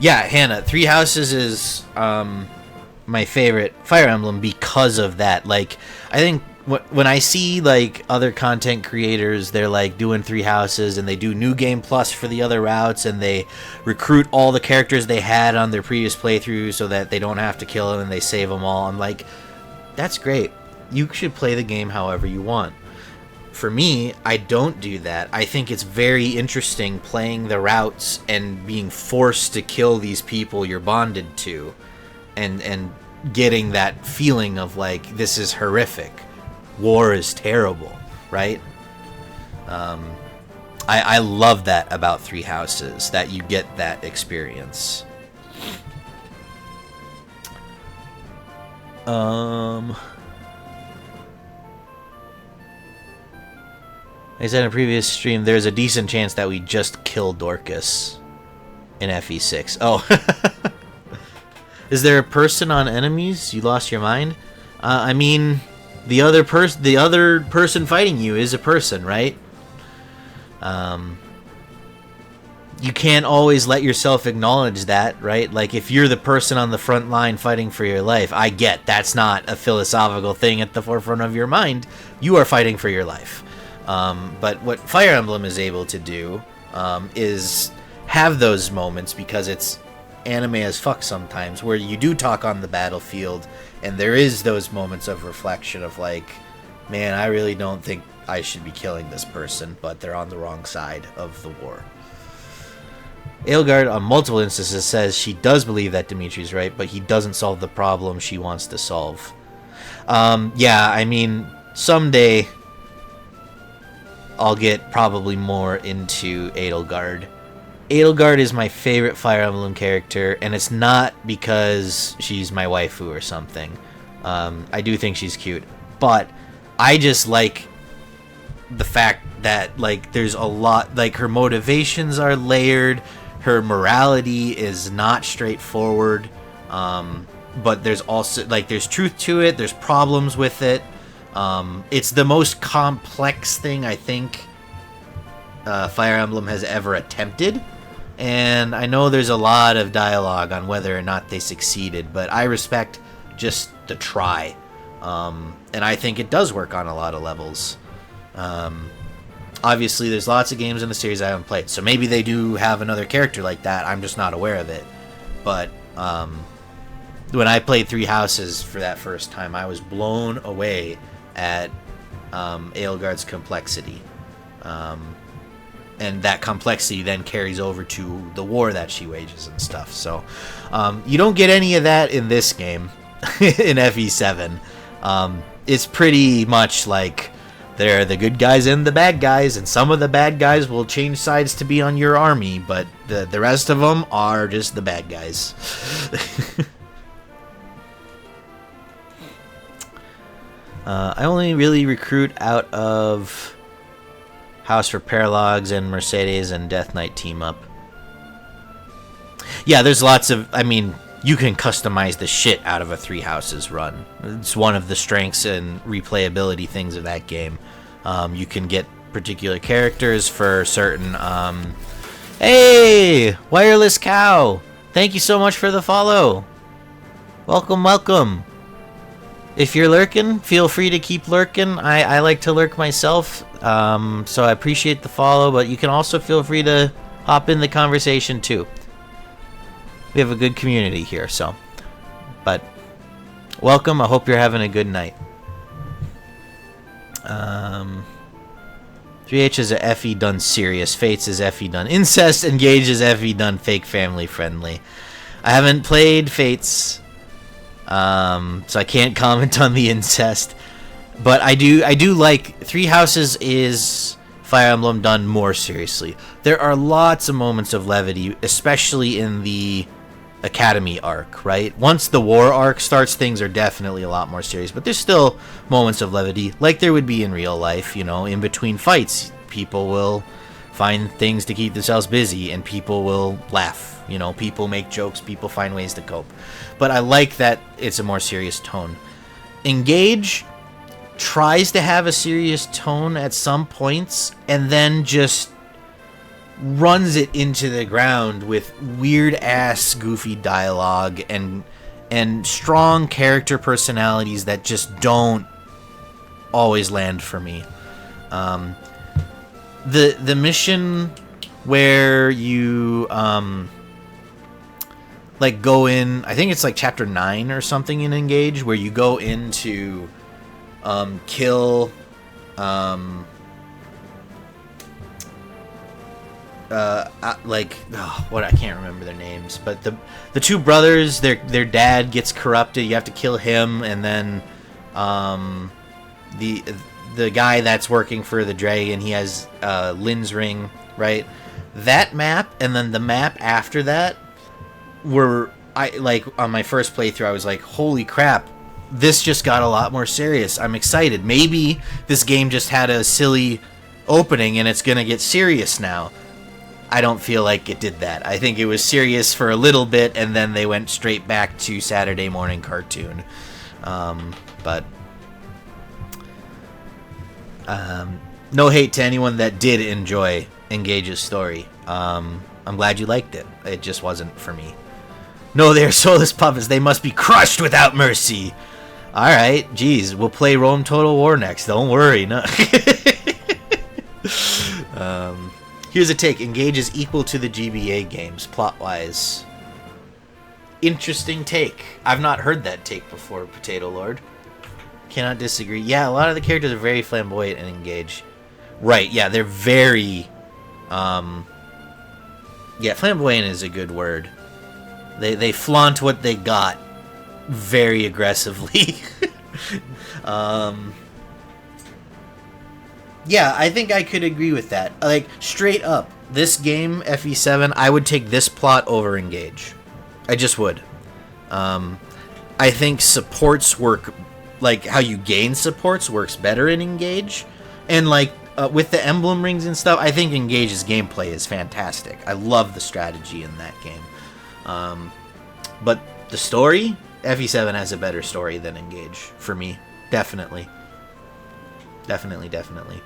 Speaker 1: yeah, Hannah, Three Houses is my favorite Fire Emblem because of that. Like, I think when I see like other content creators, they're like doing Three Houses and they do New Game Plus for the other routes and they recruit all the characters they had on their previous playthrough so that they don't have to kill them and they save them all. I'm like, that's great. You should play the game however you want. For me, I don't do that. I think it's very interesting playing the routes and being forced to kill these people you're bonded to and getting that feeling of like, this is horrific. War is terrible, right? I love that about Three Houses, that you get that experience. I said in a previous stream, there's a decent chance that we just kill Dorcas in FE6. Oh. Is there a person on enemies? You lost your mind? I mean... The other person fighting you is a person, right? You can't always let yourself acknowledge that, right? Like, if you're the person on the front line fighting for your life, I get that's not a philosophical thing at the forefront of your mind. You are fighting for your life. But what Fire Emblem is able to do is have those moments, because it's anime as fuck sometimes, where you do talk on the battlefield and there is those moments of reflection of like, man, I really don't think I should be killing this person, but they're on the wrong side of the war. Aelgard on multiple instances says she does believe that Dimitri's right, but he doesn't solve the problem she wants to solve. Yeah, I mean, someday I'll get probably more into Adelgard. Adelgard is my favorite Fire Emblem character, and it's not because she's my waifu or something. I do think she's cute, but I just like the fact that, like, there's a lot, like, her motivations are layered, Her morality is not straightforward, but there's also, like, there's truth to it. There's problems with it. It's the most complex thing I think Fire Emblem has ever attempted. And I know there's a lot of dialogue on whether or not they succeeded, but I respect just the try. And I think it does work on a lot of levels. Obviously, there's lots of games in the series I haven't played, so maybe they do have another character like that. I'm just not aware of it. But when I played Three Houses for that first time, I was blown away at Edelgard's complexity. And that complexity then carries over to the war that she wages and stuff. So you don't get any of that in this game, in FE7. It's pretty much like there are the good guys and the bad guys, and some of the bad guys will change sides to be on your army, but the rest of them are just the bad guys. I only really recruit out of House for Paralogs and Mercedes and Death Knight team up. Yeah, there's lots of, I mean, you can customize the shit out of a Three Houses run. It's one of the strengths and replayability things of that game. You can get particular characters for certain... Hey! Wireless Cow! Thank you so much for the follow! Welcome, welcome! If you're lurking, feel free to keep lurking. I like to lurk myself, so I appreciate the follow, but you can also feel free to hop in the conversation too. We have a good community here, so. But welcome. I hope you're having a good night. 3H is a FE done serious. Fates is FE done incest. Engage is FE done fake family friendly. I haven't played Fates, so I can't comment on the incest. But I do like Three Houses is Fire Emblem done more seriously. There are lots of moments of levity, especially in the Academy arc, right? Once the war arc starts, things are definitely a lot more serious, but there's still moments of levity like there would be in real life. You know, in between fights, people will find things to keep themselves busy and people will laugh. You know, people make jokes, people find ways to cope. But I like that it's a more serious tone. Engage tries to have a serious tone at some points and then just runs it into the ground with weird ass goofy dialogue and strong character personalities that just don't always land for me. The mission where you like go in, I think it's like chapter 9 or something in Engage, where you go into kill what, I can't remember their names, but the two brothers, their dad gets corrupted. You have to kill him, and then the guy that's working for the dragon, he has Lynn's ring, right? That map, and then the map after that, were on my first playthrough, I was like, holy crap, this just got a lot more serious. I'm excited. Maybe this game just had a silly opening and it's gonna get serious now. I don't feel like it did that. I think it was serious for a little bit, and then they went straight back to Saturday morning cartoon. But no hate to anyone that did enjoy Engage's story. I'm glad you liked it. It just wasn't for me. No, they're soulless puppets. They must be crushed without mercy. Alright, geez, we'll play Rome Total War next. Don't worry. No. Here's a take. Engage is equal to the GBA games, plot-wise. Interesting take. I've not heard that take before, Potato Lord. Cannot disagree. Yeah, a lot of the characters are very flamboyant and Engage. Right, yeah, they're very... yeah, flamboyant is a good word. They flaunt what they got very aggressively. Yeah, I think I could agree with that. Like, straight up, this game, FE7, I would take this plot over Engage. I just would. I think supports work, like, how you gain supports works better in Engage. And, like, with the emblem rings and stuff, I think Engage's gameplay is fantastic. I love the strategy in that game. But the story, FE7 has a better story than Engage for me. Definitely. Definitely, definitely.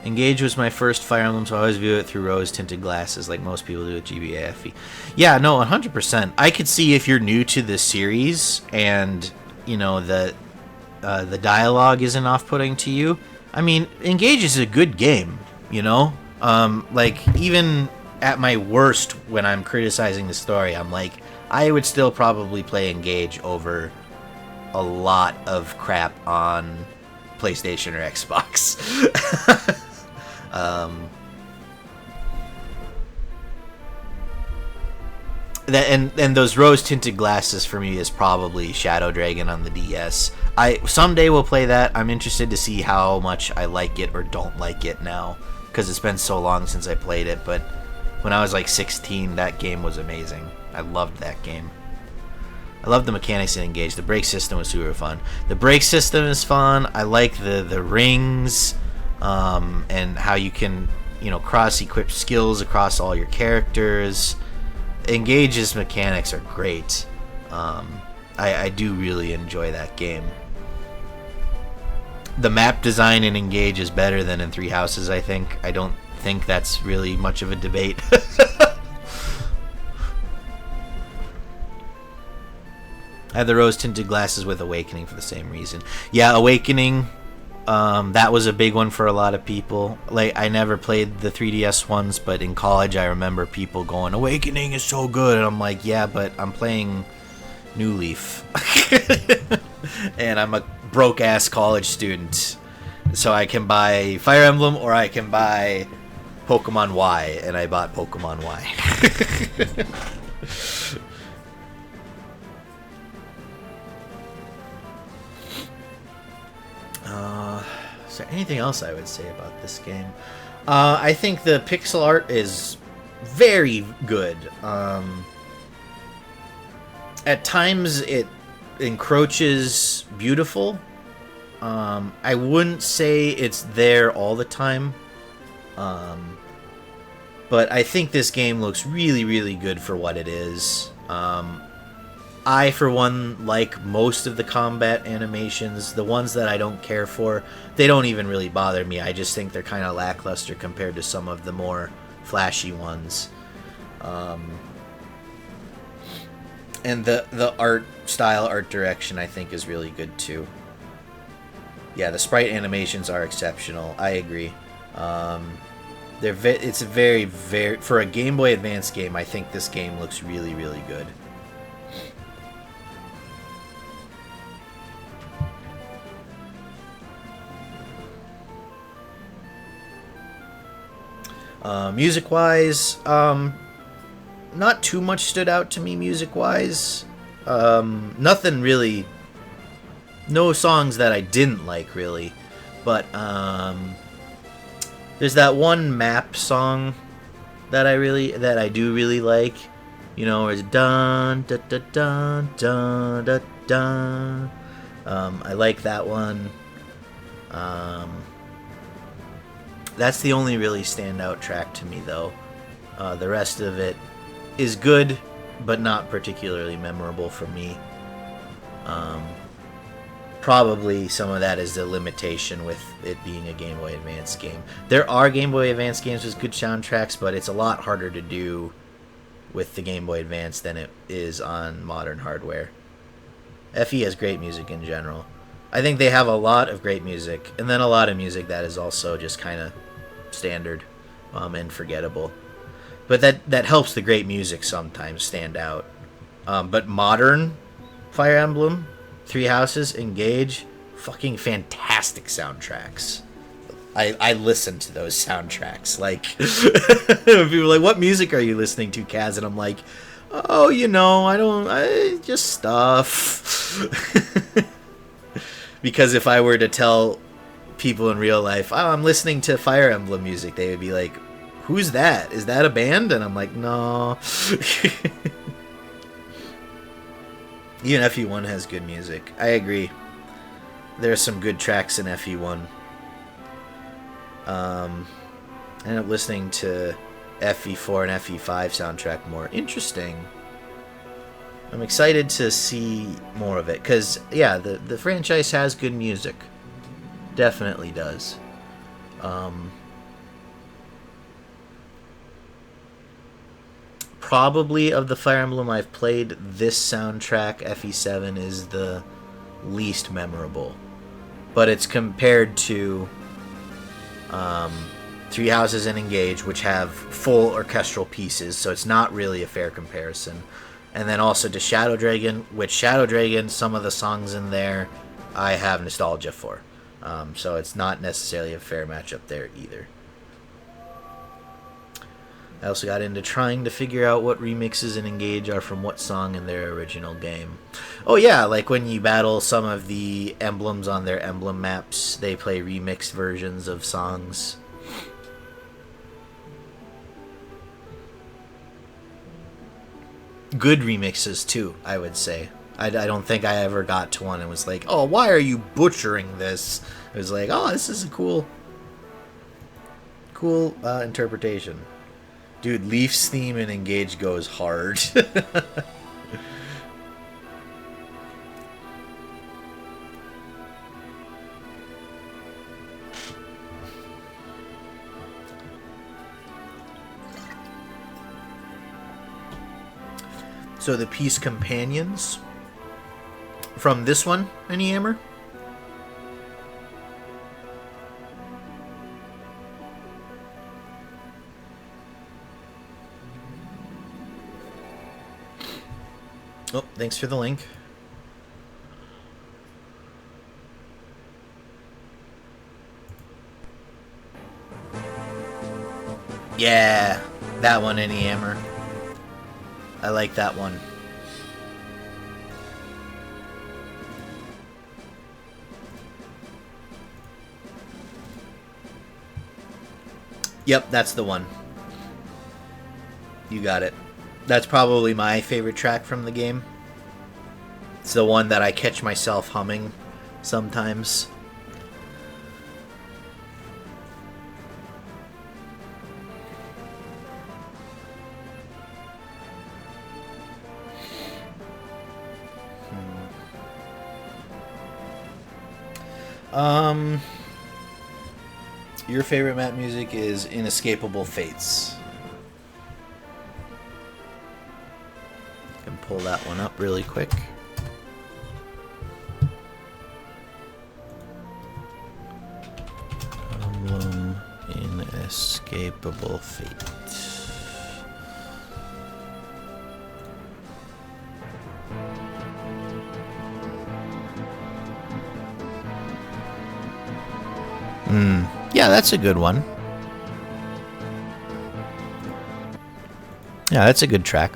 Speaker 1: Engage was my first Fire Emblem, so I always view it through rose-tinted glasses, like most people do with GBA FE. Yeah, no, 100%. I could see if you're new to this series and, you know, the dialogue isn't off-putting to you. I mean, Engage is a good game, you know? Like, even at my worst when I'm criticizing the story, I'm like, I would still probably play Engage over a lot of crap on PlayStation or Xbox. And those rose tinted glasses for me is probably Shadow Dragon on the DS. I someday will play that. I'm interested to see how much I like it or don't like it now, because it's been so long since I played it. But when I was like 16, that game was amazing. I loved that game. I love the mechanics in Engage. The brake system was super fun. The brake system is fun. I like the rings, and how you can, you know, cross-equip skills across all your characters. Engage's mechanics are great. I do really enjoy that game. The map design in Engage is better than in Three Houses, I think. I don't think that's really much of a debate. I had the rose-tinted glasses with Awakening for the same reason. Yeah, Awakening, that was a big one for a lot of people. Like, I never played the 3DS ones, but in college I remember people going, Awakening is so good. And I'm like, yeah, but I'm playing New Leaf. And I'm a broke-ass college student. So I can buy Fire Emblem or I can buy Pokemon Y. And I bought Pokemon Y. Is there anything else I would say about this game? I think the pixel art is very good. At times it encroaches beautiful. I wouldn't say it's there all the time. But I think this game looks really, really good for what it is. I, for one, like most of the combat animations. The ones that I don't care for, they don't even really bother me. I just think they're kind of lackluster compared to some of the more flashy ones. And the art style, art direction, I think is really good too. Yeah, the sprite animations are exceptional. I agree. It's a very, very, for a Game Boy Advance game, I think this game looks really, really good. Music-wise, not too much stood out to me music-wise. Nothing really, no songs that I didn't like, really. But, there's that one map song that I do really like. You know, where it's dun, dun, dun, dun, dun, dun, dun. I like that one. That's the only really standout track to me, though. The rest of it is good, but not particularly memorable for me. Probably some of that is the limitation with it being a Game Boy Advance game. There are Game Boy Advance games with good soundtracks, but it's a lot harder to do with the Game Boy Advance than it is on modern hardware. FE has great music in general. I think they have a lot of great music, and then a lot of music that is also just kind of standard and forgettable. But that helps the great music sometimes stand out. But modern Fire Emblem, Three Houses, Engage, fucking fantastic soundtracks. I listen to those soundtracks. Like, people are like, what music are you listening to, Kaz? And I'm like, oh, you know, I just stuff. Because if I were to tell people in real life, oh, I'm listening to Fire Emblem music, they would be like, who's that? Is that a band? And I'm like, no. Even FE1 has good music. I agree. There are some good tracks in FE1. I ended up listening to FE4 and FE5 soundtrack more. Interesting. I'm excited to see more of it. Because, yeah, the franchise has good music. Definitely does. Probably of the Fire Emblem I've played, this soundtrack, FE7, is the least memorable. But it's compared to Three Houses and Engage, which have full orchestral pieces, so it's not really a fair comparison. And then also to Shadow Dragon, which Shadow Dragon, some of the songs in there, I have nostalgia for. So it's not necessarily a fair matchup there either. I also got into trying to figure out what remixes in Engage are from what song in their original game. Oh yeah, like when you battle some of the emblems on their emblem maps, they play remixed versions of songs. Good remixes too, I would say. I don't think I ever got to one and was like, oh, why are you butchering this? It was like, oh, this is a cool interpretation. Dude, Leaf's theme in Engage goes hard. So the Peace Companions from this one, any hammer? Oh, thanks for the link. Yeah, that one, any hammer. I like that one. Yep, that's the one. You got it. That's probably my favorite track from the game. It's the one that I catch myself humming sometimes. Your favorite map music is Inescapable Fates. Can pull that one up really quick. Inescapable Fate. Yeah, that's a good one. Yeah, that's a good track.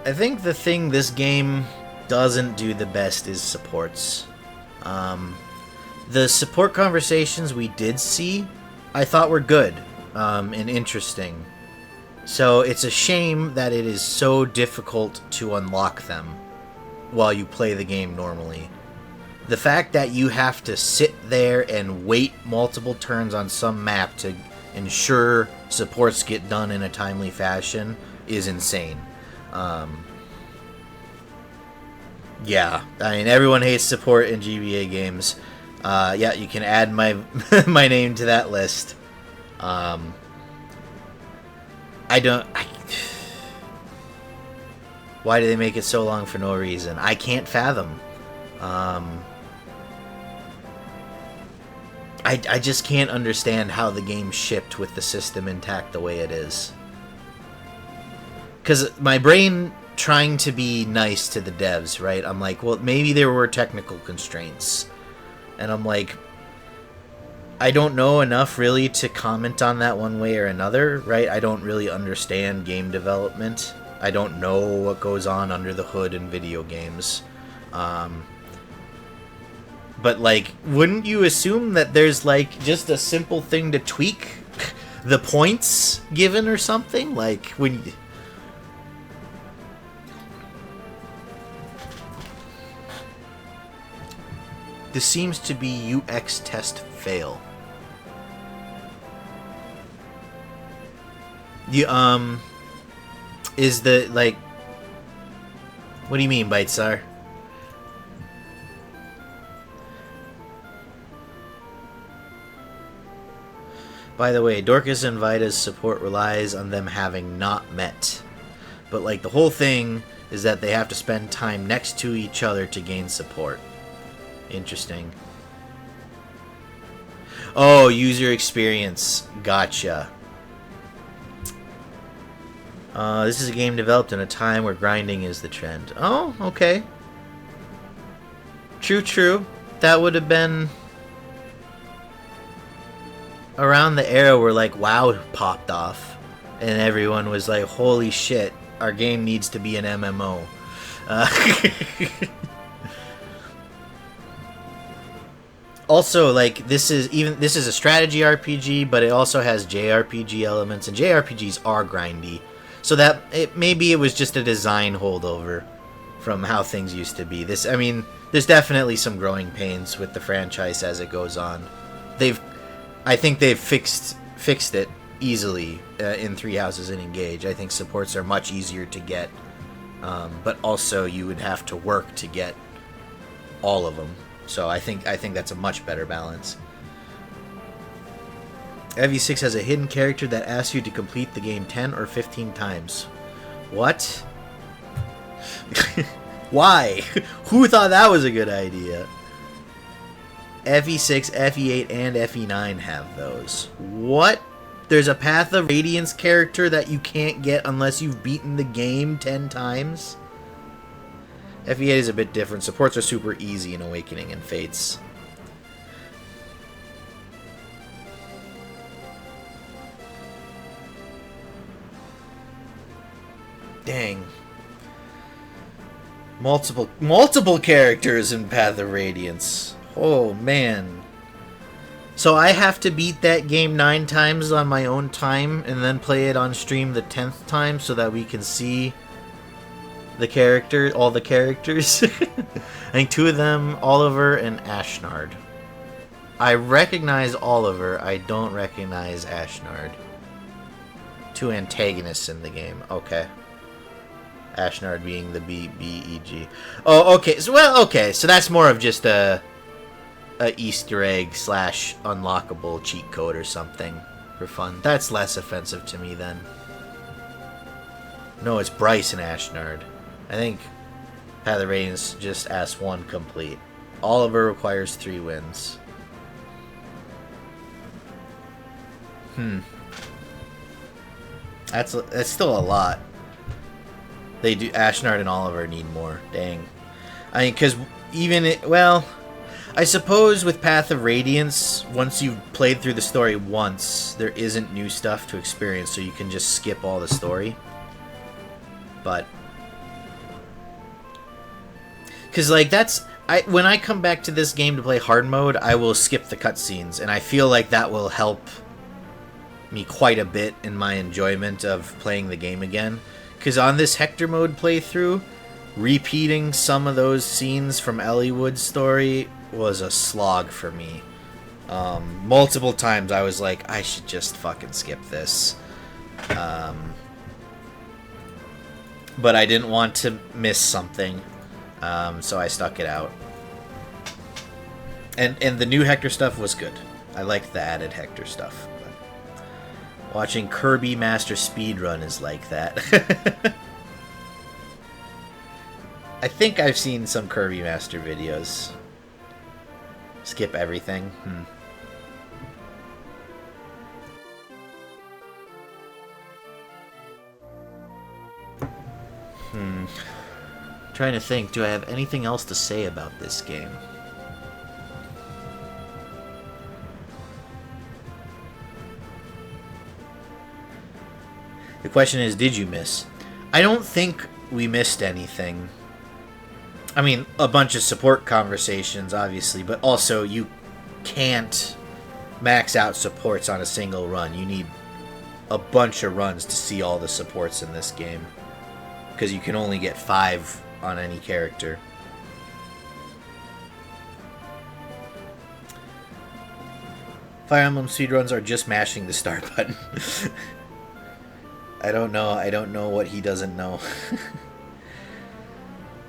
Speaker 1: I think the thing this game doesn't do the best is supports. The support conversations we did see, I thought were good and interesting. So it's a shame that it is so difficult to unlock them while you play the game normally. The fact that you have to sit there and wait multiple turns on some map to ensure supports get done in a timely fashion is insane. Yeah, I mean, everyone hates support in GBA games. Yeah, you can add my my name to that list. Why do they make it so long for no reason? I can't fathom. I just can't understand how the game shipped with the system intact the way it is. Because my brain, trying to be nice to the devs, right? I'm like, well, maybe there were technical constraints. And I'm like, I don't know enough really to comment on that one way or another, right? I don't really understand game development. I don't know what goes on under the hood in video games. But but like, wouldn't you assume that there's like just a simple thing to tweak the points given or something? Like when you... This seems to be UX test fail. You is the like, what do you mean, Bitesar? By the way, Dorcas and Vita's support relies on them having not met. But like the whole thing is that they have to spend time next to each other to gain support. Interesting. Oh, user experience. Gotcha. This is a game developed in a time where grinding is the trend. Oh, okay. True, true. That would have been around the era where like WoW popped off and everyone was like, holy shit, our game needs to be an MMO. Also, like, this is a strategy RPG, but it also has JRPG elements, and JRPGs are grindy. So that maybe it was just a design holdover from how things used to be. This, I mean, there's definitely some growing pains with the franchise as it goes on. I think they've fixed it easily in Three Houses and Engage. I think supports are much easier to get, but also you would have to work to get all of them. So I think that's a much better balance. FE7 has a hidden character that asks you to complete the game 10 or 15 times. What? Why? Who thought that was a good idea? FE6, FE8, and FE9 have those. What? There's a Path of Radiance character that you can't get unless you've beaten the game 10 times? FE8 is a bit different. Supports are super easy in Awakening and Fates. Dang. Multiple characters in Path of Radiance. Oh, man. So I have to beat that game 9 times on my own time and then play it on stream the 10th time so that we can see all the characters. I think 2 of them, Oliver and Ashnard. I recognize Oliver, I don't recognize Ashnard. 2 antagonists in the game, okay. Ashnard being the BEG. Oh, okay, so that's more of just a Easter egg / unlockable cheat code or something for fun. That's less offensive to me then. No, it's Bryce and Ashnard. I think Path of Radiance just asks 1 complete. Oliver requires 3 wins. That's still a lot. They do. Ashnard and Oliver need more. Dang. I mean, because I suppose with Path of Radiance, once you've played through the story once, there isn't new stuff to experience, so you can just skip all the story. But because like when I come back to this game to play hard mode, I will skip the cutscenes, and I feel like that will help me quite a bit in my enjoyment of playing the game again. Because on this Hector mode playthrough, repeating some of those scenes from Elliewood's story was a slog for me. Multiple times I was like, I should just fucking skip this. But I didn't want to miss something. So I stuck it out. And the new Hector stuff was good. I liked the added Hector stuff. But watching Kirby Master Speedrun is like that. I think I've seen some Kirby Master videos. Skip everything. Trying to think, do I have anything else to say about this game? The question is, did you miss? I don't think we missed anything. I mean, a bunch of support conversations, obviously, but also you can't max out supports on a single run. You need a bunch of runs to see all the supports in this game, because you can only get 5 on any character. Fire Emblem speedruns are just mashing the start button. I don't know what he doesn't know.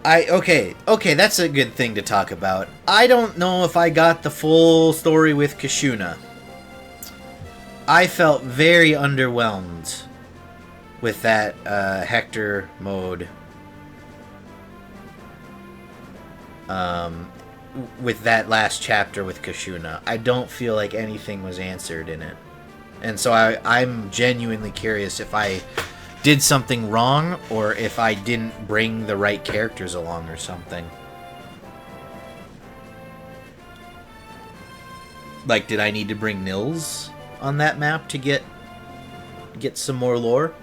Speaker 1: Okay, that's a good thing to talk about. I don't know if I got the full story with Kashuna. I felt very underwhelmed with that Hector mode. With that last chapter with Kashuna. I don't feel like anything was answered in it. And so I'm genuinely curious if I did something wrong or if I didn't bring the right characters along or something. Like, did I need to bring Nils on that map to get some more lore?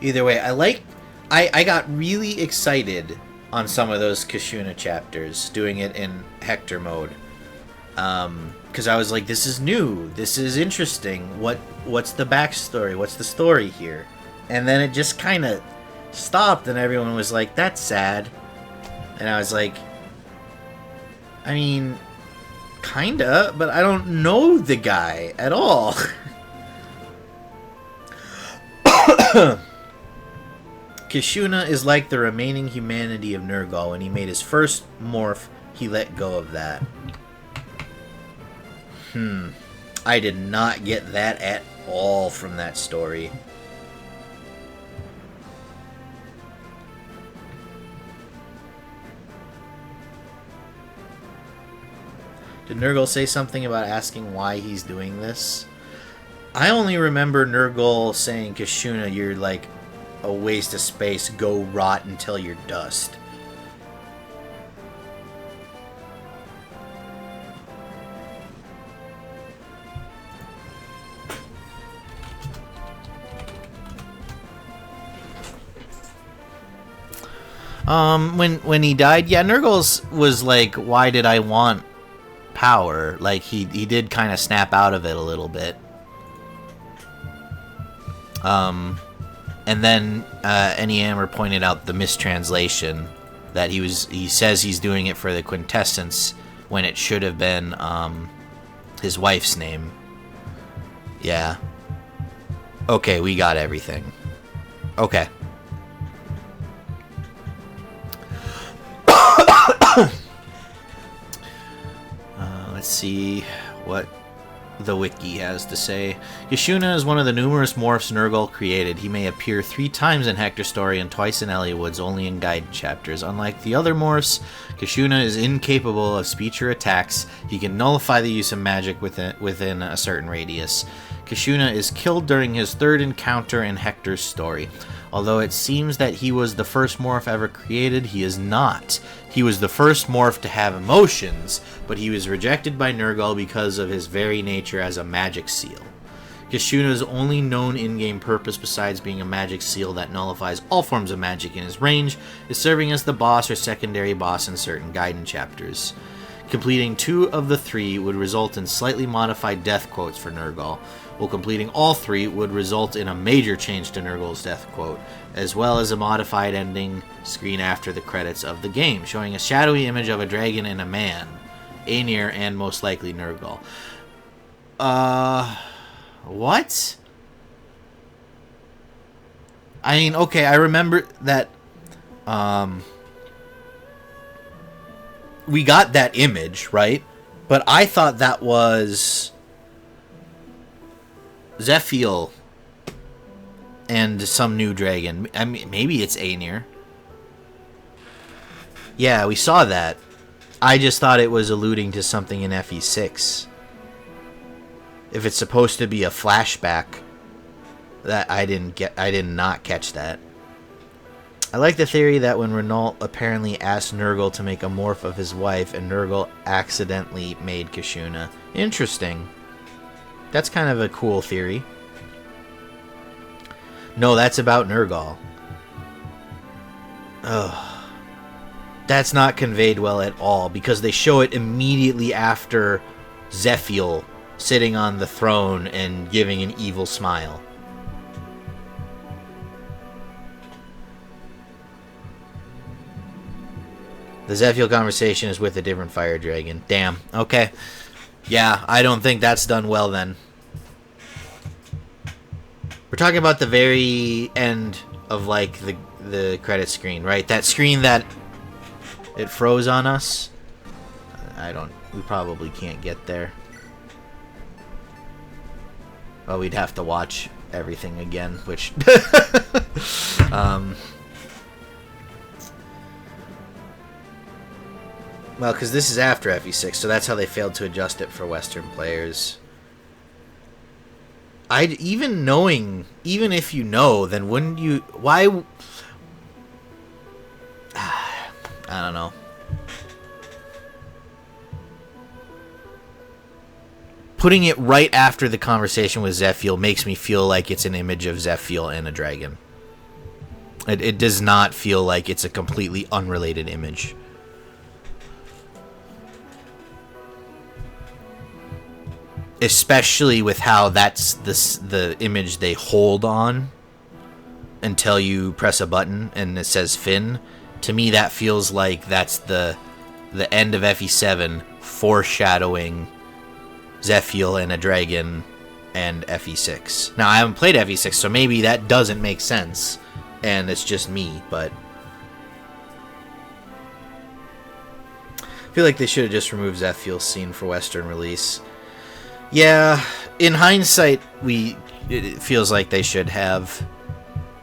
Speaker 1: Either way, I got really excited on some of those Kashuna chapters, doing it in Hector mode. Because I was like, this is new, this is interesting, what's the backstory, what's the story here? And then it just kind of stopped and everyone was like, that's sad. And I was like, I mean, kinda, but I don't know the guy at all. Kashuna is like the remaining humanity of Nergal. When he made his first morph, he let go of that. I did not get that at all from that story. Did Nergal say something about asking why he's doing this? I only remember Nergal saying, Kashuna, you're like a waste of space, go rot until you're dust. When he died, yeah, Nergal's was like, why did I want power? Like, he did kind of snap out of it a little bit. And then Anyammer pointed out the mistranslation, that he says he's doing it for the quintessence when it should have been his wife's name. Yeah. Okay, we got everything. Okay. Let's see what the wiki has to say. Kashuna is one of the numerous morphs Nergal created. He may appear 3 times in Hector's story and twice in Eliwood's, only in guide chapters. Unlike the other morphs, Kashuna is incapable of speech or attacks. He can nullify the use of magic within a certain radius. Kashuna is killed during his 3rd encounter in Hector's story. Although it seems that he was the first morph ever created, he is not. He was the first morph to have emotions, but he was rejected by Nergal because of his very nature as a magic seal. Kashuna's only known in-game purpose, besides being a magic seal that nullifies all forms of magic in his range, is serving as the boss or secondary boss in certain Gaiden chapters. Completing 2 of the 3 would result in slightly modified death quotes for Nergal, while completing all 3 would result in a major change to Nergal's death quote, as well as a modified ending screen after the credits of the game, showing a shadowy image of a dragon and a man, Aenir, and most likely Nergal. What? I mean, okay, I remember that, we got that image, right? But I thought that was Zephiel and some new dragon. I mean, maybe it's Aenir. Yeah, we saw that. I just thought it was alluding to something in FE6. If it's supposed to be a flashback That I did not catch that. I like the theory that when Renault apparently asked Nurgle to make a morph of his wife, and Nurgle accidentally made Kashuna. Interesting. That's kind of a cool theory. No, that's about Nurgle. Ugh. That's not conveyed well at all, because they show it immediately after Zephiel sitting on the throne and giving an evil smile. The Zephiel conversation is with a different fire dragon. Damn. Okay. Yeah, I don't think that's done well then. We're talking about the very end of, like, the credit screen, right? That screen that it froze on us. We probably can't get there. Well, we'd have to watch everything again, which... Well, because this is after FE6, so that's how they failed to adjust it for Western players. Even if you know, then wouldn't you... Why... I don't know. Putting it right after the conversation with Zephiel makes me feel like it's an image of Zephiel and a dragon. It does not feel like it's a completely unrelated image. Especially with how that's the image they hold on until you press a button and it says Finn. To me, that feels like that's the end of FE7 foreshadowing Zephiel and a dragon and FE6. Now, I haven't played FE6, so maybe that doesn't make sense, and it's just me, but... I feel like they should have just removed Zephiel's scene for Western release. Yeah, in hindsight, it feels like they should have.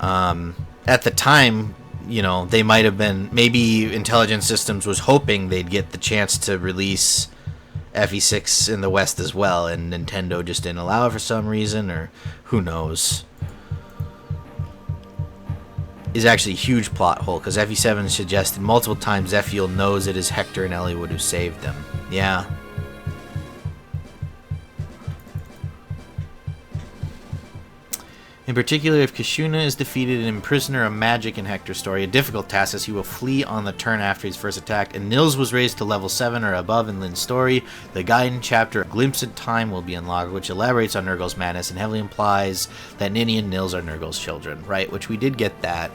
Speaker 1: At the time, you know, they might have been... Maybe Intelligent Systems was hoping they'd get the chance to release FE6 in the West as well, and Nintendo just didn't allow it for some reason, or who knows. Is actually a huge plot hole, because FE7 suggested multiple times Zephiel knows it is Hector and Eliwood who saved them. Yeah. In particular, if Kashuna is defeated and imprisoner of magic in Hector's story, a difficult task as he will flee on the turn after he's first attacked, and Nils was raised to level 7 or above in Lynn's story, the guidance chapter Glimpse in Time will be unlocked, which elaborates on Nurgle's madness and heavily implies that Ninny and Nils are Nurgle's children, right? Which we did get that.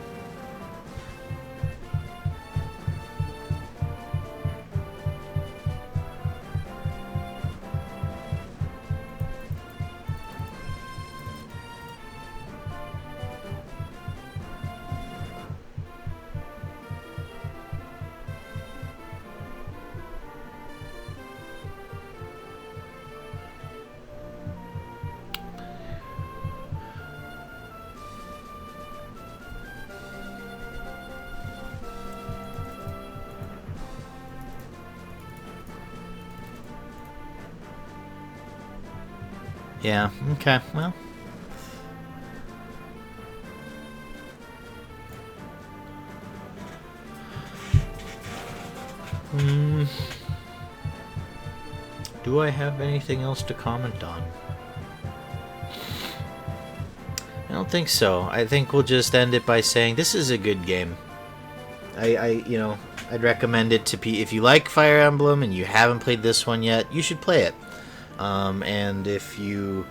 Speaker 1: Yeah, okay, well. Do I have anything else to comment on? I don't think so. I think we'll just end it by saying this is a good game. You know, I'd recommend it to if you like Fire Emblem and you haven't played this one yet, you should play it. And if you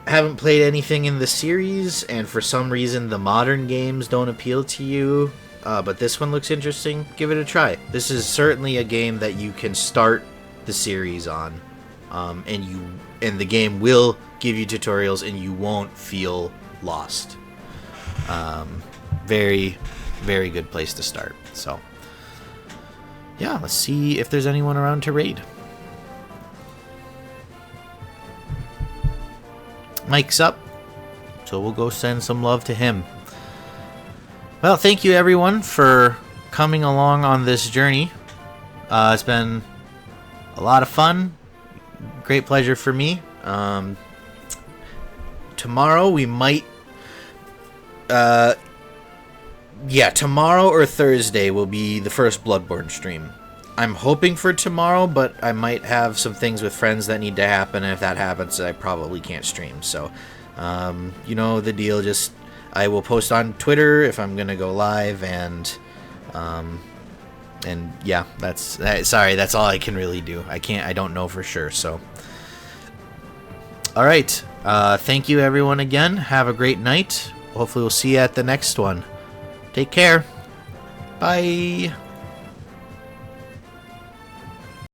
Speaker 1: haven't played anything in the series and for some reason the modern games don't appeal to you, but this one looks interesting, give it a try. This is certainly a game that you can start the series on, and the game will give you tutorials and you won't feel lost. Very, very good place to start. So yeah, let's see if there's anyone around to raid. Mike's up, so we'll go send some love to him. Well, thank you everyone for coming along on this journey. It's been a lot of fun, great pleasure for me. tomorrow we might... yeah, tomorrow or Thursday will be the first Bloodborne stream. I'm hoping for tomorrow, but I might have some things with friends that need to happen, and if that happens, I probably can't stream. So, you know the deal. Just I will post on Twitter if I'm gonna go live, and yeah, sorry, that's all I can really do. I don't know for sure. So, all right. Thank you everyone again. Have a great night. Hopefully we'll see you at the next one. Take care. Bye.